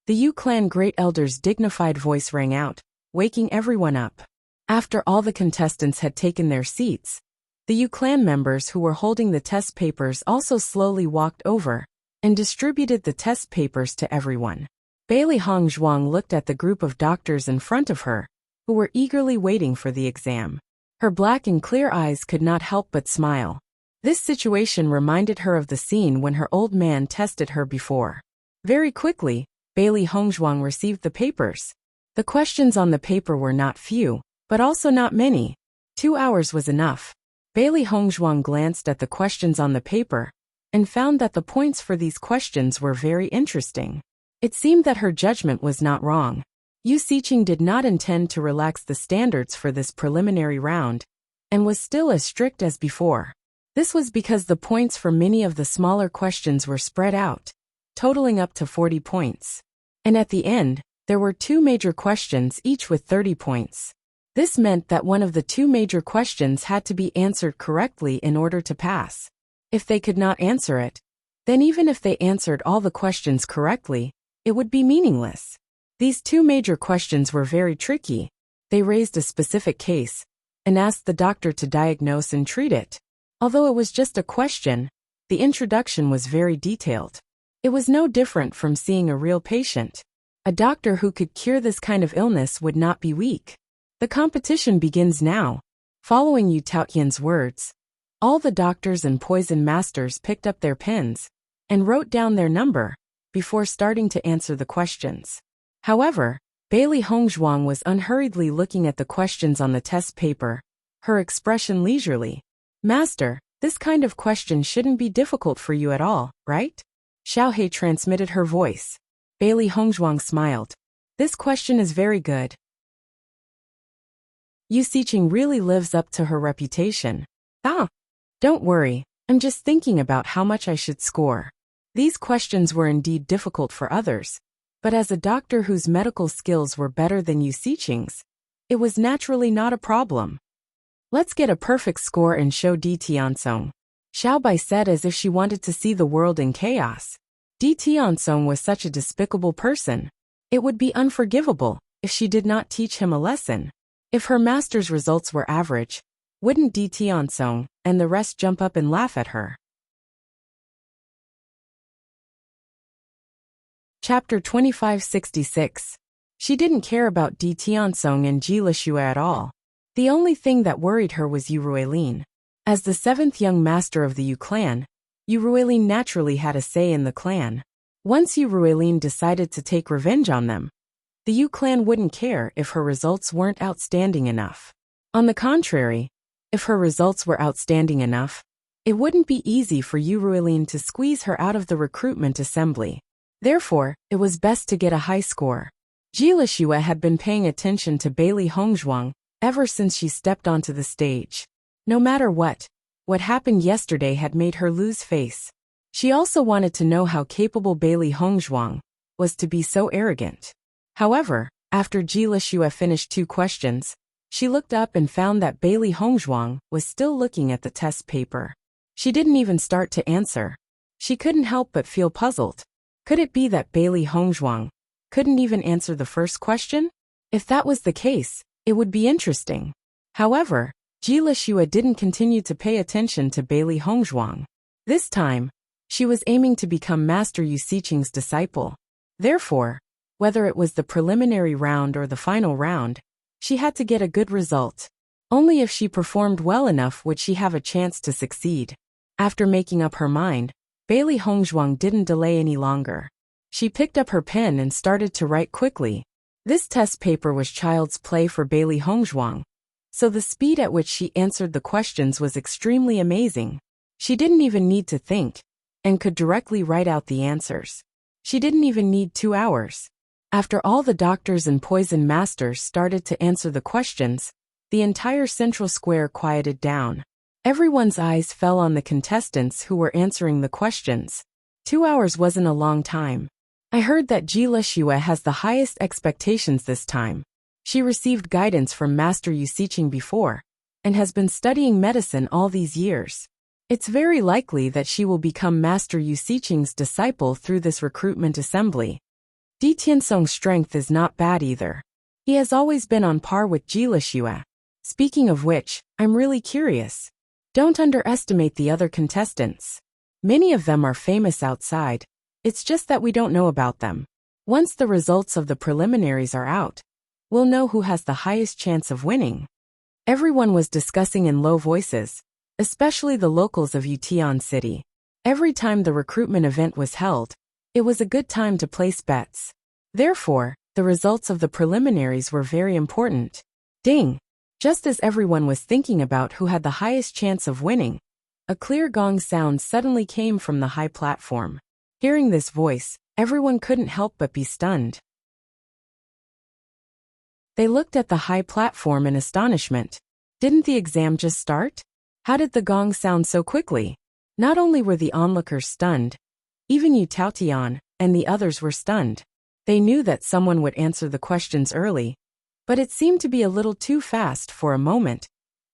The Yu clan great elder's dignified voice rang out, waking everyone up. After all the contestants had taken their seats, the Yu clan members who were holding the test papers also slowly walked over and distributed the test papers to everyone. Bailey Hongzhuang looked at the group of doctors in front of her, who were eagerly waiting for the exam. Her black and clear eyes could not help but smile. This situation reminded her of the scene when her old man tested her before. Very quickly, Bailey Hongzhuang received the papers. The questions on the paper were not few, but also not many. 2 hours was enough. Bailey Hongzhuang glanced at the questions on the paper and found that the points for these questions were very interesting. It seemed that her judgment was not wrong. Yu Xiqing did not intend to relax the standards for this preliminary round and was still as strict as before. This was because the points for many of the smaller questions were spread out, totaling up to 40 points. And at the end, there were 2 major questions each with 30 points. This meant that one of the 2 major questions had to be answered correctly in order to pass. If they could not answer it, then even if they answered all the questions correctly, it would be meaningless. These 2 major questions were very tricky. They raised a specific case and asked the doctor to diagnose and treat it. Although it was just a question, the introduction was very detailed. It was no different from seeing a real patient. A doctor who could cure this kind of illness would not be weak. The competition begins now. Following Yu Taotian's words, all the doctors and poison masters picked up their pens and wrote down their number before starting to answer the questions. However, Bailey Hongzhuang was unhurriedly looking at the questions on the test paper, her expression leisurely. Master, this kind of question shouldn't be difficult for you at all, right? Xiaohe transmitted her voice. Bailey Hongzhuang smiled. This question is very good. Yu Xiqing really lives up to her reputation. Don't worry, I'm just thinking about how much I should score. These questions were indeed difficult for others, but as a doctor whose medical skills were better than Yu Xiqing's, it was naturally not a problem. Let's get a perfect score and show Di Tiansong, Xiao Bai said as if she wanted to see the world in chaos. Di Tiansong was such a despicable person. It would be unforgivable if she did not teach him a lesson. If her master's results were average, wouldn't Di Tiansong and the rest jump up and laugh at her? Chapter 2566. She didn't care about Di Tiansong and Ji Lishue at all. The only thing that worried her was Yu Ruilin. As the 7th young master of the Yu clan, Yu Ruilin naturally had a say in the clan. Once Yu Ruilin decided to take revenge on them, the Yu clan wouldn't care if her results weren't outstanding enough. On the contrary, if her results were outstanding enough, it wouldn't be easy for Yu Ruilin to squeeze her out of the recruitment assembly. Therefore, it was best to get a high score. Ji Lishue had been paying attention to Bailey Hongzhuang ever since she stepped onto the stage. No matter what happened yesterday had made her lose face. She also wanted to know how capable Bailey Hongzhuang was to be so arrogant. However, after Ji Lishue finished 2 questions, she looked up and found that Bailey Hongzhuang was still looking at the test paper. She didn't even start to answer. She couldn't help but feel puzzled. Could it be that Bailey Hongzhuang couldn't even answer the first question? If that was the case, it would be interesting. However, Ji Lishue didn't continue to pay attention to Bailey Hongzhuang. This time, she was aiming to become Master Yu Xiqing's disciple. Therefore, whether it was the preliminary round or the final round, she had to get a good result. Only if she performed well enough would she have a chance to succeed. After making up her mind, Bailey Hongzhuang didn't delay any longer. She picked up her pen and started to write quickly. This test paper was child's play for Bailey Hongzhuang, so the speed at which she answered the questions was extremely amazing. She didn't even need to think, and could directly write out the answers. She didn't even need 2 hours. After all the doctors and poison masters started to answer the questions, the entire central square quieted down. Everyone's eyes fell on the contestants who were answering the questions. 2 hours wasn't a long time. I heard that Ji Lexue has the highest expectations this time. She received guidance from Master Wuxia before, and has been studying medicine all these years. It's very likely that she will become Master Wuxia's disciple through this recruitment assembly. Di Tiansong's strength is not bad either. He has always been on par with Ji Lexue. Speaking of which, I'm really curious. Don't underestimate the other contestants. Many of them are famous outside. It's just that we don't know about them. Once the results of the preliminaries are out, we'll know who has the highest chance of winning. Everyone was discussing in low voices, especially the locals of Yutian City. Every time the recruitment event was held, it was a good time to place bets. Therefore, the results of the preliminaries were very important. Ding! Just as everyone was thinking about who had the highest chance of winning, a clear gong sound suddenly came from the high platform. Hearing this voice, everyone couldn't help but be stunned. They looked at the high platform in astonishment. Didn't the exam just start? How did the gong sound so quickly? Not only were the onlookers stunned, even Yu Taotian and the others were stunned. They knew that someone would answer the questions early, but it seemed to be a little too fast for a moment.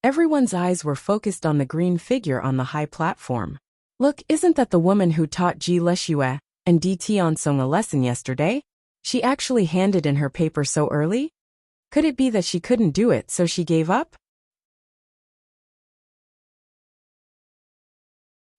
Everyone's eyes were focused on the green figure on the high platform. Look, isn't that the woman who taught Ji Lexue and Di Tiansong a lesson yesterday? She actually handed in her paper so early? Could it be that she couldn't do it so she gave up?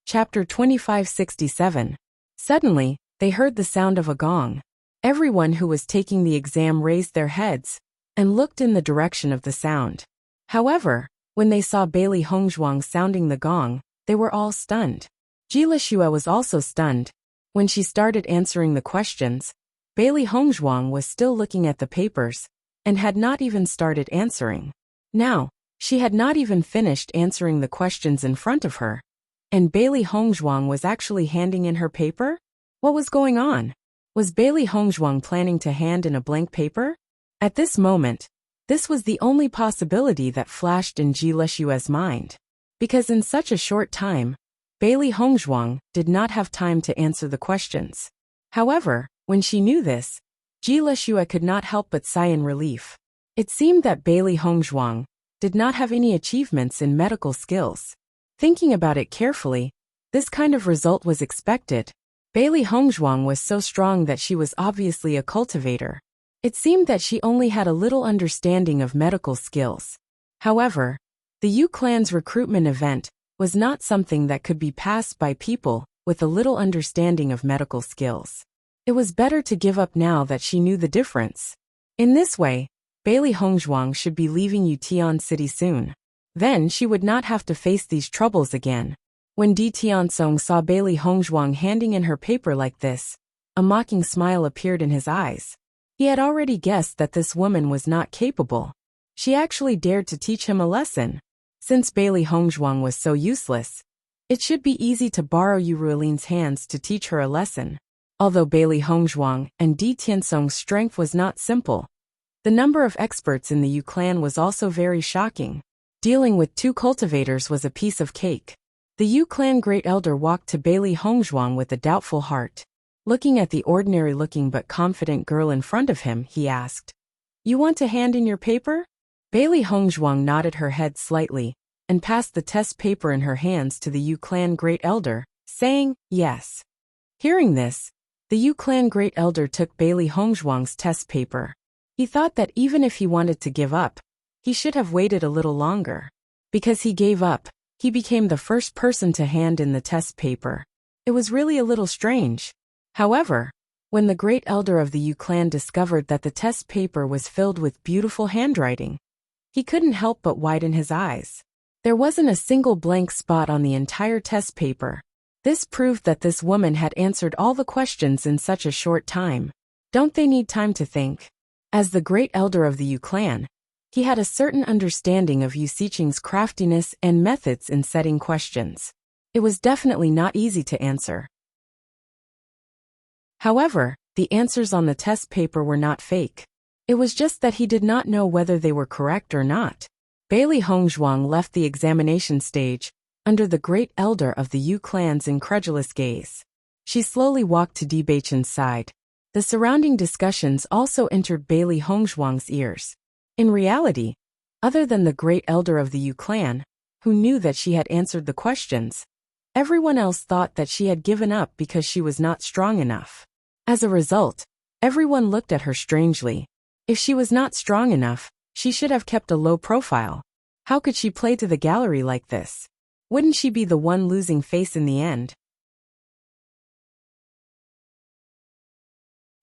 Chapter 2567. Suddenly, they heard the sound of a gong. Everyone who was taking the exam raised their heads and looked in the direction of the sound. However, when they saw Bailey Hongzhuang sounding the gong, they were all stunned. Ji Lexue was also stunned. When she started answering the questions, Bailey Hongzhuang was still looking at the papers and had not even started answering. Now, she had not even finished answering the questions in front of her, and Bailey Hongzhuang was actually handing in her paper? What was going on? Was Bailey Hongzhuang planning to hand in a blank paper? At this moment, this was the only possibility that flashed in Ji Lexue's mind. Because in such a short time, Bailey Hongzhuang did not have time to answer the questions. However, when she knew this, Ji Lexue could not help but sigh in relief. It seemed that Bailey Hongzhuang did not have any achievements in medical skills. Thinking about it carefully, this kind of result was expected. Bailey Hongzhuang was so strong that she was obviously a cultivator. It seemed that she only had a little understanding of medical skills. However, the Yu clan's recruitment event was not something that could be passed by people with a little understanding of medical skills. It was better to give up now that she knew the difference. In this way, Bailey Hongzhuang should be leaving Yutian City soon. Then she would not have to face these troubles again. When Di Tiansong saw Bailey Hongzhuang handing in her paper like this, a mocking smile appeared in his eyes. He had already guessed that this woman was not capable. She actually dared to teach him a lesson. Since Bailey Hongzhuang was so useless, it should be easy to borrow Yu Ruolin's hands to teach her a lesson. Although Bailey Hongzhuang and Di Tiansong's strength was not simple, the number of experts in the Yu clan was also very shocking. Dealing with 2 cultivators was a piece of cake. The Yu clan great elder walked to Bailey Hongzhuang with a doubtful heart. Looking at the ordinary-looking but confident girl in front of him, he asked, "You want to hand in your paper?" Bailey Hongzhuang nodded her head slightly and passed the test paper in her hands to the Yu clan great elder, saying, "Yes." Hearing this, the Yu clan great elder took Bailey Hongzhuang's test paper. He thought that even if he wanted to give up, he should have waited a little longer. Because he gave up, he became the first person to hand in the test paper. It was really a little strange. However, When the great elder of the Yu clan discovered that the test paper was filled with beautiful handwriting, he couldn't help but widen his eyes. There wasn't a single blank spot on the entire test paper. This proved that this woman had answered all the questions in such a short time. Don't they need time to think? As the great elder of the Yu clan, he had a certain understanding of Yu Siqing's craftiness and methods in setting questions. It was definitely not easy to answer. However, the answers on the test paper were not fake. It was just that he did not know whether they were correct or not. Bailey Hongzhuang left the examination stage, under the great elder of the Yu clan's incredulous gaze. She slowly walked to Bewitching's side. The surrounding discussions also entered Bailey Hongzhuang's ears. In reality, other than the great elder of the Yu clan, who knew that she had answered the questions, everyone else thought that she had given up because she was not strong enough. As a result, everyone looked at her strangely. If she was not strong enough, she should have kept a low profile. How could she play to the gallery like this? Wouldn't she be the one losing face in the end?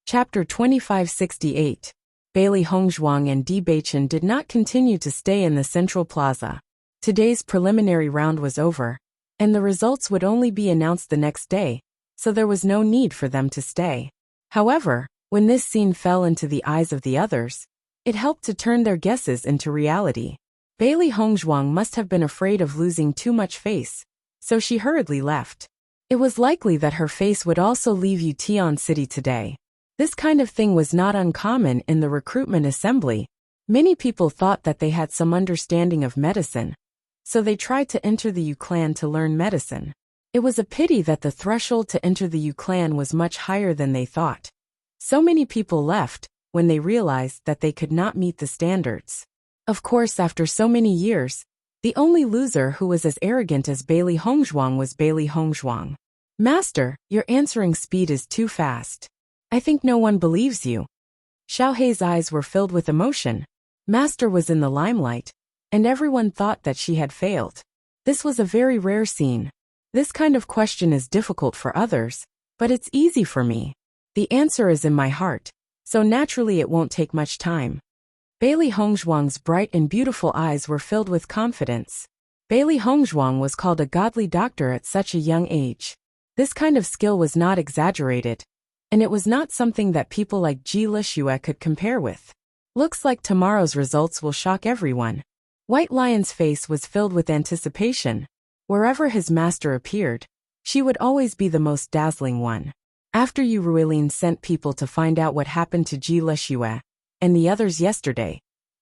Chapter 2568. Bailey Hongzhuang and Bewitching did not continue to stay in the central plaza. Today's preliminary round was over, and the results would only be announced the next day, so there was no need for them to stay. However, when this scene fell into the eyes of the others, it helped to turn their guesses into reality. Bailey Hongzhuang must have been afraid of losing too much face, so she hurriedly left. It was likely that her face would also leave Yutian City today. This kind of thing was not uncommon in the recruitment assembly. Many people thought that they had some understanding of medicine, so they tried to enter the Yu clan to learn medicine. It was a pity that the threshold to enter the Yu clan was much higher than they thought. So many people left when they realized that they could not meet the standards. Of course, after so many years, the only loser who was as arrogant as Bailey Hongzhuang was Bailey Hongzhuang. Master, your answering speed is too fast. I think no one believes you. Xiaohei's eyes were filled with emotion. Master was in the limelight, and everyone thought that she had failed. This was a very rare scene. This kind of question is difficult for others, but it's easy for me. The answer is in my heart, so naturally it won't take much time. Bailey Hongzhuang's bright and beautiful eyes were filled with confidence. Bailey Hongzhuang was called a godly doctor at such a young age. This kind of skill was not exaggerated, and it was not something that people like Ji Lixue could compare with. Looks like tomorrow's results will shock everyone. White Lion's face was filled with anticipation. Wherever his master appeared, she would always be the most dazzling one. After Yu Ruilin sent people to find out what happened to Ji Lixue and the others yesterday,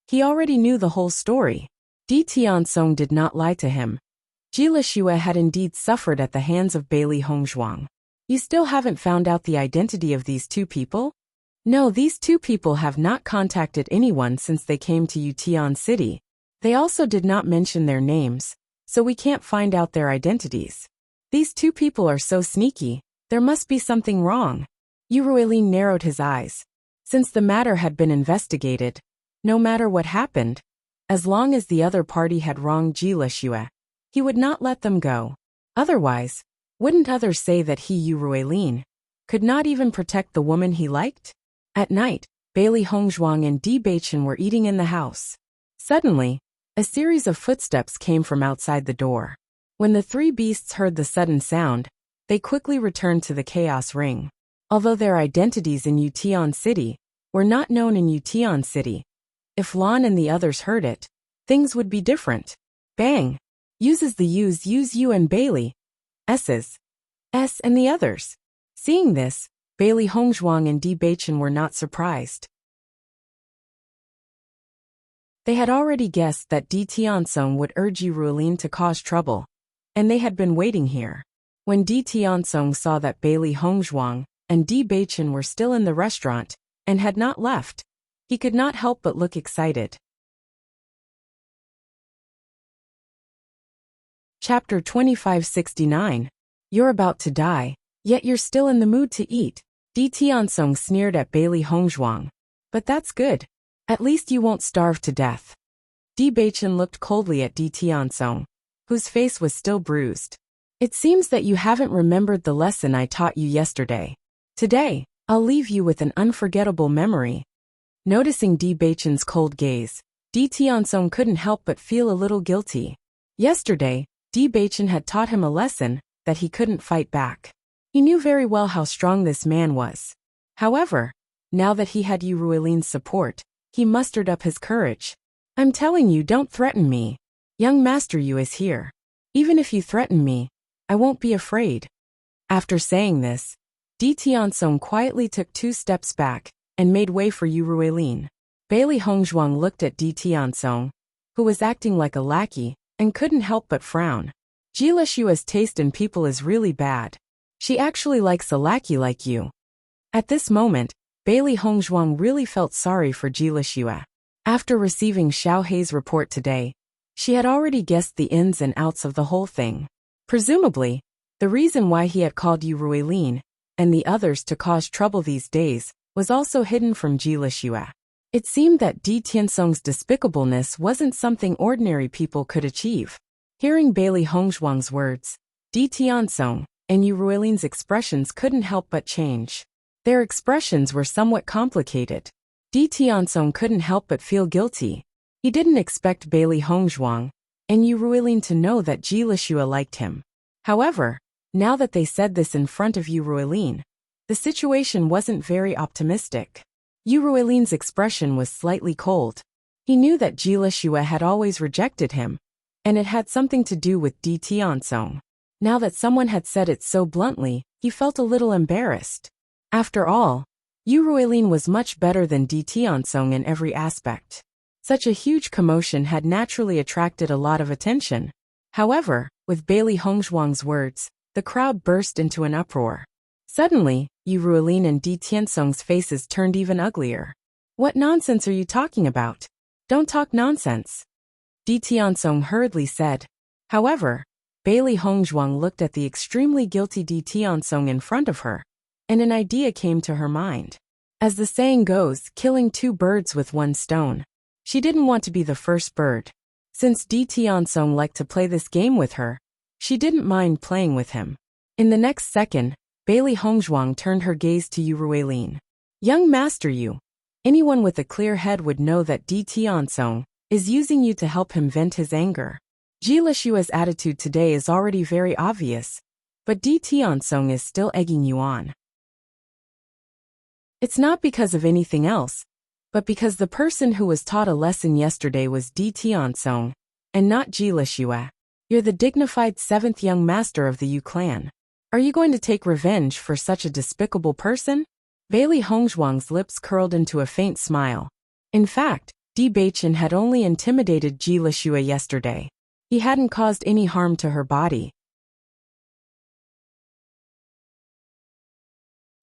he already knew the whole story. Di Tiansong did not lie to him. Ji Lixue had indeed suffered at the hands of Bailey Hongzhuang. You still haven't found out the identity of these two people? No, these two people have not contacted anyone since they came to Yutian City. They also did not mention their names, so we can't find out their identities. These two people are so sneaky, there must be something wrong. Yu Ruilin narrowed his eyes. Since the matter had been investigated, no matter what happened, as long as the other party had wronged Ji Lixue, he would not let them go. Otherwise, wouldn't others say that he, Yu Ruilin, could not even protect the woman he liked? At night, Bailey Hongzhuang and Bewitching were eating in the house. Suddenly, a series of footsteps came from outside the door. When the three beasts heard the sudden sound, they quickly returned to the chaos ring. Although their identities in Yutian City were not known in Yutian City, if Lan and the others heard it, things would be different. Bang! Uses the U's use you and Bailey. S's. S and the others. Seeing this, Bailey Hongzhuang and Bewitching were not surprised. They had already guessed that Di Tiansong would urge Yu Ruilin to cause trouble, and they had been waiting here. When Di Tiansong saw that Bailey Hongzhuang and Bewitching were still in the restaurant and had not left, he could not help but look excited. Chapter 2569. You're about to die, yet you're still in the mood to eat. Di Tiansong sneered at Bailey Hongzhuang. But that's good. At least you won't starve to death. Bewitching looked coldly at Di Tiansong, whose face was still bruised. It seems that you haven't remembered the lesson I taught you yesterday. Today, I'll leave you with an unforgettable memory. Noticing Di Baichen's cold gaze, Di Tiansong couldn't help but feel a little guilty. Yesterday, Di Baichen had taught him a lesson that he couldn't fight back. He knew very well how strong this man was. However, now that he had Yu Ruilin's support, he mustered up his courage. I'm telling you, don't threaten me. Young Master Yu is here. Even if you threaten me, I won't be afraid. After saying this, Di Tiansong quietly took 2 steps back and made way for Yu Ruilin. Bailey Hongzhuang looked at Di Tiansong, who was acting like a lackey, and couldn't help but frown. Jila Shua's taste in people is really bad. She actually likes a lackey like you. At this moment, Bailey Hongzhuang really felt sorry for Jila Shua. After receiving Xiao Hei's report today, she had already guessed the ins and outs of the whole thing. Presumably, the reason why he had called Yu Ruilin and the others to cause trouble these days was also hidden from Jila Shua. It seemed that Di Tiansong's despicableness wasn't something ordinary people could achieve. Hearing Bailey Hongzhuang's words, Di Tiansong and Yu Ruilin's expressions couldn't help but change. Their expressions were somewhat complicated. Di Tiansong couldn't help but feel guilty. He didn't expect Bailey Hongzhuang and Yu Ruilin to know that Jila Shua liked him. However, now that they said this in front of Yu Ruilin, the situation wasn't very optimistic. Yu Ruilin's expression was slightly cold. He knew that Jila Shua had always rejected him, and it had something to do with Di Tiansong. Now that someone had said it so bluntly, he felt a little embarrassed. After all, Yu Ruilin was much better than Di Tiansong in every aspect. Such a huge commotion had naturally attracted a lot of attention. However, with Bailey Hongzhuang's words, the crowd burst into an uproar. Suddenly, Yu Ruilin and Di Tiansong's faces turned even uglier. What nonsense are you talking about? Don't talk nonsense, Di Tiansong hurriedly said. However, Bailey Hongzhuang looked at the extremely guilty Di Tiansong in front of her, and an idea came to her mind. As the saying goes, killing 2 birds with 1 stone. She didn't want to be the first bird. Since Di Tiansong liked to play this game with her, she didn't mind playing with him. In the next second, Bailey Hongzhuang turned her gaze to Yu Ruilin. Young Master Yu, anyone with a clear head would know that Di Tiansong is using you to help him vent his anger. Jila Shua's attitude today is already very obvious, but Di Tiansong is still egging you on. It's not because of anything else, but because the person who was taught a lesson yesterday was Di Tiansong, and not Jila Shua. You're the dignified 7th young master of the Yu clan. Are you going to take revenge for such a despicable person? Bailey Hongzhuang's lips curled into a faint smile. In fact, Di Baichen had only intimidated Jila Shua yesterday. He hadn't caused any harm to her body.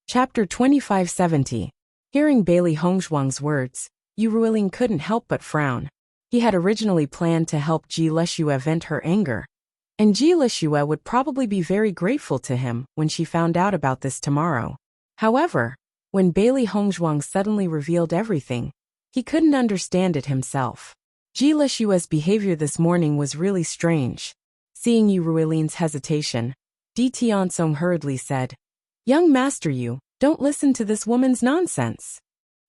Chapter 2570. Hearing Bailey Hongzhuang's words, Yu Ruilin couldn't help but frown. He had originally planned to help Jila Shua vent her anger, and Jila Shua would probably be very grateful to him when she found out about this tomorrow. However, when Bailey Hongzhuang suddenly revealed everything, he couldn't understand it himself. Jila Shua's behavior this morning was really strange. Seeing Yu Ruilin's hesitation, Di Tiansong hurriedly said, Young Master Yu, don't listen to this woman's nonsense.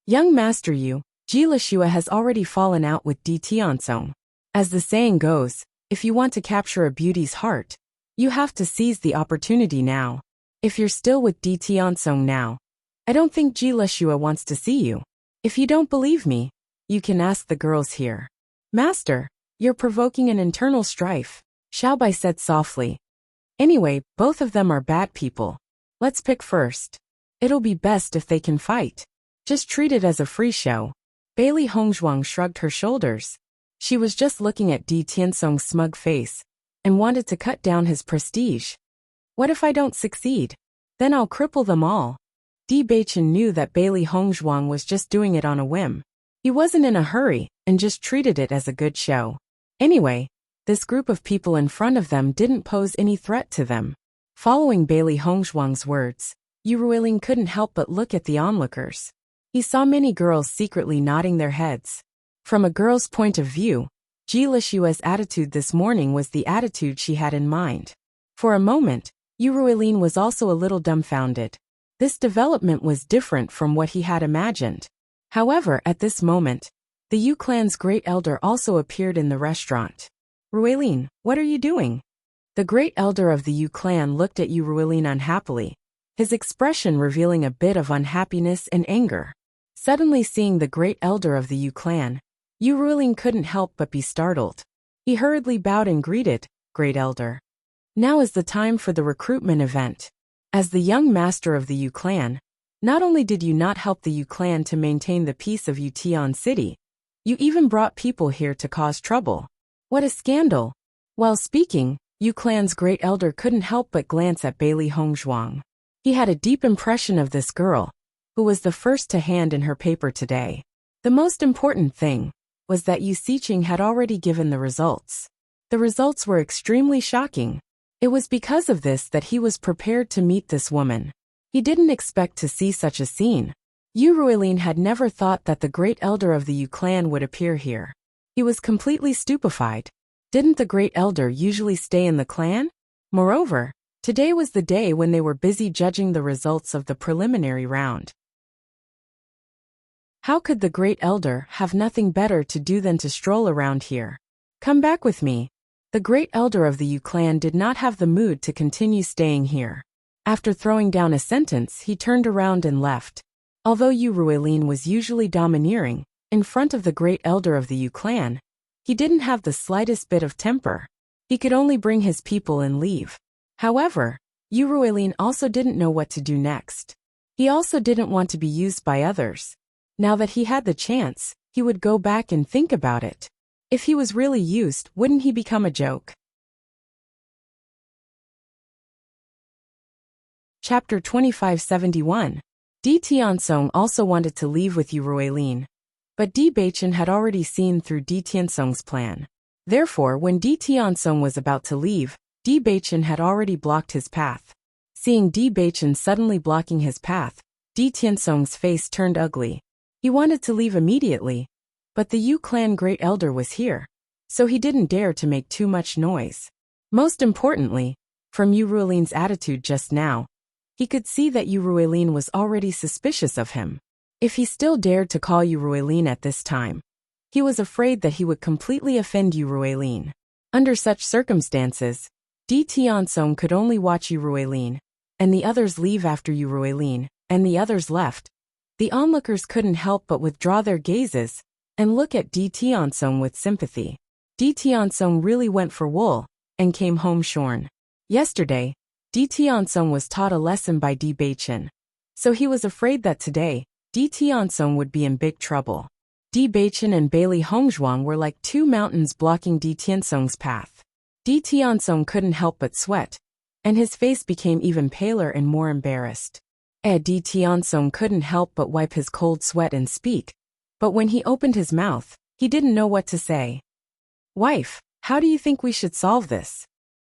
Young Master Yu, Jila Shua has already fallen out with Di Tiansong. As the saying goes, if you want to capture a beauty's heart, you have to seize the opportunity now. If you're still with Di Tiansong now, I don't think Jila Shua wants to see you. If you don't believe me, you can ask the girls here. Master, you're provoking an internal strife, Xiaobai said softly. Anyway, both of them are bad people. Let's pick first. It'll be best if they can fight. Just treat it as a free show. Bailey Hongzhuang shrugged her shoulders. She was just looking at Di Tiansong's smug face and wanted to cut down his prestige. What if I don't succeed? Then I'll cripple them all. Di Baichen knew that Bailey Hongzhuang was just doing it on a whim. He wasn't in a hurry and just treated it as a good show. Anyway, this group of people in front of them didn't pose any threat to them. Following Bailey Hongzhuang's words, Yu Ruilin couldn't help but look at the onlookers. He saw many girls secretly nodding their heads. From a girl's point of view, Jila Shua's attitude this morning was the attitude she had in mind. For a moment, Yu Ruilin was also a little dumbfounded. This development was different from what he had imagined. However, at this moment, the Yu clan's great elder also appeared in the restaurant. Ruilin, what are you doing? The great elder of the Yu clan looked at Yu Ruilin unhappily, his expression revealing a bit of unhappiness and anger. Suddenly seeing the great elder of the Yu clan, Yu Ruilin couldn't help but be startled. He hurriedly bowed and greeted, Great Elder. Now is the time for the recruitment event. As the young master of the Yu clan, not only did you not help the Yu clan to maintain the peace of Yutian City, you even brought people here to cause trouble. What a scandal! While speaking, Yu clan's great elder couldn't help but glance at Bailey Hongzhuang. He had a deep impression of this girl, who was the first to hand in her paper today. The most important thing was that Yu Siqing had already given the results. The results were extremely shocking. It was because of this that he was prepared to meet this woman. He didn't expect to see such a scene. Yu Ruilin had never thought that the great elder of the Yu clan would appear here. He was completely stupefied. Didn't the great elder usually stay in the clan? Moreover, today was the day when they were busy judging the results of the preliminary round. How could the great elder have nothing better to do than to stroll around here? Come back with me. The great elder of the Yu clan did not have the mood to continue staying here. After throwing down a sentence, he turned around and left. Although Yu Ruilin was usually domineering, in front of the great elder of the Yu clan, he didn't have the slightest bit of temper. He could only bring his people and leave. However, Yu Ruilin also didn't know what to do next. He also didn't want to be used by others. Now that he had the chance, he would go back and think about it. If he was really used, wouldn't he become a joke? Chapter 2571. Di Tiansong also wanted to leave with Yu Ruilin, but Di Beichen had already seen through Di Tiansong's plan. Therefore, when Di Tiansong was about to leave, Di Beichen had already blocked his path. Seeing Di Beichen suddenly blocking his path, Di Tiansong's face turned ugly. He wanted to leave immediately, but the Yu clan great elder was here, so he didn't dare to make too much noise. Most importantly, from Yu Ruilin's attitude just now, he could see that Yu Ruilin was already suspicious of him. If he still dared to call Yu Ruilin at this time, he was afraid that he would completely offend Yu Ruilin. Under such circumstances, Di Tiansong could only watch Yu Ruilin, and the others leave after Yu Ruilin, and the others left. The onlookers couldn't help but withdraw their gazes and look at Di Tiansong with sympathy. Di Tiansong really went for wool and came home shorn. Yesterday, Di Tiansong was taught a lesson by Di Beichen, so he was afraid that today, Di Tiansong would be in big trouble. Di Beichen and Bailey Hongzhuang were like two mountains blocking Di Tiansong's path. Di Tiansong couldn't help but sweat, and his face became even paler and more embarrassed. Di Tiansong couldn't help but wipe his cold sweat and speak, but when he opened his mouth, he didn't know what to say. Wife, how do you think we should solve this?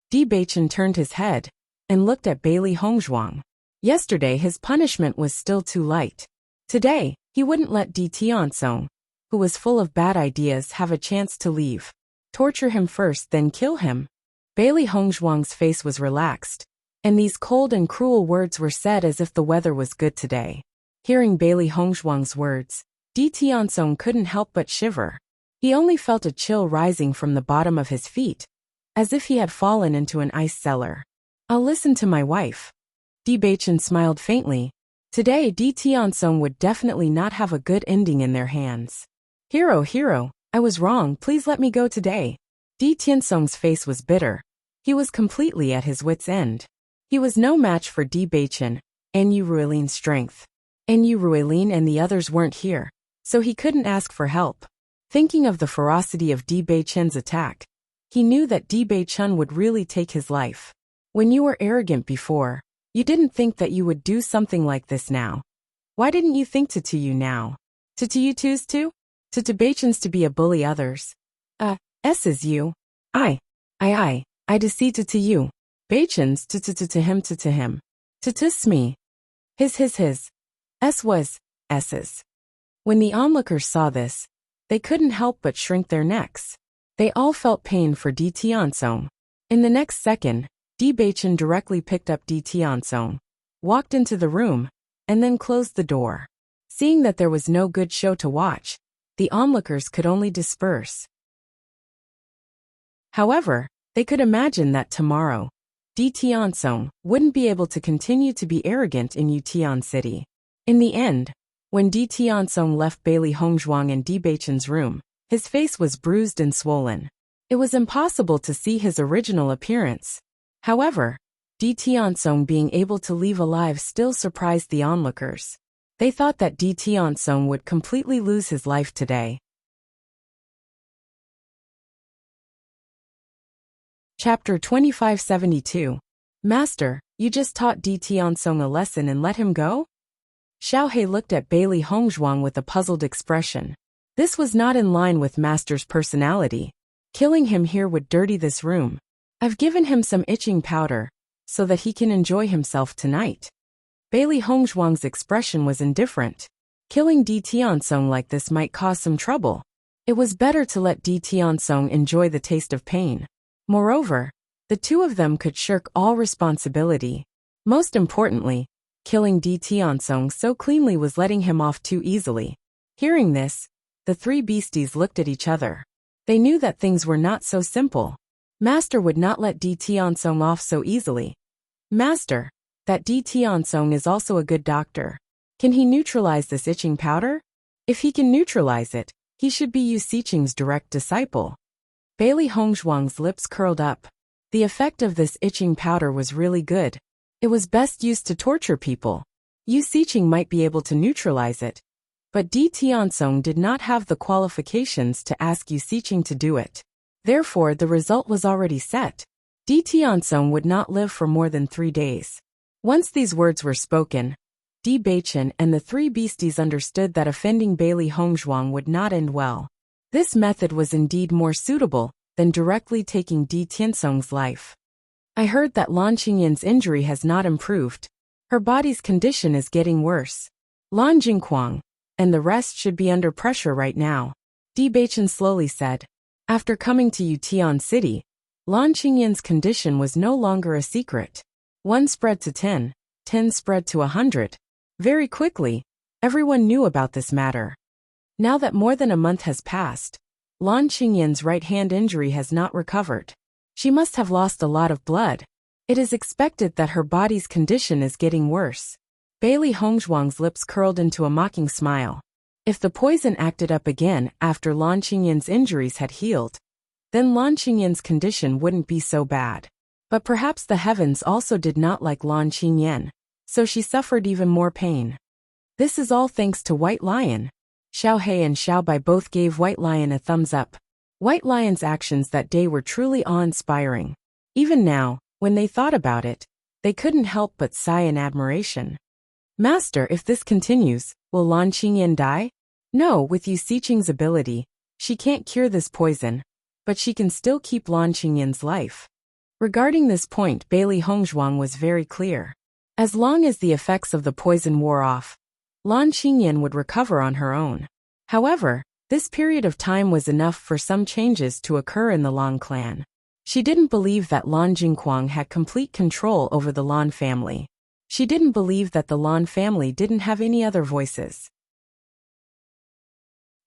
Di Beichen turned his head and looked at Bailey Hongzhuang. Yesterday his punishment was still too light. Today, he wouldn't let Di Tiansong, who was full of bad ideas, have a chance to leave. Torture him first, then kill him. Bailey Hongzhuang's face was relaxed, and these cold and cruel words were said as if the weather was good today. Hearing Bailey Hongzhuang's words, Di Tiansong couldn't help but shiver. He only felt a chill rising from the bottom of his feet, as if he had fallen into an ice cellar. I'll listen to my wife. Di Beichen smiled faintly. Today Di Tiansong would definitely not have a good ending in their hands. Hero, I was wrong, please let me go today. Di Tiansong's face was bitter. He was completely at his wit's end. He was no match for Di Beichen and Yu Ruilin's strength. And Yu Ruilin and the others weren't here, so he couldn't ask for help. Thinking of the ferocity of Di Beichen's attack, he knew that Di Beichen would really take his life. When you were arrogant before, you didn't think that you would do something like this now. Why didn't you think to you now? To you two's too? To Beichen's to be a bully others. S is you. I deceive to you. Beichen's to him to him. To me. His. S was S's. When the onlookers saw this, they couldn't help but shrink their necks. They all felt pain for Di Tiansong. In the next second, Di Beichen directly picked up Di Tiansong, walked into the room, and then closed the door. Seeing that there was no good show to watch, the onlookers could only disperse. However, they could imagine that tomorrow, Di Tiansong wouldn't be able to continue to be arrogant in Yutian City. In the end, when Di Tiansong left Bailey Hongzhuang and Di Beichen's room, his face was bruised and swollen. It was impossible to see his original appearance. However, Di Tiansong being able to leave alive still surprised the onlookers. They thought that Di Tiansong would completely lose his life today. Chapter 2572. Master, you just taught Di Tiansong a lesson and let him go? Xiaohe looked at Bailey Hongzhuang with a puzzled expression. This was not in line with Master's personality. Killing him here would dirty this room. I've given him some itching powder, so that he can enjoy himself tonight. Bailey Hongzhuang's expression was indifferent. Killing Di Tiansong like this might cause some trouble. It was better to let Di Tiansong enjoy the taste of pain. Moreover, the two of them could shirk all responsibility. Most importantly, killing Di Tiansong so cleanly was letting him off too easily. Hearing this, the three beasties looked at each other. They knew that things were not so simple. Master would not let Di Tiansong off so easily. Master, that Di Tiansong is also a good doctor. Can he neutralize this itching powder? If he can neutralize it, he should be Yu Siqing's direct disciple. Bailey Hongzhuang's lips curled up. The effect of this itching powder was really good. It was best used to torture people. Yu Siqing might be able to neutralize it. But Di Tiansong did not have the qualifications to ask Yu Siqing to do it. Therefore, the result was already set. Di Tiansong would not live for more than 3 days. Once these words were spoken, Di Beichen and the three beasties understood that offending Bailey Hongzhuang would not end well. This method was indeed more suitable than directly taking Di Tiansong's life. I heard that Lan Qingyin's injury has not improved. Her body's condition is getting worse. Lan Jingquang and the rest should be under pressure right now, Di Beichen slowly said. After coming to Yutian City, Lan Qingyin's condition was no longer a secret. 1 spread to 10, 10 spread to 100. Very quickly, everyone knew about this matter. Now that more than a month has passed, Lan Qingyin's right-hand injury has not recovered. She must have lost a lot of blood. It is expected that her body's condition is getting worse. Bailey Hongzhuang's lips curled into a mocking smile. If the poison acted up again after Lan Qingyin's injuries had healed, then Lan Qingyin's condition wouldn't be so bad. But perhaps the heavens also did not like Lan Qingyin, so she suffered even more pain. This is all thanks to White Lion. Xiaohe and Xiaobai both gave White Lion a thumbs up. White Lion's actions that day were truly awe-inspiring. Even now, when they thought about it, they couldn't help but sigh in admiration. Master, if this continues, will Lan Qingyin die? No, with Yu Siqing's ability, she can't cure this poison, but she can still keep Lan Qingyin's life. Regarding this point, Bailey Hongzhuang was very clear. As long as the effects of the poison wore off, Lan Qingyin would recover on her own. However, this period of time was enough for some changes to occur in the Lan clan. She didn't believe that Lan Jingquang had complete control over the Lan family. She didn't believe that the Lan family didn't have any other voices.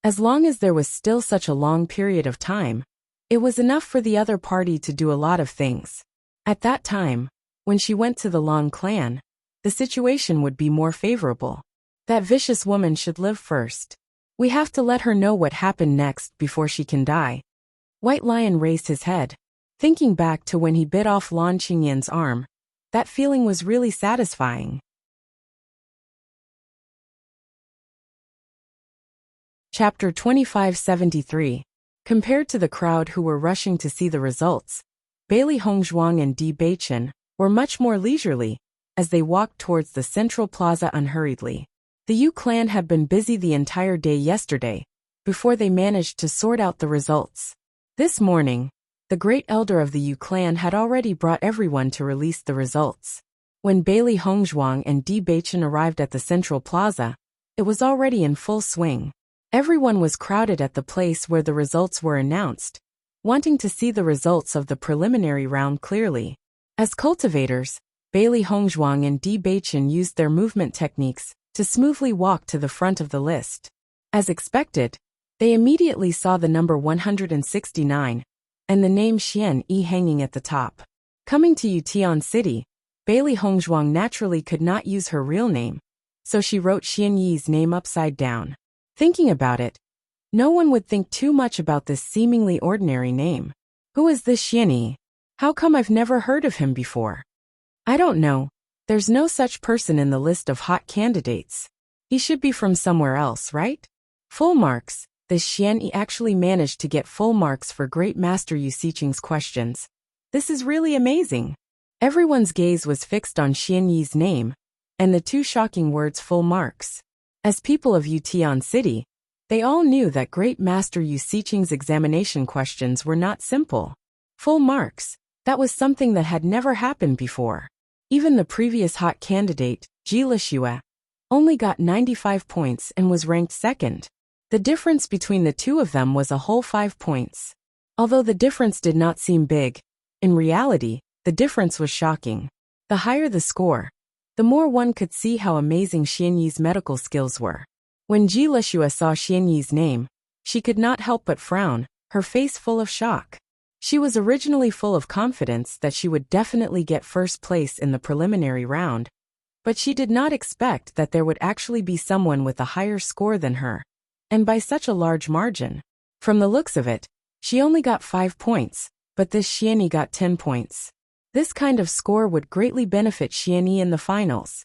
As long as there was still such a long period of time, it was enough for the other party to do a lot of things. At that time, when she went to the Lan clan, the situation would be more favorable. That vicious woman should live first. We have to let her know what happened next before she can die. White Lion raised his head. Thinking back to when he bit off Lan Qingyin's arm, that feeling was really satisfying. Chapter 2573. Compared to the crowd who were rushing to see the results, Bailey Hongzhuang and Di Beichen were much more leisurely, as they walked towards the central plaza unhurriedly. The Yu clan had been busy the entire day yesterday, before they managed to sort out the results. This morning, the great elder of the Yu clan had already brought everyone to release the results. When Bailey Hongzhuang and Di Beichen arrived at the central plaza, it was already in full swing. Everyone was crowded at the place where the results were announced, wanting to see the results of the preliminary round clearly. As cultivators, Bailey Hongzhuang and Di Beichen used their movement techniques to smoothly walk to the front of the list. As expected, they immediately saw the number 169 and the name Xian Yi hanging at the top. Coming to Yutian City, Bailey Hongzhuang naturally could not use her real name, so she wrote Xian Yi's name upside down. Thinking about it, no one would think too much about this seemingly ordinary name. Who is this Xian Yi? How come I've never heard of him before? I don't know. There's no such person in the list of hot candidates. He should be from somewhere else, right? Full marks. This Xian Yi actually managed to get full marks for Great Master Yu Xiqing's questions. This is really amazing. Everyone's gaze was fixed on Xian Yi's name, and the two shocking words full marks. As people of Yutian City, they all knew that Great Master Yu Xiqing's examination questions were not simple. Full marks. That was something that had never happened before. Even the previous hot candidate, Ji Lixue, only got 95 points and was ranked second. The difference between the two of them was a whole 5 points. Although the difference did not seem big, in reality, the difference was shocking. The higher the score, the more one could see how amazing Xian Yi's medical skills were. When Ji Lixue saw Xian Yi's name, she could not help but frown, her face full of shock. She was originally full of confidence that she would definitely get first place in the preliminary round, but she did not expect that there would actually be someone with a higher score than her, and by such a large margin. From the looks of it, she only got 5 points, but this Xian Yi got 10 points. This kind of score would greatly benefit Xian Yi in the finals.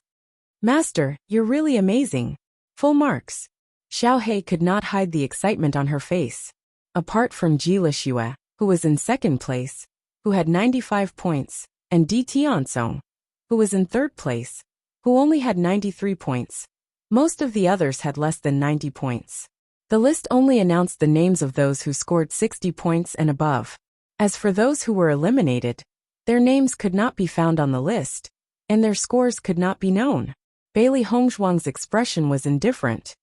Master, you're really amazing. Full marks. Xiao He could not hide the excitement on her face. Apart from Ji Lixue, who was in second place, who had 95 points, and Di Tianzong, who was in third place, who only had 93 points. Most of the others had less than 90 points. The list only announced the names of those who scored 60 points and above. As for those who were eliminated, their names could not be found on the list, and their scores could not be known. Bailey Hongzhuang's expression was indifferent.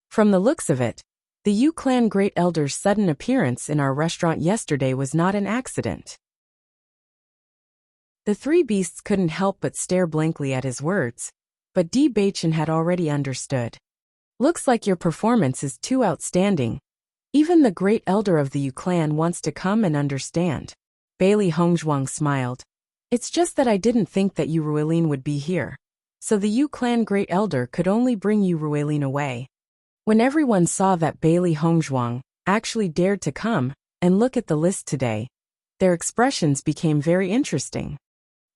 From the looks of it, the Yu clan Great Elder's sudden appearance in our restaurant yesterday was not an accident. The three beasts couldn't help but stare blankly at his words, but Di Beichen had already understood. Looks like your performance is too outstanding. Even the Great Elder of the Yu clan wants to come and understand. Bailey Hongzhuang smiled. It's just that I didn't think that Yu Ruilin would be here. So the Yu clan Great Elder could only bring Yu Ruilin away. When everyone saw that Bailey Hongzhuang actually dared to come and look at the list today, their expressions became very interesting.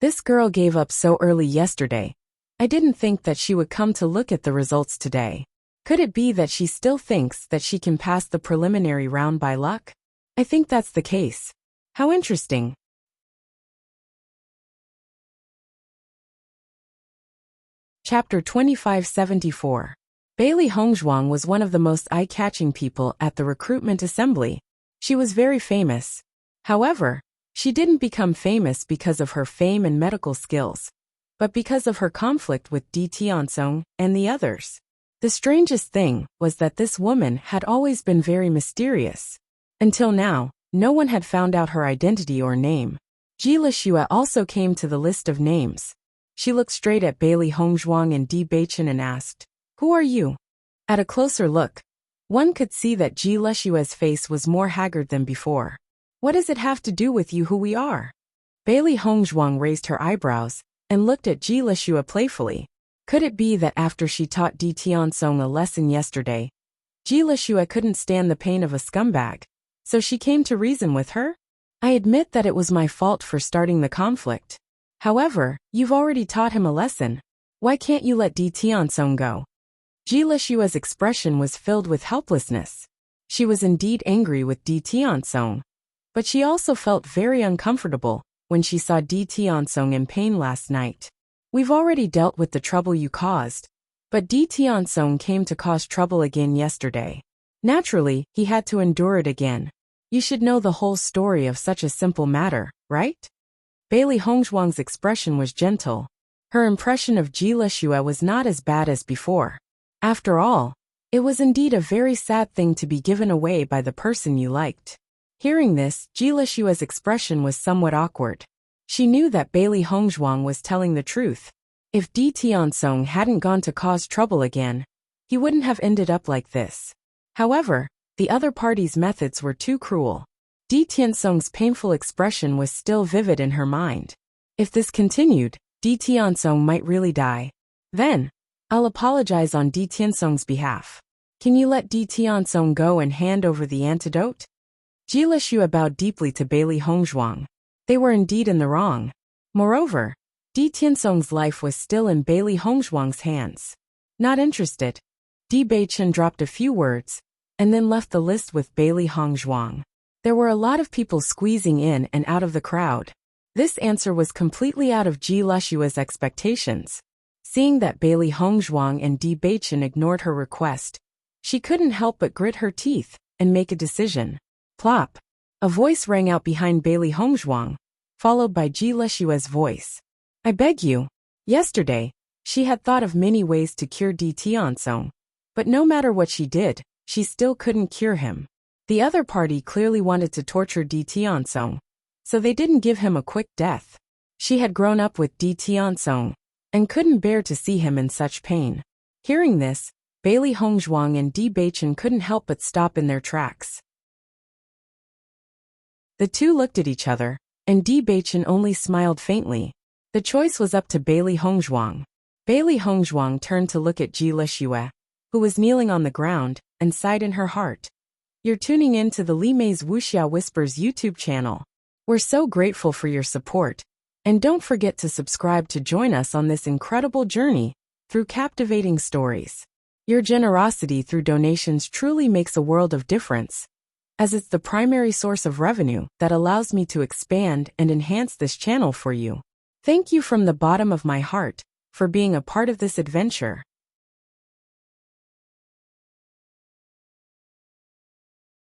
This girl gave up so early yesterday. I didn't think that she would come to look at the results today. Could it be that she still thinks that she can pass the preliminary round by luck? I think that's the case. How interesting. Chapter 2574. Bailey Hongzhuang was one of the most eye-catching people at the recruitment assembly. She was very famous. However, she didn't become famous because of her fame and medical skills, but because of her conflict with Di Tianzong and the others. The strangest thing was that this woman had always been very mysterious. Until now, no one had found out her identity or name. Ji Lixue also came to the list of names. She looked straight at Bailey Hongzhuang and Di Beichen and asked, "Who are you?" At a closer look, one could see that Ji Lixue's face was more haggard than before. What does it have to do with you who we are? Bailey Hongzhuang raised her eyebrows and looked at Ji Lixue playfully. Could it be that after she taught Di Tianzong a lesson yesterday, Ji Lixue couldn't stand the pain of a scumbag, so she came to reason with her? I admit that it was my fault for starting the conflict. However, you've already taught him a lesson. Why can't you let Di Tianzong go? Ji Lixue's expression was filled with helplessness. She was indeed angry with Di Tianzong, but she also felt very uncomfortable when she saw Di Tianzong in pain last night. We've already dealt with the trouble you caused, but Di Tianzong came to cause trouble again yesterday. Naturally, he had to endure it again. You should know the whole story of such a simple matter, right? Bailey Hongzhuang's expression was gentle. Her impression of Ji Lixue was not as bad as before. After all, it was indeed a very sad thing to be given away by the person you liked. Hearing this, Ji Lixue's expression was somewhat awkward. She knew that Bailey Hongzhuang was telling the truth. If Di Tiansong hadn't gone to cause trouble again, he wouldn't have ended up like this. However, the other party's methods were too cruel. Di Tiansong's painful expression was still vivid in her mind. If this continued, Di Tiansong might really die. Then, I'll apologize on Di Tiansong's behalf. Can you let Di Tiansong go and hand over the antidote? Ji Lishua bowed deeply to Bailey Hongzhuang. They were indeed in the wrong. Moreover, Di Tiansong's life was still in Bailey Hongzhuang's hands. Not interested. Di Beichen dropped a few words, and then left the list with Bailey Hongzhuang. There were a lot of people squeezing in and out of the crowd. This answer was completely out of Ji Lishua's expectations. Seeing that Bailey Hongzhuang and Di Beichen ignored her request, she couldn't help but grit her teeth and make a decision. Plop! A voice rang out behind Bailey Hongzhuang, followed by Ji Lishua's voice. I beg you. Yesterday, she had thought of many ways to cure Di Tiansong, but no matter what she did, she still couldn't cure him. The other party clearly wanted to torture Di Tiansong, so they didn't give him a quick death. She had grown up with Di Tiansong and couldn't bear to see him in such pain. Hearing this, Bailey Hongzhuang and Di Beichen couldn't help but stop in their tracks. The two looked at each other, and Di Beichen only smiled faintly. The choice was up to Bailey Hongzhuang. Bailey Hongzhuang turned to look at Ji Lishua, who was kneeling on the ground, and sighed in her heart. You're tuning in to the Li Mei's Wuxia Whispers YouTube channel. We're so grateful for your support, and don't forget to subscribe to join us on this incredible journey through captivating stories. Your generosity through donations truly makes a world of difference, as it's the primary source of revenue that allows me to expand and enhance this channel for you. Thank you from the bottom of my heart for being a part of this adventure.